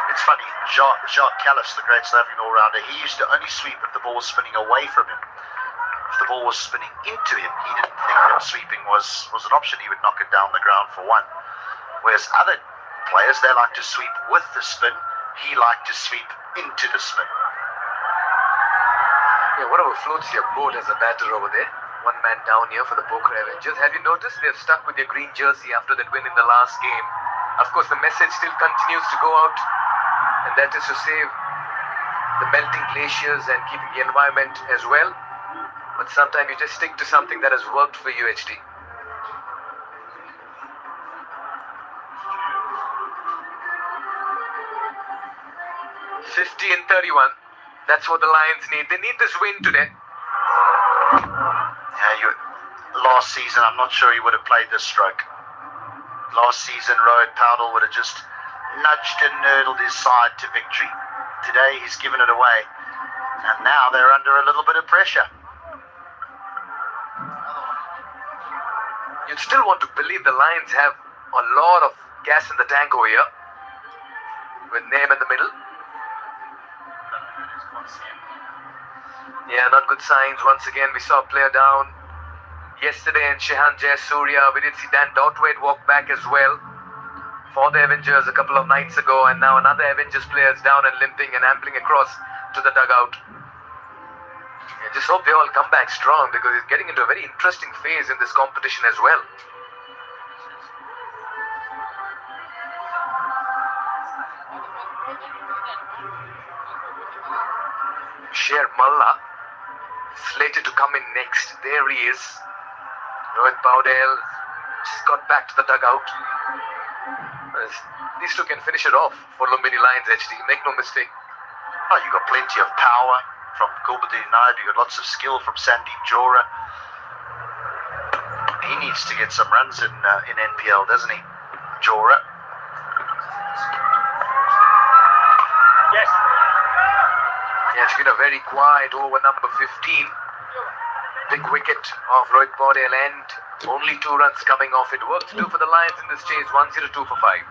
It's funny, Jacques Callis, the great South African all-rounder, he used to only sweep if the ball was spinning away from him. If the ball was spinning into him, he didn't think that sweeping was an option. He would knock it down the ground for one. Whereas other players, they like to sweep with the spin. He liked to sweep into the spin. Yeah, whatever floats your boat as a batter over there. 1 man down here for the Pokhera Avengers. Have you noticed they've stuck with their green jersey after that win in the last game? Of course, the message still continues to go out, and that is to save the melting glaciers and keeping the environment as well. But sometimes you just stick to something that has worked for you, HT. and 31. That's what the Lions need. They need this win today. Yeah, last season, I'm not sure he would have played this stroke. Last season, Rohit Powdell would have just nudged and nurdled his side to victory. Today, he's given it away. And now they're under a little bit of pressure. You'd still want to believe the Lions have a lot of gas in the tank over here. With Name in the middle. Yeah, not good signs. Once again, we saw a player down yesterday in Shehan Jayasuriya. We did see Dan Dotwaite walk back as well for the Avengers a couple of nights ago, and now another Avengers player is down and limping and ambling across to the dugout. I just hope they all come back strong because it's getting into a very interesting phase in this competition as well. Sher Malla slated to come in next. There he is. Rohit Powdell just got back to the dugout. These two can finish it off for Lumbini Lions, HT. Make no mistake. Oh, you got plenty of power from Gulbadin Naid. You got lots of skill from Sandeep Johra. He needs to get some runs in NPL, doesn't he, Johra? Yes. Yeah, it's been a very quiet over number 15. Big wicket of Rohit Powdell and only 2 runs coming off it. Work to do for the Lions in this chase. 102 for 5.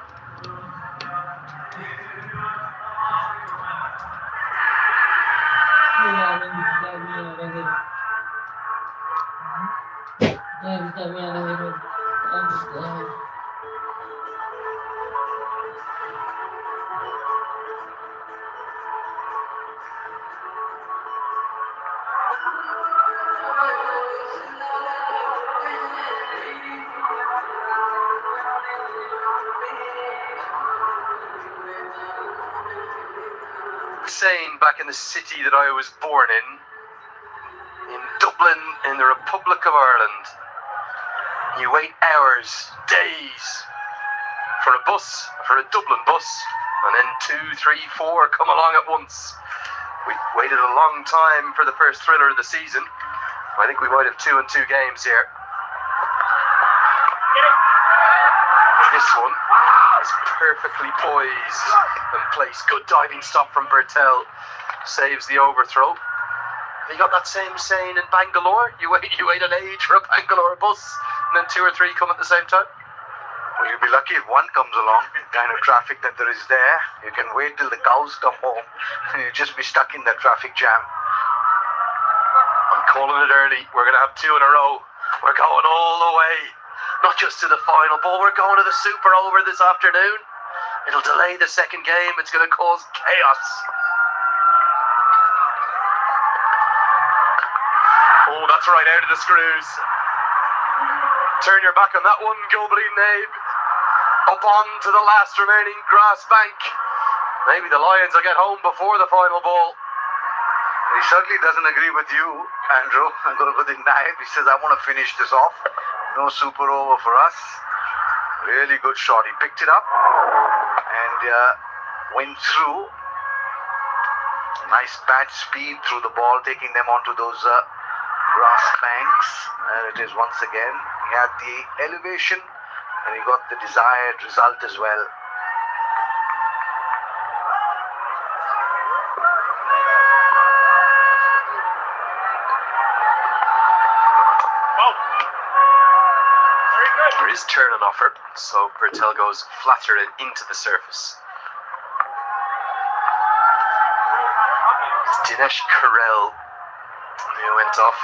Saying back in the city that I was born in Dublin, in the Republic of Ireland, you wait hours, days for a bus, for a Dublin bus, and then 2, 3, 4 come along at once. We waited a long time for the first thriller of the season. I think we might have 2 and 2 games here. This one is perfectly poised and placed. Good diving stop from Bertel. Saves the overthrow. You got that same saying in Bangalore? You wait an age for a Bangalore bus, and then 2 or 3 come at the same time? Well, you'll be lucky if one comes along. The kind of traffic that there is there, you can wait till the cows come home, and you'll just be stuck in that traffic jam. I'm calling it early. We're going to have 2 in a row. We're going all the way. Not just to the final ball, we're going to the Super Over this afternoon. It'll delay the second game. It's going to cause chaos. That's right, out of the screws. Turn your back on that one, Gulbari Nabe. Up on to the last remaining grass bank. Maybe the Lions will get home before the final ball. He certainly doesn't agree with you, Andrew. Gulbuddin Naib. He says, I want to finish this off. No super over for us. Really good shot. He picked it up and went through. Nice bat speed through the ball, taking them onto those grass banks. There it is once again. He had the elevation and he got the desired result as well. There is turn on offer, so Bertel goes flatter and into the surface. Dinesh Karel, who went off.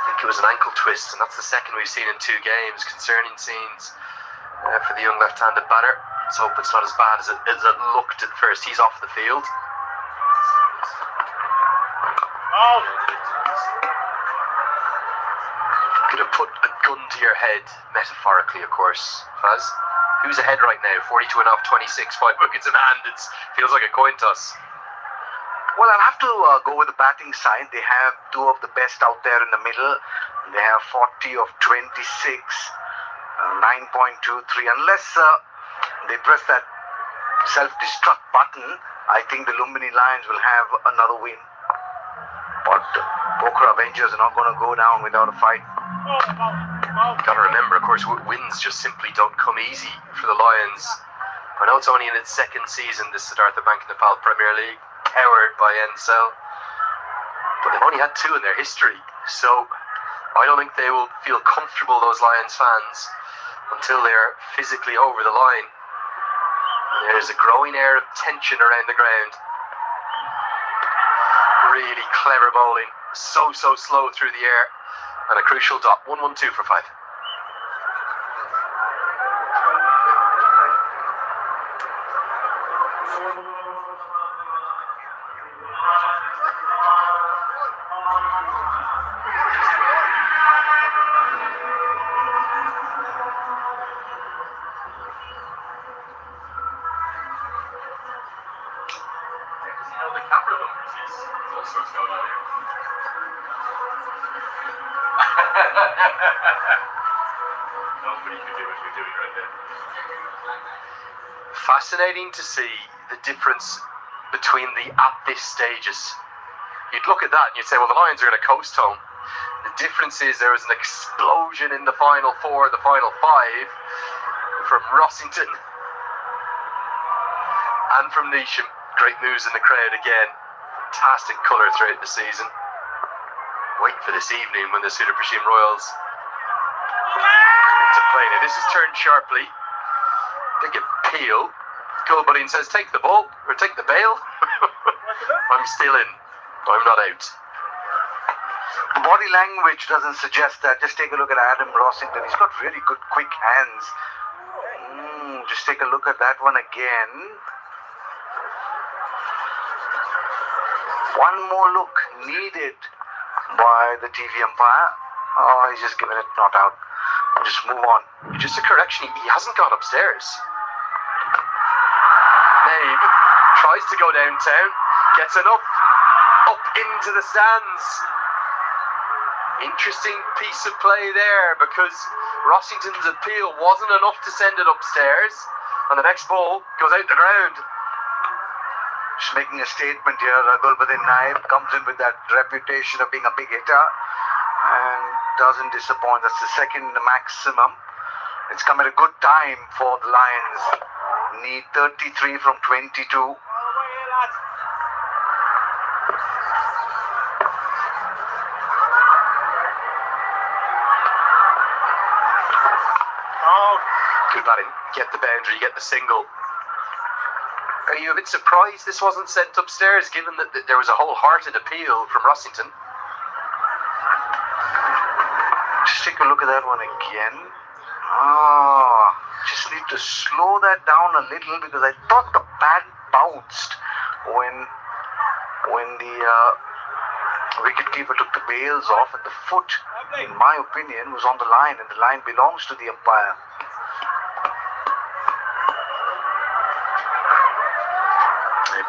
I think it was an ankle twist, and that's the second we've seen in 2 games. Concerning scenes for the young left-handed batter. Let's hope it's not as bad as it looked at first. He's off the field. Gonna put a gun to your head, metaphorically, of course. Faz, who's ahead right now? 42 and off, 26, 5 wickets in hand. It feels like a coin toss. Well, I'll have to go with the batting side. They have 2 of the best out there in the middle. They have 40 of 26, 9.23. Unless they press that self-destruct button, I think the Lumbini Lions will have another win. But Pokhera Avengers are not going to go down without a fight. Got to remember, of course, wins just simply don't come easy for the Lions. I know it's only in its 2nd season, this Siddhartha Bank Nepal Premier League, powered by NCL, but they've only had 2 in their history, so I don't think they will feel comfortable, those Lions fans, until they're physically over the line. There's a growing air of tension around the ground. Really clever bowling, so slow through the air, and a crucial dot. 1-1-2 for 5. Fascinating to see the difference between the at this stages. You'd look at that and you'd say, well, the Lions are going to coast home. The difference is there was an explosion in the final 4, the final 5 from Rossington and from Neesham. Great moves in the crowd again. Fantastic colour throughout the season. Wait for this evening when the Super Prashim Royals come into play. Now this is turned sharply. Big appeal. Gulbuddin says, take the ball or take the bail. I'm still in. I'm not out. Body language doesn't suggest that. Just take a look at Adam Rossington. He's got really good quick hands. Just take a look at that one again. One more look needed by the TV umpire. Oh, he's just given it not out. Just move on. Just a correction, he hasn't gone upstairs. Nabe tries to go downtown, gets enough up into the stands. Interesting piece of play there, because Rossington's appeal wasn't enough to send it upstairs, and the next ball goes out the ground. Just making a statement here. Gulbuddin Naib comes in with that reputation of being a big hitter and doesn't disappoint. That's the 2nd maximum. It's come at a good time for the Lions. Need 33 from 22. Good batting. Get the boundary, get the single. Are you a bit surprised this wasn't sent upstairs, given that there was a wholehearted appeal from Rossington? Just take a look at that one again. Just need to slow that down a little, because I thought the bat bounced when the Wicketkeeper took the bails off, and the foot, in my opinion, was on the line, and the line belongs to the umpire.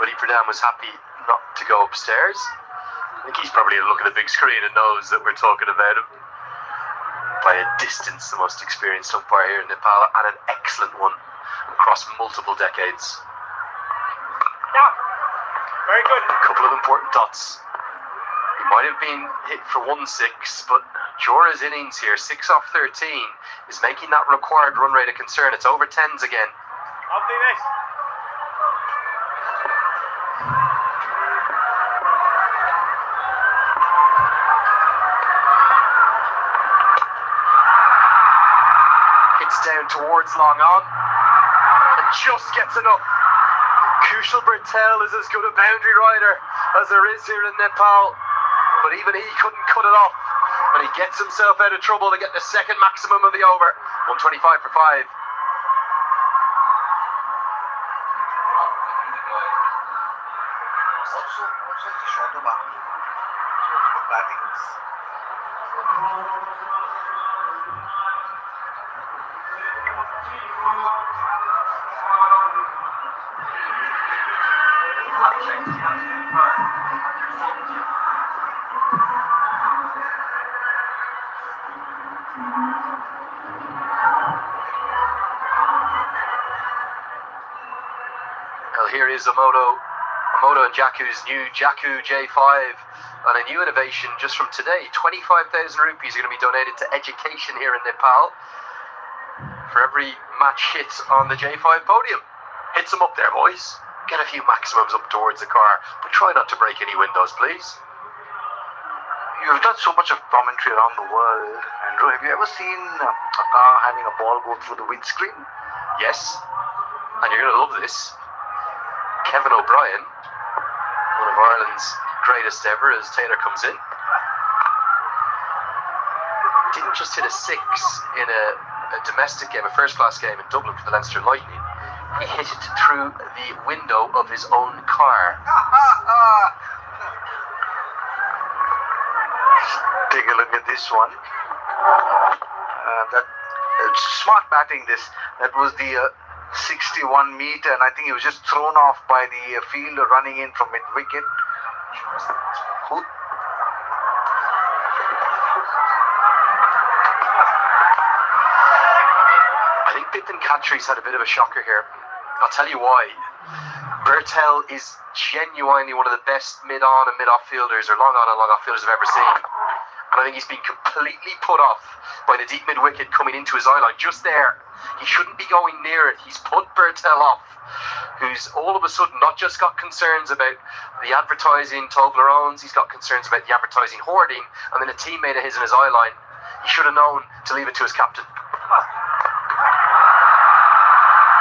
Buddy Pradhan was happy not to go upstairs. I think he's probably looking at the big screen and knows that we're talking about him. By a distance, the most experienced umpire here in Nepal, and an excellent one across multiple decades. Very good. A couple of important dots. He might have been hit for 1-6, but Jora's innings here, 6 off 13, is making that required run rate a concern. It's over 10s again. Lovely this. Hits down towards long on, and just gets enough. Kushal Bertel is as good a boundary rider as there is here in Nepal, but even he couldn't cut it off, and he gets himself out of trouble to get the second maximum of the over. 125 for 5. Also the shorter boundary. So it's good batting. Well, here is Amoto and Jaku's new Jaku J5, and a new innovation just from today. 25,000 rupees are going to be donated to education here in Nepal for every match hit on the J5 podium. Hits them up there, boys. Get a few maximums up towards the car, but try not to break any windows, please. You've done so much of commentary around the world, Andrew. Have you ever seen a car having a ball go through the windscreen? Yes, and you're going to love this. Kevin O'Brien, one of Ireland's greatest ever, as Taylor comes in, didn't just hit a 6 in a domestic game, a first-class game in Dublin for the Leinster Lightning. He hit it through the window of his own car. Take a look at this one. It's smart batting. That was the 61 meter, and I think he was just thrown off by the fielder running in from mid-wicket. I think Bipin Khatri's had a bit of a shocker here. I'll tell you why. Bertel is genuinely one of the best mid-on and mid-off fielders, or long-on and long-off fielders I've ever seen. And I think he's been completely put off by the deep mid-wicket coming into his eye line, just there. He shouldn't be going near it. He's put Bertel off, who's all of a sudden not just got concerns about the advertising Toblerones, he's got concerns about the advertising hoarding, and then a teammate of his in his eye line. He should have known to leave it to his captain.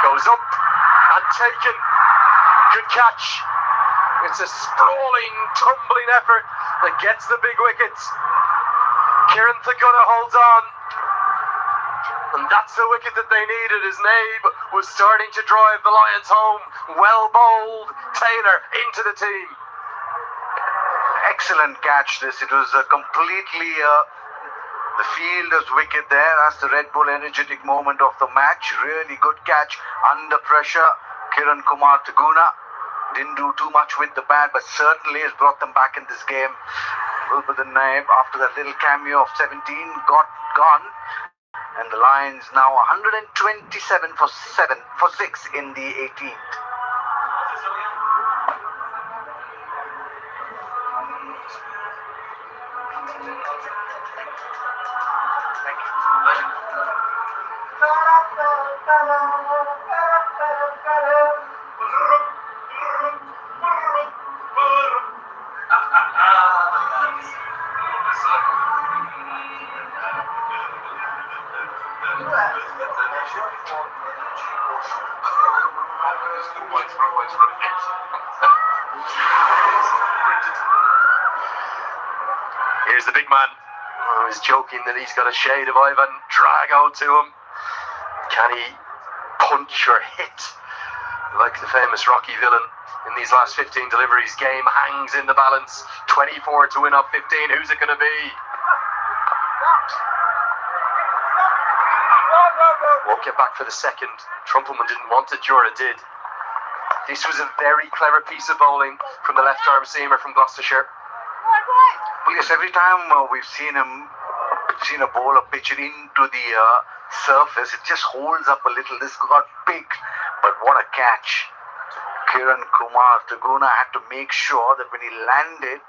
Goes up and taken. Good catch. It's a sprawling, tumbling effort that gets the big wicket. Kieran Thaguna holds on. And that's the wicket that they needed, as Nabe was starting to drive the Lions home. Well bowled. Taylor into the team. Excellent catch this. It was completely the fielder's wicket there. That's the Red Bull energetic moment of the match. Really good catch under pressure. Kiran Kumar Thaguna didn't do too much with the bat, but certainly has brought them back in this game. Gulbuddin Naib, after that little cameo of 17, got gone. And the Lions now 127 for 6 in the 18th. Here's the big man. Oh, he's joking that he's got a shade of Ivan Drago to him. Can he punch or hit Like the famous Rocky villain in these last 15 deliveries, game hangs in the balance. 24 to win off 15. Who's it going to be? Won't get back for the second. Trumpelman didn't want it, Jura did. This was a very clever piece of bowling from the left arm seamer from Gloucestershire. Well, yes, every time we've seen a bowler pitch it into the surface, it just holds up a little. This got big, but what a catch. Kiran Kumar Taguna had to make sure that when he landed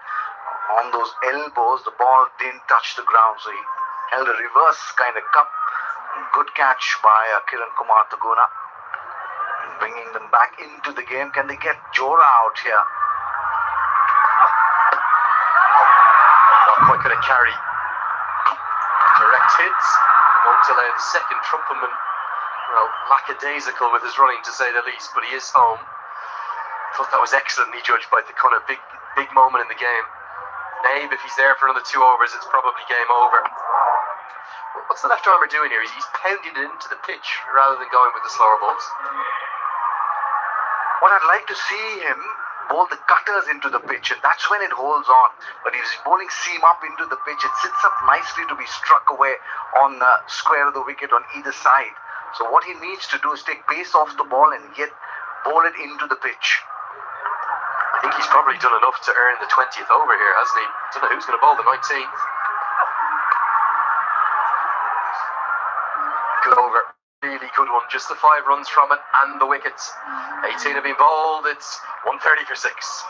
on those elbows, the ball didn't touch the ground. So he held a reverse kind of cup. Good catch by Kiran Kumar Taguna. Bringing them back into the game. Can they get Jora out here? Not quite going to carry. Direct hits. Won't allow the second. Trumpelman, well, lackadaisical with his running to say the least, but he is home. Thought that was excellently judged by the kind of big moment in the game. Nabe, if he's there for another 2 overs, it's probably game over. What's the left armer doing here? He's pounding it into the pitch rather than going with the slower balls. What I'd like to see him bowl the cutters into the pitch, and that's when it holds on. But if he's bowling seam up into the pitch, it sits up nicely to be struck away on the square of the wicket on either side. So what he needs to do is take pace off the ball and bowl it into the pitch. I think he's probably done enough to earn the 20th over here, hasn't he? Don't know who's going to bowl the 19th. Good over. Really good one. Just the 5 runs from it and the wickets. 18 have been bowled. It's 130 for 6.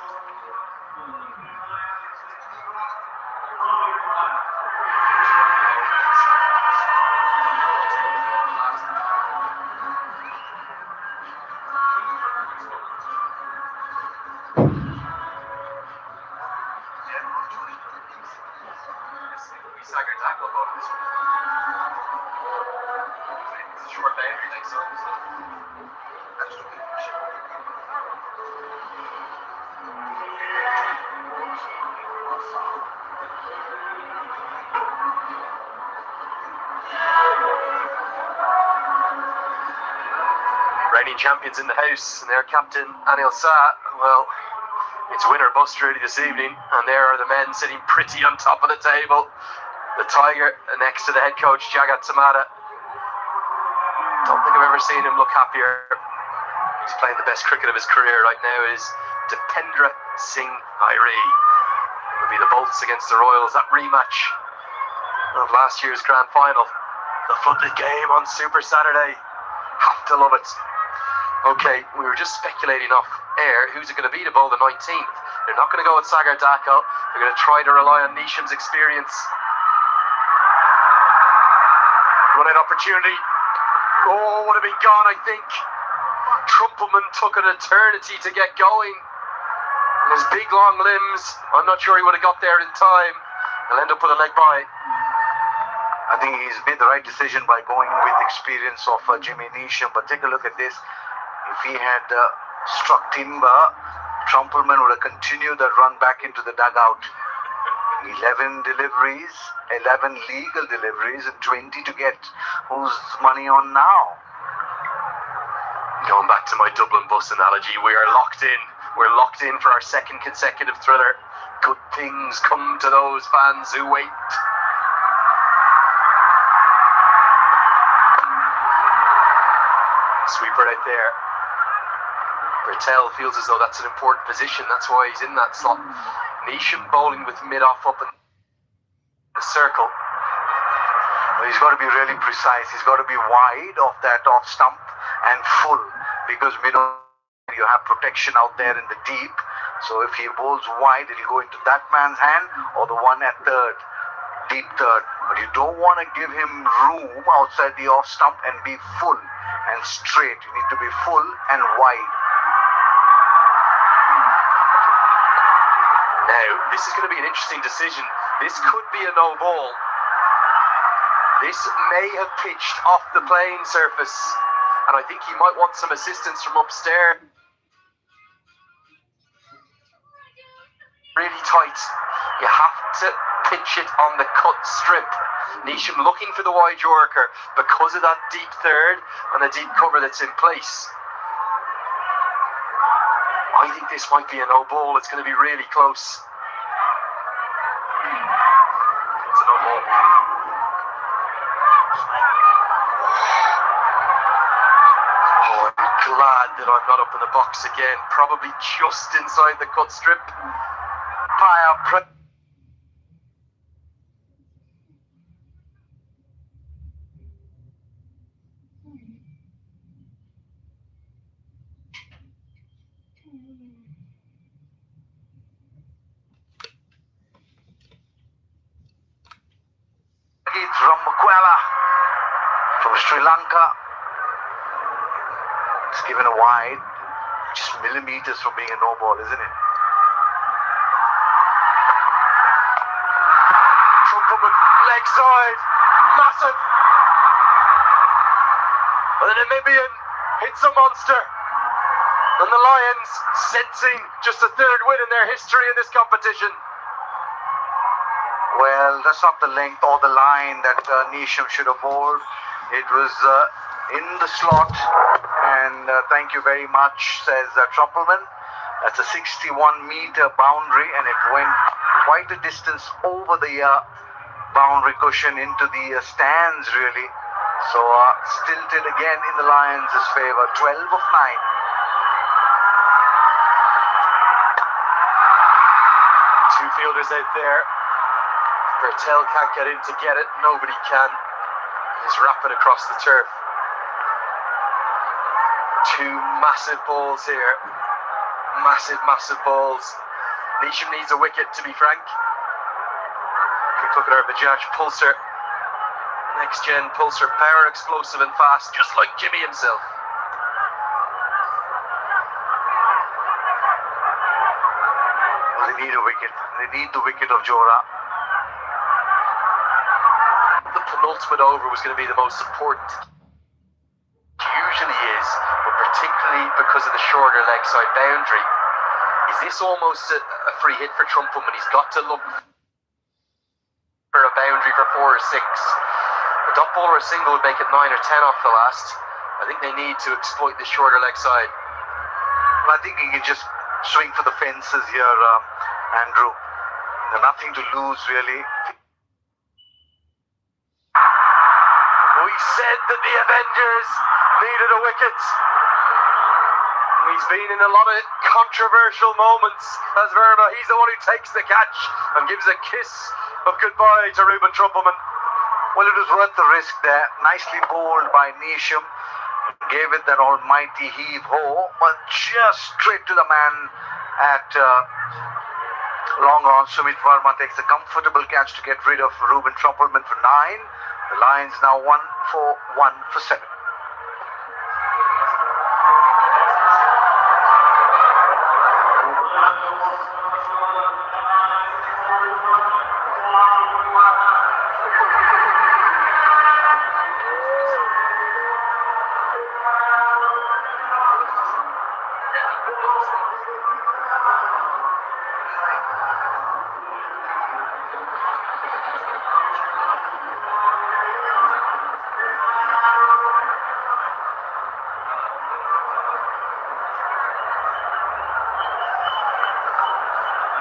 Reigning champions in the house, and their captain Anil Shah, well, it's win or bust really this evening, and there are the men sitting pretty on top of the table. The Tiger next to the head coach Jagat Tamada. Don't think I've ever seen him look happier. He's playing the best cricket of his career right now. Is Dipendra Singh Airi. It'll be the Bolts against the Royals, that rematch of last year's grand final. The floodlit game on Super Saturday. Have to love it. Okay, we were just speculating off air. Who's it going to be to bowl the 19th? They're not going to go with Sagar Dakal. They're going to try to rely on Neesham's experience. Run out opportunity. Oh, would have been gone, I think. Trumpelman took an eternity to get going. And his big long limbs, I'm not sure he would have got there in time. He'll end up with a leg bye. I think he's made the right decision by going with experience of Jimmy Neesham. But take a look at this. If he had struck timber, Trumpelman would have continued that run back into the dugout. 11 deliveries, 11 legal deliveries, and 20 to get. Who's money on now? Going back to my Dublin bus analogy, we are locked in. We're locked in for our second consecutive thriller. Good things come to those fans who wait. Sweeper right there. Bertel feels as though that's an important position. That's why he's in that slot. Neesham bowling with mid-off up in the circle. Well, he's got to be really precise. He's got to be wide of that off stump and full, because you have protection out there in the deep. So if he bowls wide, it'll go into that man's hand or the one at third, deep third. But you don't want to give him room outside the off stump and be full and straight. You need to be full and wide. Now, this is going to be an interesting decision. This could be a no ball. This may have pitched off the playing surface, and I think he might want some assistance from upstairs. Really tight. You have to pitch it on the cut strip. Neesham looking for the wide Yorker because of that deep third and the deep cover that's in place. I think this might be a no ball. It's going to be really close. It's a no ball. Oh, I'm glad that I'm not up in the box again. Probably just inside the cut strip. From Sri Lanka. It's given a wide, just millimeters from being a no ball, isn't it? Trumpelman, leg side, massive. And the Namibian hits a monster. And the Lions sensing just a third win in their history in this competition. Well, that's not the length or the line that Nisham should have bowled. It was in the slot, and thank you very much, says Trumpelman. That's a 61-meter boundary, and it went quite a distance over the boundary cushion into the stands, really. So stilted again in the Lions' favour, 12 of 9. Two fielders out there. Bertel can't get in to get it. Nobody can. He's rapid across the turf. Two massive balls here. Massive, massive balls. Nisham needs a wicket, to be frank. Quick look at our Bajaj Pulsar. Next gen Pulsar, power, explosive and fast, just like Jimmy himself. Well, they need a wicket. They need the wicket of Johra. The penultimate over was going to be the most important. It usually is, but particularly because of the shorter leg side boundary. Is this almost a free hit for Trumpelman? He's got to look for a boundary for 4 or 6. A dot ball or a single would make it 9 or 10 off the last. I think they need to exploit the shorter leg side. Well, I think he can just swing for the fences here, Andrew. There's nothing to lose, really. We said that the Avengers needed a wicket. He's been in a lot of controversial moments as Verma. He's the one who takes the catch and gives a kiss of goodbye to Ruben Trumpelman. Well, it was worth the risk there. Nicely bowled by Nisham. Gave it that almighty heave-ho, but just straight to the man at long on. Sumit Verma takes a comfortable catch to get rid of Ruben Trumpelman for 9. The Lions now 1 for 1 for 7.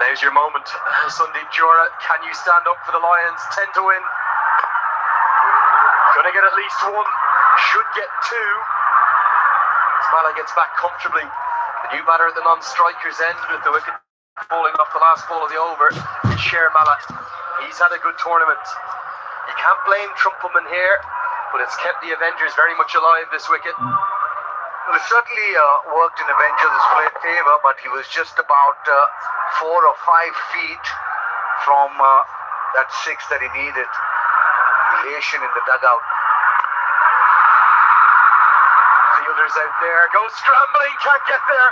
Now's your moment, Sandeep Johra. Can you stand up for the Lions? 10 to win. Gonna get at least 1. Should get 2. Smiley gets back comfortably. The new batter at the non-striker's end with the wicket falling off the last ball of the over is Shermala. He's had a good tournament. You can't blame Trumpelman here, but it's kept the Avengers very much alive, this wicket. Well, it certainly worked in Avengers' favour, but he was just about 4 or 5 feet from that 6 that he needed. Elation in the dugout. Fielders out there, go scrambling, can't get there.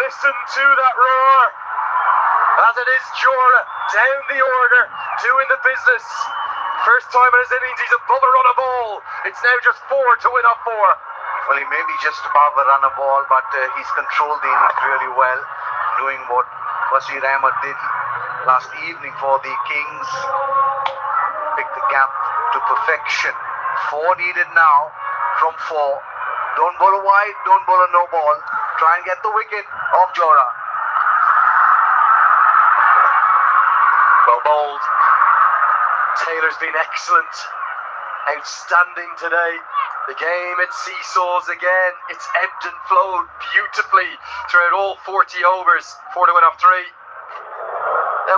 Listen to that roar. As it is Johra, down the order, doing the business. First time in his innings, he's above a run of ball. It's now just 4 to win off 4. Well, he may be just above a run of ball, but he's controlled the innings really well, doing what Bashir Ahmed did last evening for the Kings. Pick the gap to perfection. 4 needed now from 4. Don't bowl a wide, don't bowl a no ball. try and get the wicket of Jora. Well bowled. Taylor's been excellent. Outstanding today. The game, it seesaws again. It's ebbed and flowed beautifully throughout all 40 overs. 4 to win off 3.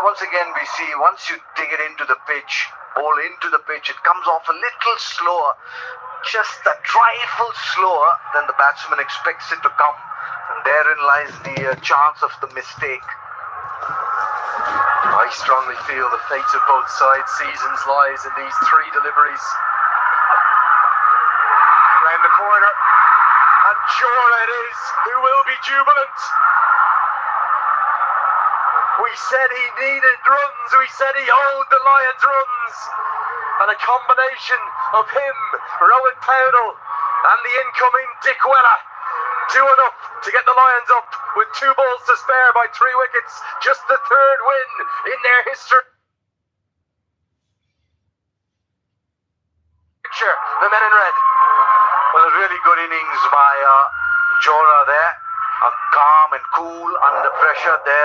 Once again, we see once you dig it into the pitch, ball into the pitch, it comes off a little slower, just a trifle slower than the batsman expects it to come. And therein lies the chance of the mistake. I strongly feel the fate of both sides' seasons lies in these 3 deliveries. Round the corner, and Jora it is who will be jubilant. We said he needed runs, we said he owed the Lions runs, and a combination of him, Rowan Powdell, and the incoming Dick Weller do enough to get the Lions up with 2 balls to spare by 3 wickets, just the 3rd win in their history. The men in red. Well, a really good innings by Jora there. Calm and cool under pressure there.